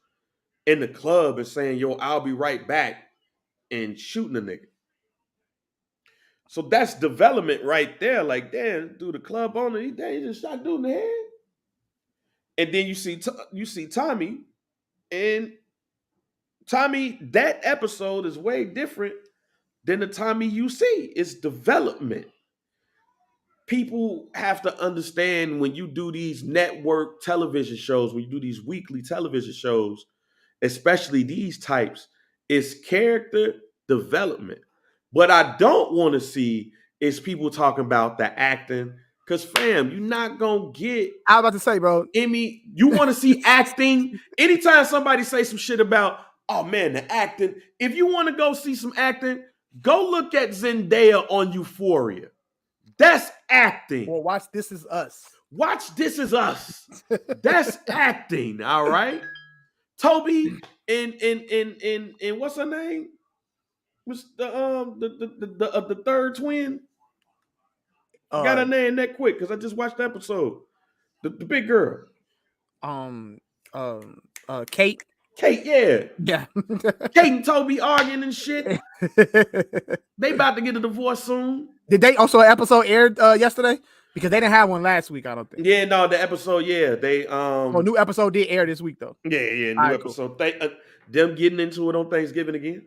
in the club and saying, "Yo, I'll be right back," and shooting a nigga. So that's development right there. Like, damn, dude, the club owner, he just shot dude in the head. And then you see Tommy, and Tommy, that episode is way different than the Tommy you see. It's development. People have to understand when you do these network television shows, when you do these weekly television shows, especially these types, it's character development. What I don't want to see is people talking about the acting. Because, fam, you're not going to get I was about to say, bro. Emmy. You want to see acting? Anytime somebody say some shit about, oh man, the acting. If you want to go see some acting, go look at Zendaya on Euphoria. That's acting. Well, watch This Is Us. Watch This Is Us. That's acting. All right. Toby and what's her name? Was the third twin? Got Uh, her name that quick because I just watched the episode. The big girl, um, Kate. Kate. Yeah, Yeah. Kate and Toby arguing and shit. They about to get a divorce soon. Did they also an episode aired yesterday? Because they didn't have one last week, I don't think. Yeah, no, the episode. Yeah, they Oh, new episode did air this week though. Yeah, All new right, cool. episode. Them getting into it on Thanksgiving again.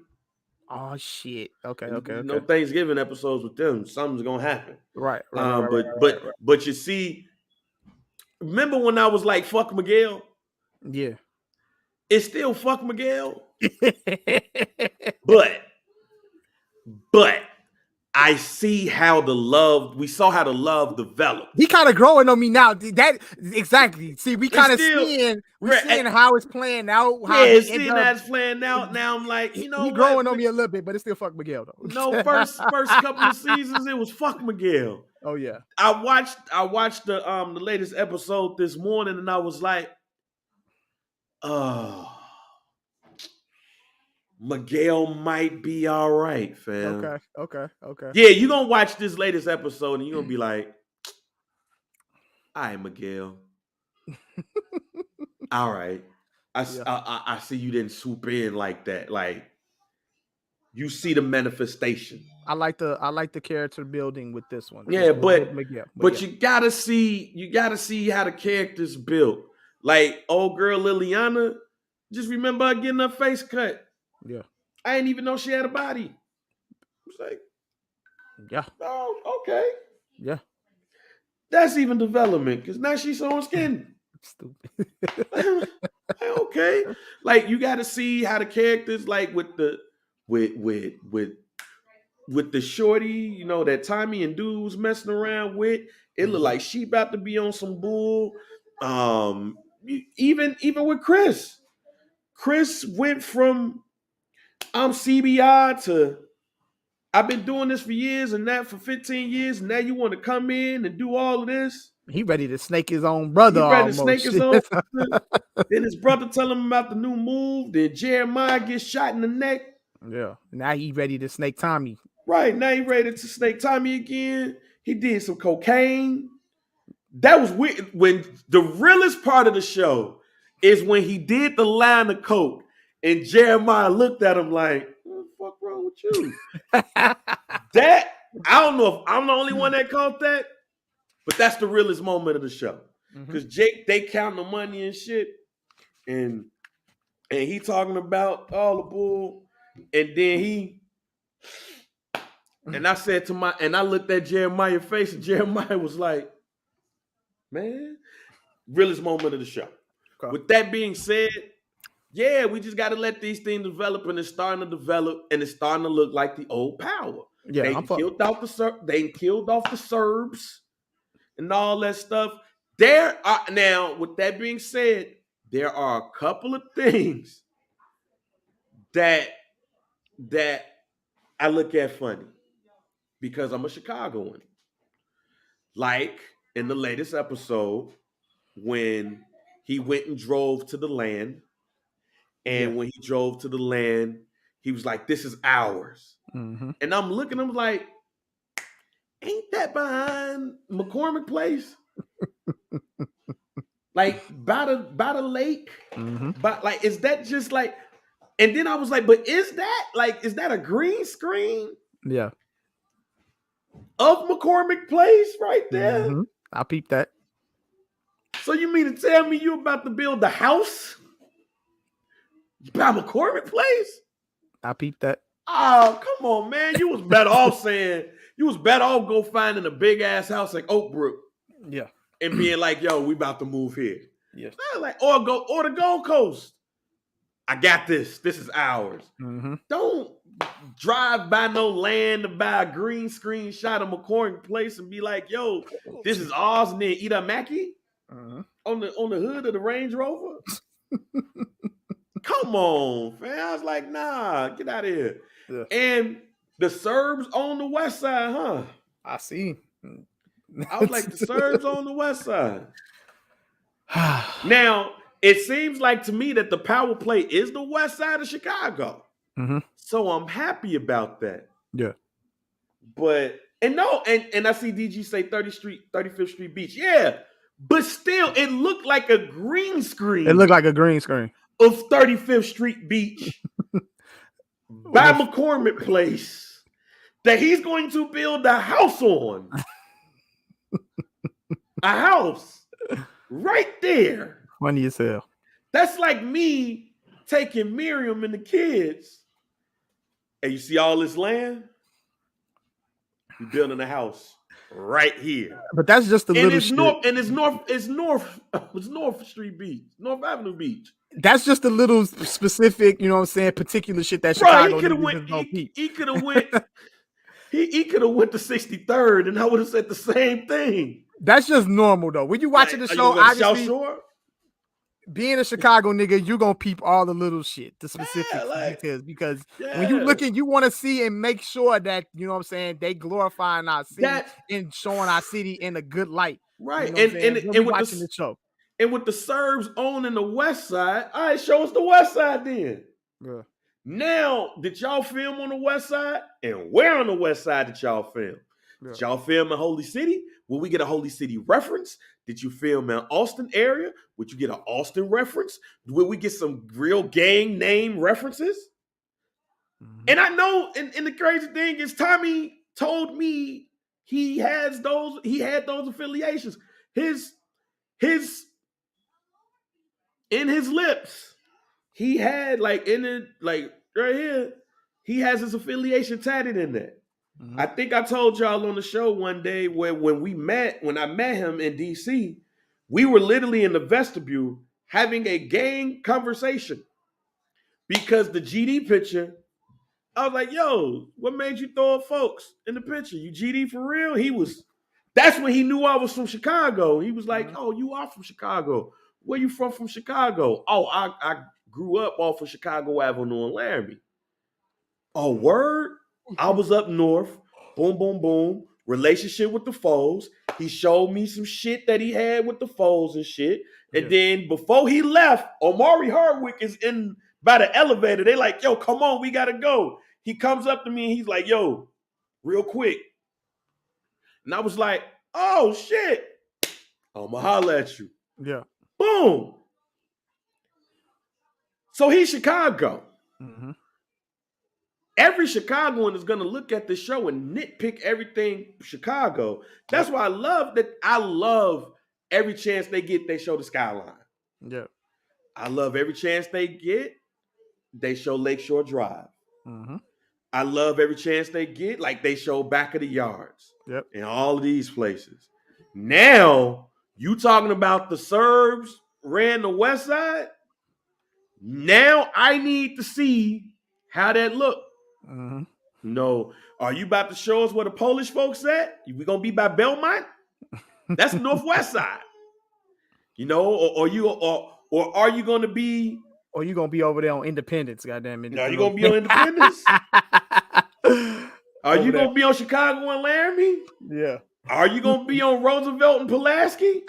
Oh shit. Okay. No Thanksgiving episodes with them. Something's gonna happen. Right. But you see, remember when I was like, "Fuck Miguel"? Yeah. It's still fuck Miguel, but I see how we saw how the love developed. He kind of growing on me now. That exactly. See, we kind of still- seeing Right, seeing how it's playing out. How Yeah, he seeing end up- that's playing out. Now I'm like, you know he what? growing on me a little bit, but it's still fuck Miguel though. No, first couple of seasons it was fuck Miguel. Oh yeah. I watched the latest episode this morning and I was like, oh, Miguel might be all right, fam. Okay. Yeah, you're gonna watch this latest episode and you're gonna be like, all right, Miguel. All right. I see you didn't swoop in like that. Like you see the manifestation. I like the character building with this one. Yeah, with Miguel. But you gotta see how the characters built. Like old girl Liliana, just remember her getting her face cut. Yeah. I didn't even know she had a body. It's like, yeah. Oh, okay. Yeah. That's even development because now she's showing skin. Stupid. Okay. Like you gotta see how the characters like with the shorty, that Tommy and dude was messing around with. It looked like she about to be on some bull. Even with Chris. Chris went from I'm CBI to I've been doing this for years and that for 15 years. And now you want to come in and do all of this? He ready to snake his own brother. He ready almost. to snake his own brother. Then his brother tell him about the new move. Then Jeremiah gets shot in the neck. Yeah. Now he ready to snake Tommy. Right. Now he ready to snake Tommy again. He did some cocaine. That was weird. When the realest part of the show is when he did the line of coke and Jeremiah looked at him like, what the fuck wrong with you? That, I don't know if I'm the only one that caught that, but that's the realest moment of the show. Because Jake, they counting the money and shit. And he talking about all the bull. And then I said I looked at Jeremiah's face, and Jeremiah was like, man, realest moment of the show. Okay. With that being said, yeah, we just got to let these things develop, and it's starting to develop, and it's starting to look like the old power. Yeah, they killed off the Serbs and all that stuff. Now, with that being said, there are a couple of things that I look at funny because I'm a Chicagoan. Like in the latest episode, when he went and drove to the land, and when he drove to the land, he was like, "This is ours." Mm-hmm. And I'm looking, I'm like, ain't that behind McCormick Place? Like by the lake? Mm-hmm. But like, is that just like? And then I was like, but is that a green screen? Yeah. Of McCormick Place right there? Mm-hmm. I peeped that. So you mean to tell me you about to build the house by McCormick Place? I peeped that. Oh, come on, man. You was better off go finding a big ass house like Oak Brook. Yeah. And being like, yo, we about to move here. Yeah. Like, or the Gold Coast. I got this. This is ours. Mm-hmm. Don't drive by no land to buy a green screen shot of McCormick Place and be like, yo, this is ours, and then eat a Mackie on the hood of the Range Rover. Come on, fam. I was like, nah, get out of here. Yeah. And the Serbs on the west side, huh? I see. I was like, the Serbs on the west side. Now, it seems like to me that the power play is the west side of Chicago. Mm-hmm. So I'm happy about that. Yeah. But, and I see DG say 35th Street Beach. Yeah. But still, it looked like a green screen. It looked like a green screen. Of 35th Street Beach by McCormick Place that he's going to build a house on. A house right there. Funny as hell. That's like me taking Miriam and the kids. And you see all this land? We're building a house right here. But that's just a little it's shit. It's North Street Beach, North Avenue Beach. That's just a little specific, you know what I'm saying, particular shit that Chicago he could have went. He could have went. He could have went to 63rd, and I would have said the same thing. That's just normal though. When you watching the show, obviously, being a Chicago nigga, you gonna peep all the little shit, the specific details, because when you looking, you want to see and make sure that, you know what I'm saying, they glorifying our city and showing our city in a good light. Right. You know and with watching the show. And with the Serbs owning the west side, all right, show us the west side then. Yeah. Now, did y'all film on the west side? And where on the west side did y'all film? Yeah. Did y'all film in Holy City? Will we get a Holy City reference? Did you film in Austin area? Would you get an Austin reference? Will we get some real gang name references? Mm-hmm. And I know, and the crazy thing is, Tommy told me he had those affiliations. His in his lips, he had like in it, like right here, he has his affiliation tatted in there. Mm-hmm. I think I told y'all on the show one day where when I met him in DC, we were literally in the vestibule having a gang conversation because the GD picture, I was like, yo, what made you throw up folks in the picture? You GD for real? That's when he knew I was from Chicago. He was like, oh, you are from Chicago. Where you from Chicago? Oh, I grew up off of Chicago Avenue in Laramie. Oh, word? I was up north. Boom, boom, boom. Relationship with the foes. He showed me some shit that he had with the foes and shit. And then before he left, Omari Hardwick is in by the elevator. They like, yo, come on, we gotta go. He comes up to me and he's like, yo, real quick. And I was like, oh shit. I'ma holler at you. Yeah. Boom. So he's Chicago. Mm-hmm. Every Chicagoan is going to look at this show and nitpick everything Chicago. That's why I love Every chance they get, they show the skyline. Yeah. I love every chance they get, they show Lakeshore Drive. Mm-hmm. I love every chance they get, like they show back of the yards. Yep. In all of these places. Now, you talking about the Serbs ran the West Side? Now I need to see how that look. Mm-hmm. No, are you about to show us where the Polish folks at? We gonna be by Belmont? That's Northwest Side. You know, or are you gonna be? Or you gonna be over there on Independence? Goddamn it! Are you gonna be on Independence? Are you Over there. gonna be on Chicago and Laramie? Yeah. Are you gonna be on Roosevelt and Pulaski?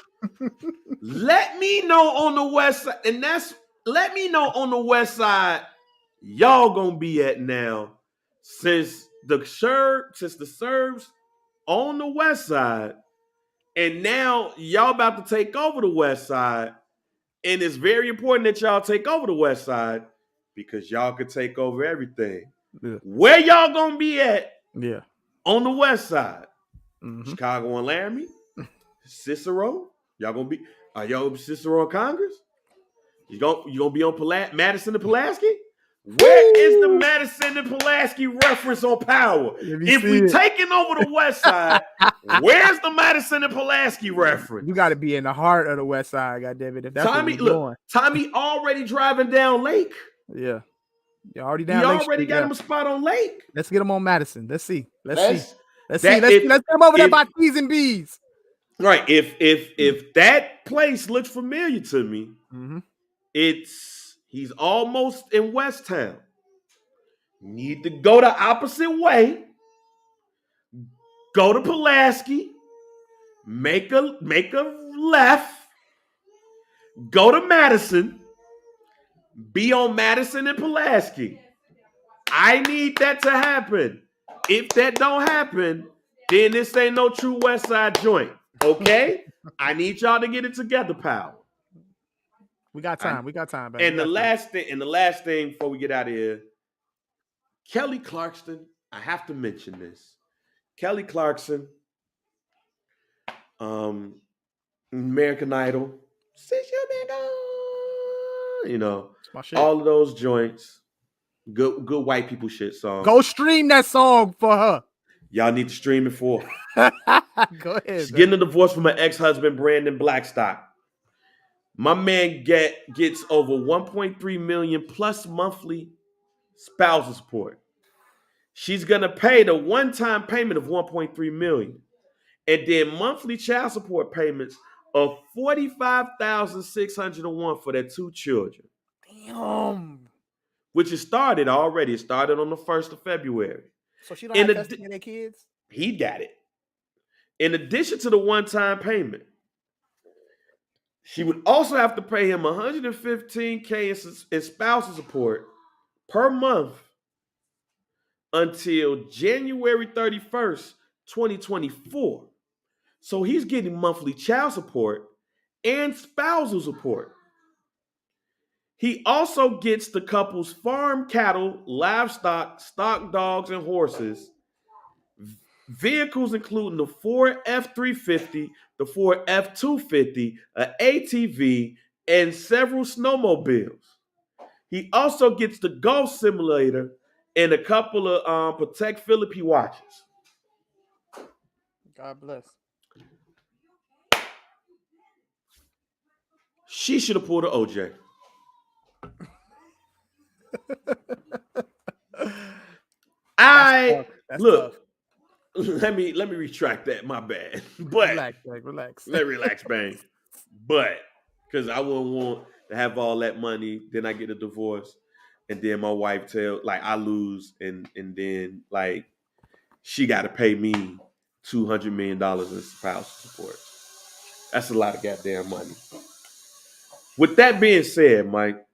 Let me know on the West Side, and let me know on the West Side y'all gonna be at now, since the Serbs on the West Side, and now y'all about to take over the West Side, and it's very important that y'all take over the West Side because y'all could take over everything. Yeah. Where y'all gonna be at? Yeah. On the West Side, Mm-hmm. Chicago and Laramie, Cicero. Y'all gonna be? Are y'all Cicero in Congress? You gonna be on Madison and Pulaski? Where is the Madison and Pulaski reference on Power? If we taking over the West Side, where's the Madison and Pulaski reference? You got to be in the heart of the West Side, goddamn it! If that's Tommy, what you're doing. Tommy already driving down Lake. Yeah, you already down. He Lake already Street, got him a spot on Lake. Let's get him on Madison. Let's see. Let's see. Let's that- see. if- Let's get him over there if- by T's and B's. Right. If that place looks familiar to me, Mm-hmm. he's almost in West Town. Need to go the opposite way. Go to Pulaski. Make a left. Go to Madison. Be on Madison and Pulaski. I need that to happen. If that don't happen, then this ain't no true West Side joint. Okay? I need y'all to get it together, pal. We got time. We got time, baby. And the last thing before we get out of here, Kelly Clarkson. I have to mention this. Kelly Clarkson, American Idol. Since you been gone, you know, all of those joints. Good white people shit song. Go stream that song for her. Y'all need to stream it for her. Go ahead. She's getting a divorce from her ex-husband, Brandon Blackstock. My man gets over 1.3 million plus monthly spousal support. She's gonna pay the one-time payment of 1.3 million, and then monthly child support payments of 45,601 for their 2 children. Damn. Which is started already. It started on the 1st of February. So she don't have custody of their kids? He got it. In addition to the one-time payment, she would also have to pay him $115K in spousal support per month until January 31st, 2024. So he's getting monthly child support and spousal support. He also gets the couple's farm cattle, livestock, stock dogs, and horses, vehicles including the Ford F-350, the Ford F-250, an ATV, and several snowmobiles. He also gets the golf simulator and a couple of Patek Philippe watches. God bless. She should have pulled an OJ. Look. Tough. Let me retract that. My bad. But relax. Let me relax, bang. But because I wouldn't want to have all that money, then I get a divorce, and then my wife I lose, and then like she got to pay me $200 million in spousal support. That's a lot of goddamn money. With that being said, Mike,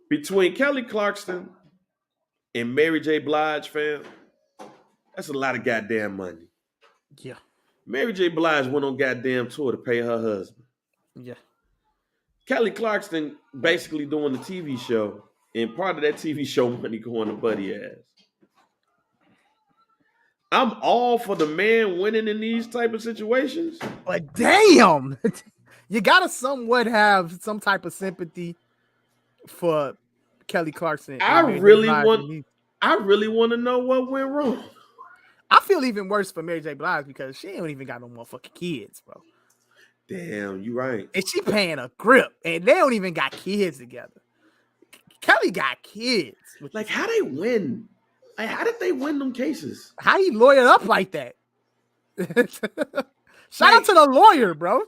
between Kelly Clarkson and Mary J. Blige, fam, that's a lot of goddamn money. Yeah. Mary J. Blige went on goddamn tour to pay her husband. Yeah. Kelly Clarkson basically doing the TV show, and part of that TV show money going to Buddy ass. I'm all for the man winning in these type of situations. But damn, you gotta somewhat have some type of sympathy for Kelly Clarkson I and Mary J. really Blige. want to know what went wrong. I feel even worse for Mary J. Blige because she ain't even got no motherfucking kids, bro. Damn, you right. And she paying a grip, and they don't even got kids together. Kelly got kids. Like, how they win? Like, how did they win them cases? How he lawyered up like that? Shout out to the lawyer, bro.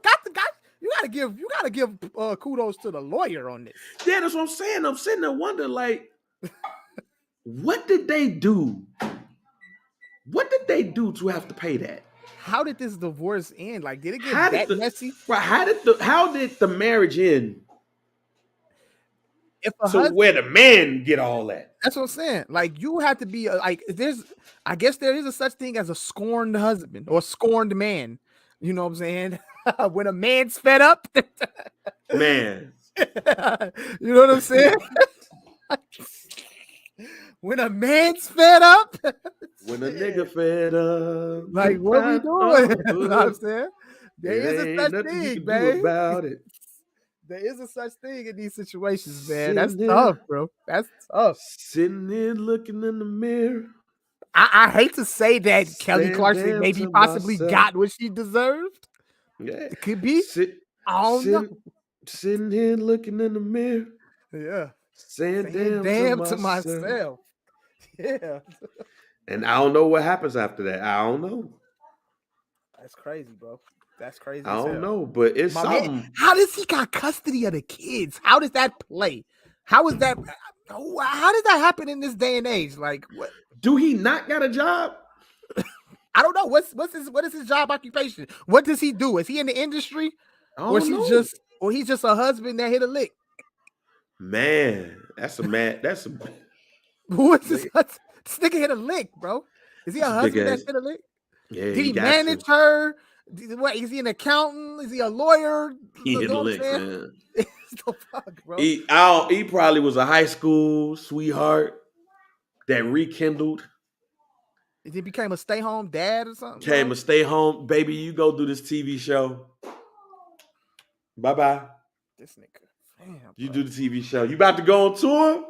You gotta give kudos to the lawyer on this. Yeah, that's what I'm saying. I'm sitting there wondering, like, what did they do? What did they do to have to pay that? How did this divorce end? Like, did it get messy? Right, how did the marriage end? Where the men get all that? That's what I'm saying. Like, you have to be I guess there is a such thing as a scorned husband or scorned man. You know what I'm saying? When a man's fed up, man. You know what I'm saying? When a man's fed up, when a nigga fed up, like what we doing? You know what I'm saying? There is a such thing, man. About it. There is a such thing in these situations, man. That's tough, bro. That's tough. Sitting there looking in the mirror. I hate to say that Kelly Clarkson maybe possibly got what she deserved. Yeah, it could be. I don't know. Sitting here looking in the mirror. Yeah. Saying damn to myself. Yeah. And I don't know what happens after that. I don't know. That's crazy, bro. That's crazy. I don't know, but it's something. Man, how does he got custody of the kids? How does that play? How is that? How does that happen in this day and age? Like, what? Do he not got a job? I don't know. What is his job occupation? What does he do? Is he in the industry, or is he just a husband that hit a lick? Man, that's a mad. That's a. Who is this? This nigga hit a lick, bro. Is he a husband that hit a lick? Yeah. Did he manage her? What, is he an accountant? Is he a lawyer? He hit a lick, man. The fuck, bro? He probably was a high school sweetheart that rekindled. He became a stay-home dad or something? Became a stay-home, baby, you go do this TV show. Bye-bye. This nigga. Damn, you do the TV show. You about to go on tour?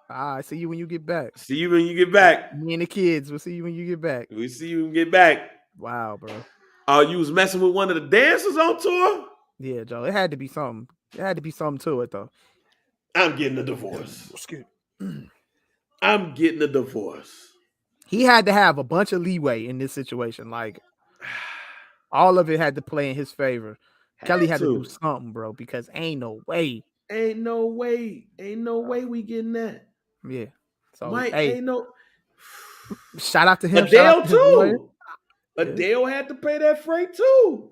I see you when you get back. See you when you get back. Me and the kids. We'll see you when you get back. We'll see you when you get back. Wow, bro. Oh, you was messing with one of the dancers on tour? Yeah, Joe. It had to be something. It had to be something to it, though. I'm getting a divorce. I'm getting a divorce. He had to have a bunch of leeway in this situation. Like, all of it had to play in his favor. Kelly had to do something, bro, because ain't no way. Ain't no way we getting that. Yeah. So, Mike, hey, ain't no. Shout out to him. Adele too. Adele had to pay that freight too.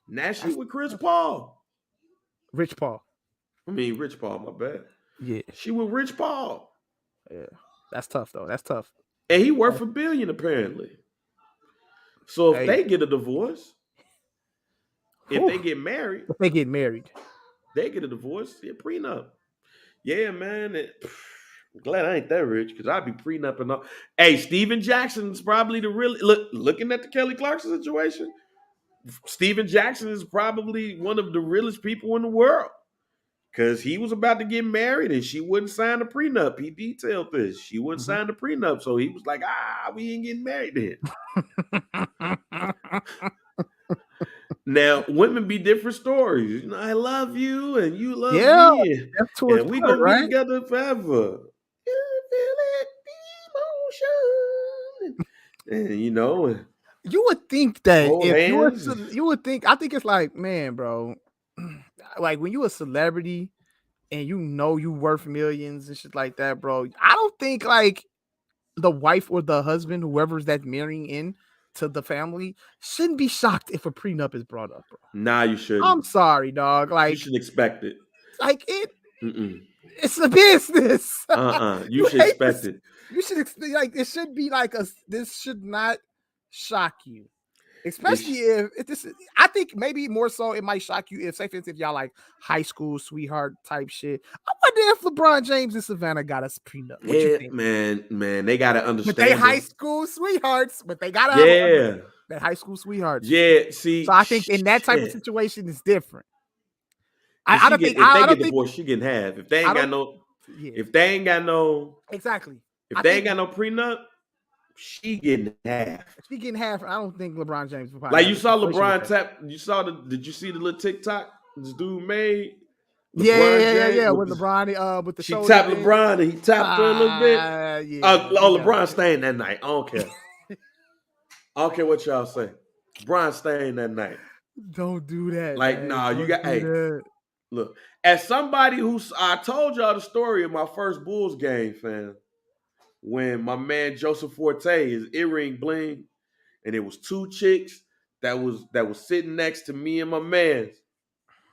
Now she with Chris Paul. Rich Paul. Rich Paul, my bad. Yeah. She with Rich Paul. Yeah. That's tough, though. That's tough. And he worth $1 billion, apparently. So if they get a divorce, if they get married, they get a divorce, prenup. Yeah, man. I'm glad I ain't that rich because I'd be prenup and all. Hey, Steven Jackson's probably looking at the Kelly Clarkson situation. Steven Jackson is probably one of the realest people in the world because he was about to get married and she wouldn't sign a prenup. He detailed this. She wouldn't sign the prenup. So he was like, we ain't getting married then. Now, women be different stories. You know, I love you and you love me. And we gonna be together forever. And you know, you would think that if you would think, I think it's like, man, bro, like when you a celebrity and you know you worth millions and shit like that, bro. I don't think like the wife or the husband, whoever's that's marrying in to the family, shouldn't be shocked if a prenup is brought up, bro. Nah, you shouldn't. I'm sorry, dog. Like you should expect it. Like it's a business. You should expect it. You should like it should be like this should not shock you. Especially if this is, I think maybe more so it might shock you if, say, for instance, if y'all like high school sweetheart type shit. I wonder if LeBron James and Savannah got us prenup. What you think? Man, they gotta understand. But they high school sweethearts, but they gotta have they high school sweethearts. Yeah, see, so I think in that type of situation is different. I don't think if they get divorced, she getting half. If they ain't got no, if they ain't got no, exactly. If they ain't got no prenup, she getting half. She getting half. I don't think LeBron James will like you saw LeBron tap. You saw did you see the little TikTok this dude made? Yeah. With LeBron, with the she tapped LeBron and he tapped her a little bit. LeBron staying that night. I don't care. I don't care what y'all say. LeBron staying that night. Don't do that. Like, nah, you got. Hey, look. As somebody I told y'all the story of my first Bulls game, fam. When my man Joseph Forte, his earring bling, and it was two chicks that was sitting next to me and my man,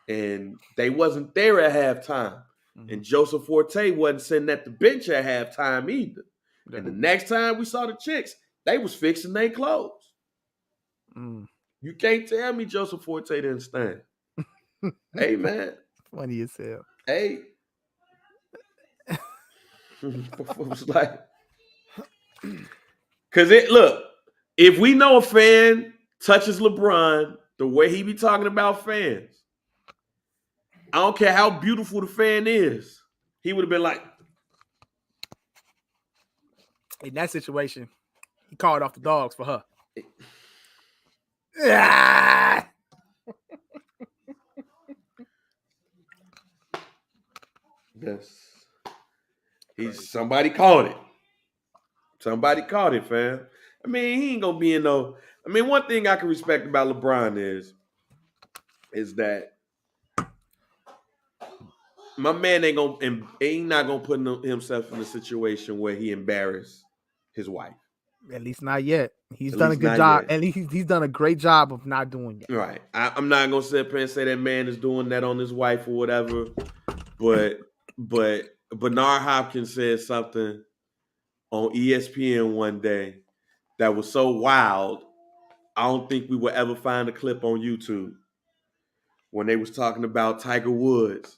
and they wasn't there at halftime. Mm-hmm. And Joseph Forte wasn't sitting at the bench at halftime either. Mm-hmm. And the next time we saw the chicks, they was fixing their clothes. Mm. You can't tell me Joseph Forte didn't stand. Hey, man. Funny as hell. Hey. It was like, because look, if we know a fan touches LeBron the way he be talking about fans, I don't care how beautiful the fan is, he would have been like, in that situation, he called off the dogs for her. Yes. Somebody caught it. Somebody caught it, fam. I mean, he ain't gonna be in no. I mean, one thing I can respect about LeBron is that my man ain't not gonna put himself in a situation where he embarrass his wife. At least not yet. He's done a good job. At least he's done a great job of not doing that. Right. I'm not gonna sit up here and say that man is doing that on his wife or whatever. But Bernard Hopkins said something on ESPN one day that was so wild, I don't think we will ever find a clip on YouTube when they was talking about Tiger Woods.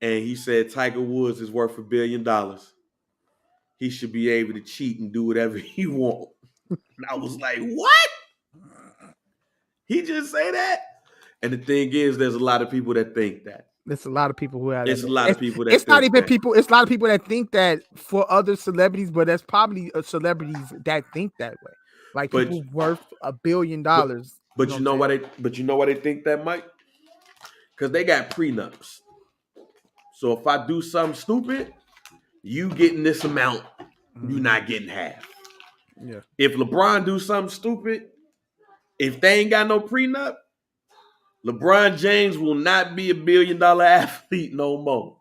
And he said Tiger Woods is worth $1 billion. He should be able to cheat and do whatever he wants. And I was like, what? He just say that? And the thing is, there's a lot of people that think that. There's a lot of people who have. It's a lot of people that. It's not even people. It's a lot of people that think that for other celebrities, but that's probably celebrities that think that way. Like people worth $1 billion. But you know why they? But you know why they think that, Mike? Because they got prenups. So if I do something stupid, you getting this amount, you not getting half. Yeah. If LeBron do something stupid, if they ain't got no prenup, LeBron James will not be $1 billion athlete no more.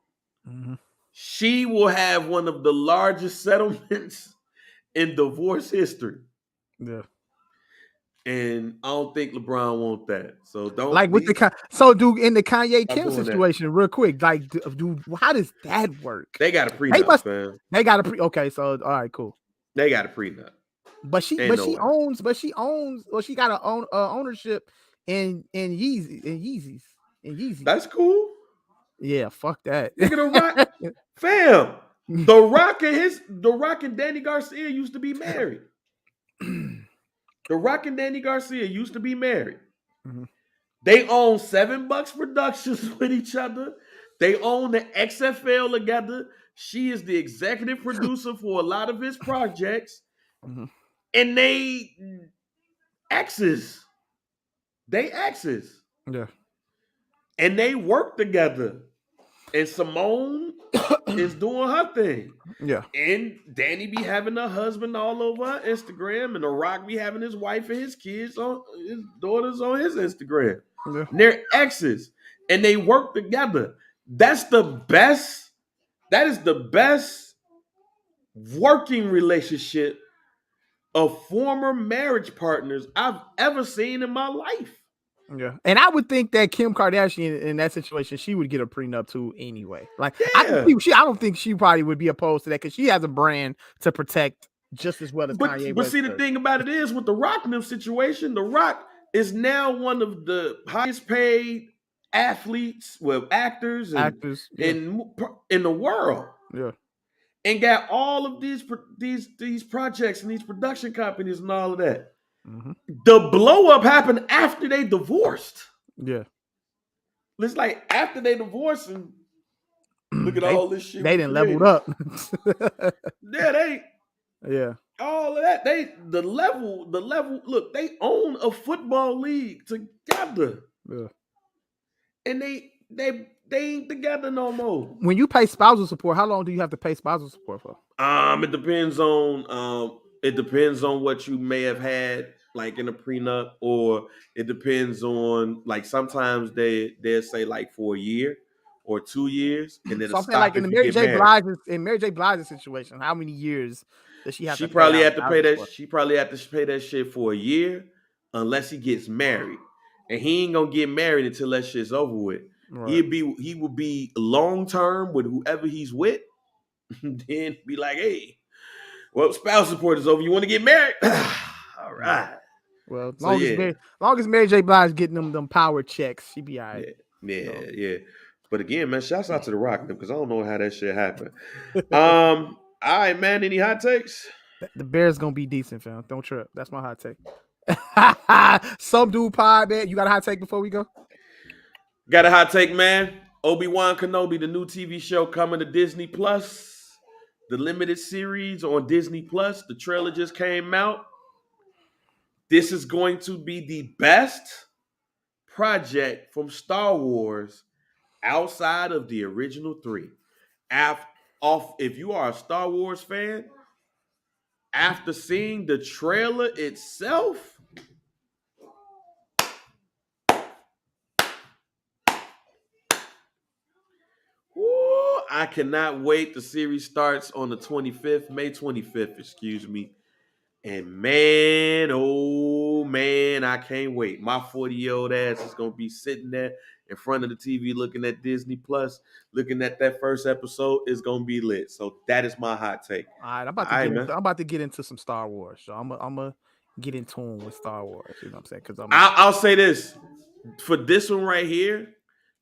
Mm-hmm. She will have one of the largest settlements in divorce history. Yeah. And I don't think LeBron want that. So don't like with dude, in the Kanye Kim situation, real quick, like, dude, how does that work? They got a prenup, fam. They got a okay. So all right, cool. They got a prenup. But she owns, or she got a ownership in Yeezys. That's cool. Yeah, fuck that. Nigga, The Rock, fam. The Rock and Danny Garcia used to be married. The Rock and Danny Garcia used to be married. Mm-hmm. They own $7 Productions with each other. They own the XFL together. She is the executive producer for a lot of his projects. Mm-hmm. And they exes. Yeah. And they work together. And Simone is doing her thing. Yeah. And Danny be having her husband all over her Instagram. And The Rock be having his wife and his kids on his daughters on his Instagram. Yeah. And they're exes. And they work together. That is the best working relationship of former marriage partners I've ever seen in my life. Yeah, and I would think that Kim Kardashian in that situation, she would get a prenup too anyway. Like, yeah. I don't think she probably would be opposed to that because she has a brand to protect just as well as Kanye West. But see, the thing about it is with the Rock and them situation, The Rock is now one of the highest paid athletes, well, actors and Actors, yeah, in the world, yeah. and got all of these projects and these production companies and all of that. Hmm. The blow up happened after they divorced. Yeah. It's like after they divorced and look at they all this shit they we didn't leveled created. up. Yeah, they Yeah. all of that. They the level. Look, they own a football league together, Yeah. and they ain't together no more. When you pay spousal support, how long do you have to pay spousal support for? It depends on what you may have had like in a prenup, or it depends on like sometimes they'll say like for a year or 2 years, and it'll So I'm saying, like stop in the if you get married. Mary J. Blige's situation, how many years does she have She to pay probably out had to pay spousal that. support? She probably had to pay that shit for a year, unless he gets married, and he ain't gonna get married until that shit's over with. Right. He will be long term with whoever he's with, then be like, hey, well, spouse support is over. You want to get married? All Yeah. right. Well, So yeah, long as Mary J. Blige getting them power checks, she be all right. yeah, You know. yeah. But again, man, shouts out to the Rock because I don't know how that shit happened. All right, man. Any hot takes? The Bears gonna be decent, fam. Don't trip. That's my hot take. Some dude pod, man. You got a hot take before we go? Got a hot take, man. Obi-Wan Kenobi, the new TV show coming to Disney Plus. The limited series on Disney Plus. The trailer just came out. This is going to be the best project from Star Wars outside of the original three. If you are a Star Wars fan, after seeing the trailer itself, whoo, I cannot wait. The series starts on the 25th, May 25th, excuse me. And man, oh man, I can't wait. My 40-year-old ass is gonna be sitting there in front of the TV looking at Disney Plus, looking at that first episode. It's gonna be lit. So that is my hot take. All right, All right, man. I'm about to get into some Star Wars. So I'm gonna get in tune with Star Wars. You know what I'm saying? Because I'll say this for this one right here,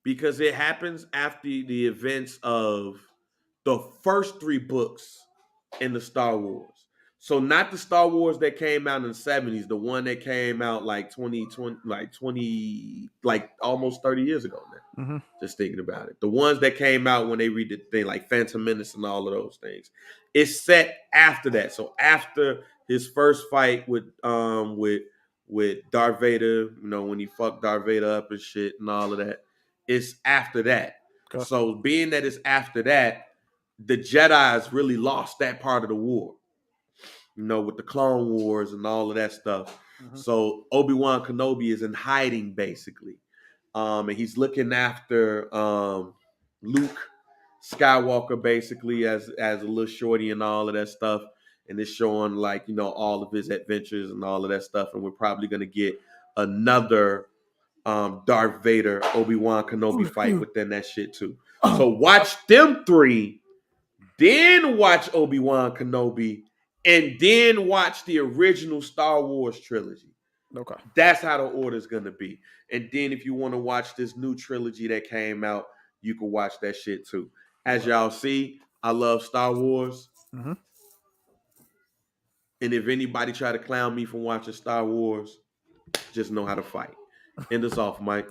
because it happens after the events of the first three books in the Star Wars. So not the Star Wars that came out in the 70s, the one that came out like 20, like almost 30 years ago now. mm-hmm. Just thinking about it. The ones that came out when they read the thing, like Phantom Menace and all of those things. It's set after that. So after his first fight with Darth Vader, you know, when he fucked Darth Vader up and shit and all of that. It's after that. Okay. So being that it's after that, the Jedi's really lost that part of the war, you know, with the Clone Wars and all of that stuff. Mm-hmm. So Obi-Wan Kenobi is in hiding basically, and he's looking after Luke Skywalker basically as a little shorty and all of that stuff, and it's showing like, you know, all of his adventures and all of that stuff, and we're probably gonna get another Darth Vader Obi-Wan Kenobi fight within that shit too. So watch them three, then watch Obi-Wan Kenobi, and then watch the original Star Wars trilogy. Okay. That's how the order's gonna be. And then if you want to watch this new trilogy that came out, you can watch that shit too. As y'all see, I love Star Wars. Mm-hmm. And if anybody try to clown me for watching Star Wars, just know how to fight. End us off, Mike.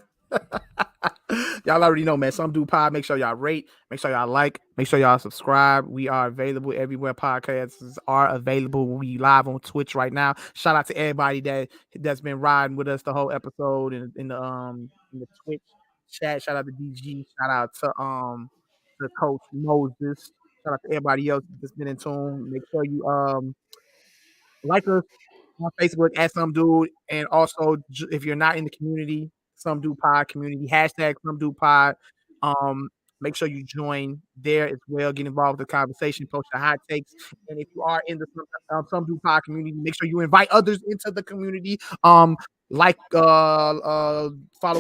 Y'all already know, man. Some Dude Pod. Make sure y'all rate. Make sure y'all like. Make sure y'all subscribe. We are available everywhere podcasts are available. We live on Twitch right now. Shout out to everybody that's been riding with us the whole episode in the Twitch chat. Shout out to DG. Shout out to Coach Moses. Shout out to everybody else that's been in tune. Make sure you like us on Facebook at Some Dude, and also if you're not in the community, Some Dude Pod community, hashtag Some Dude Pod. Make sure you join there as well. Get involved with the conversation, post your hot takes, and if you are in the Some Dude Pod community, make sure you invite others into the community. Follow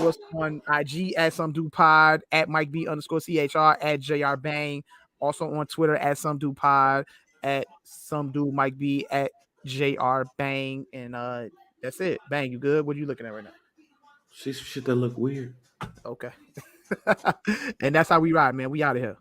us on IG at Some Dude Pod, at Mike B _CHR, at JR Bang, also on Twitter at Some Dude Pod, at Some Dude Mike B, at JR Bang, and That's it. Bang, you good? What are you looking at right now? See some shit that look weird. Okay. And that's how we ride, man. We out of here.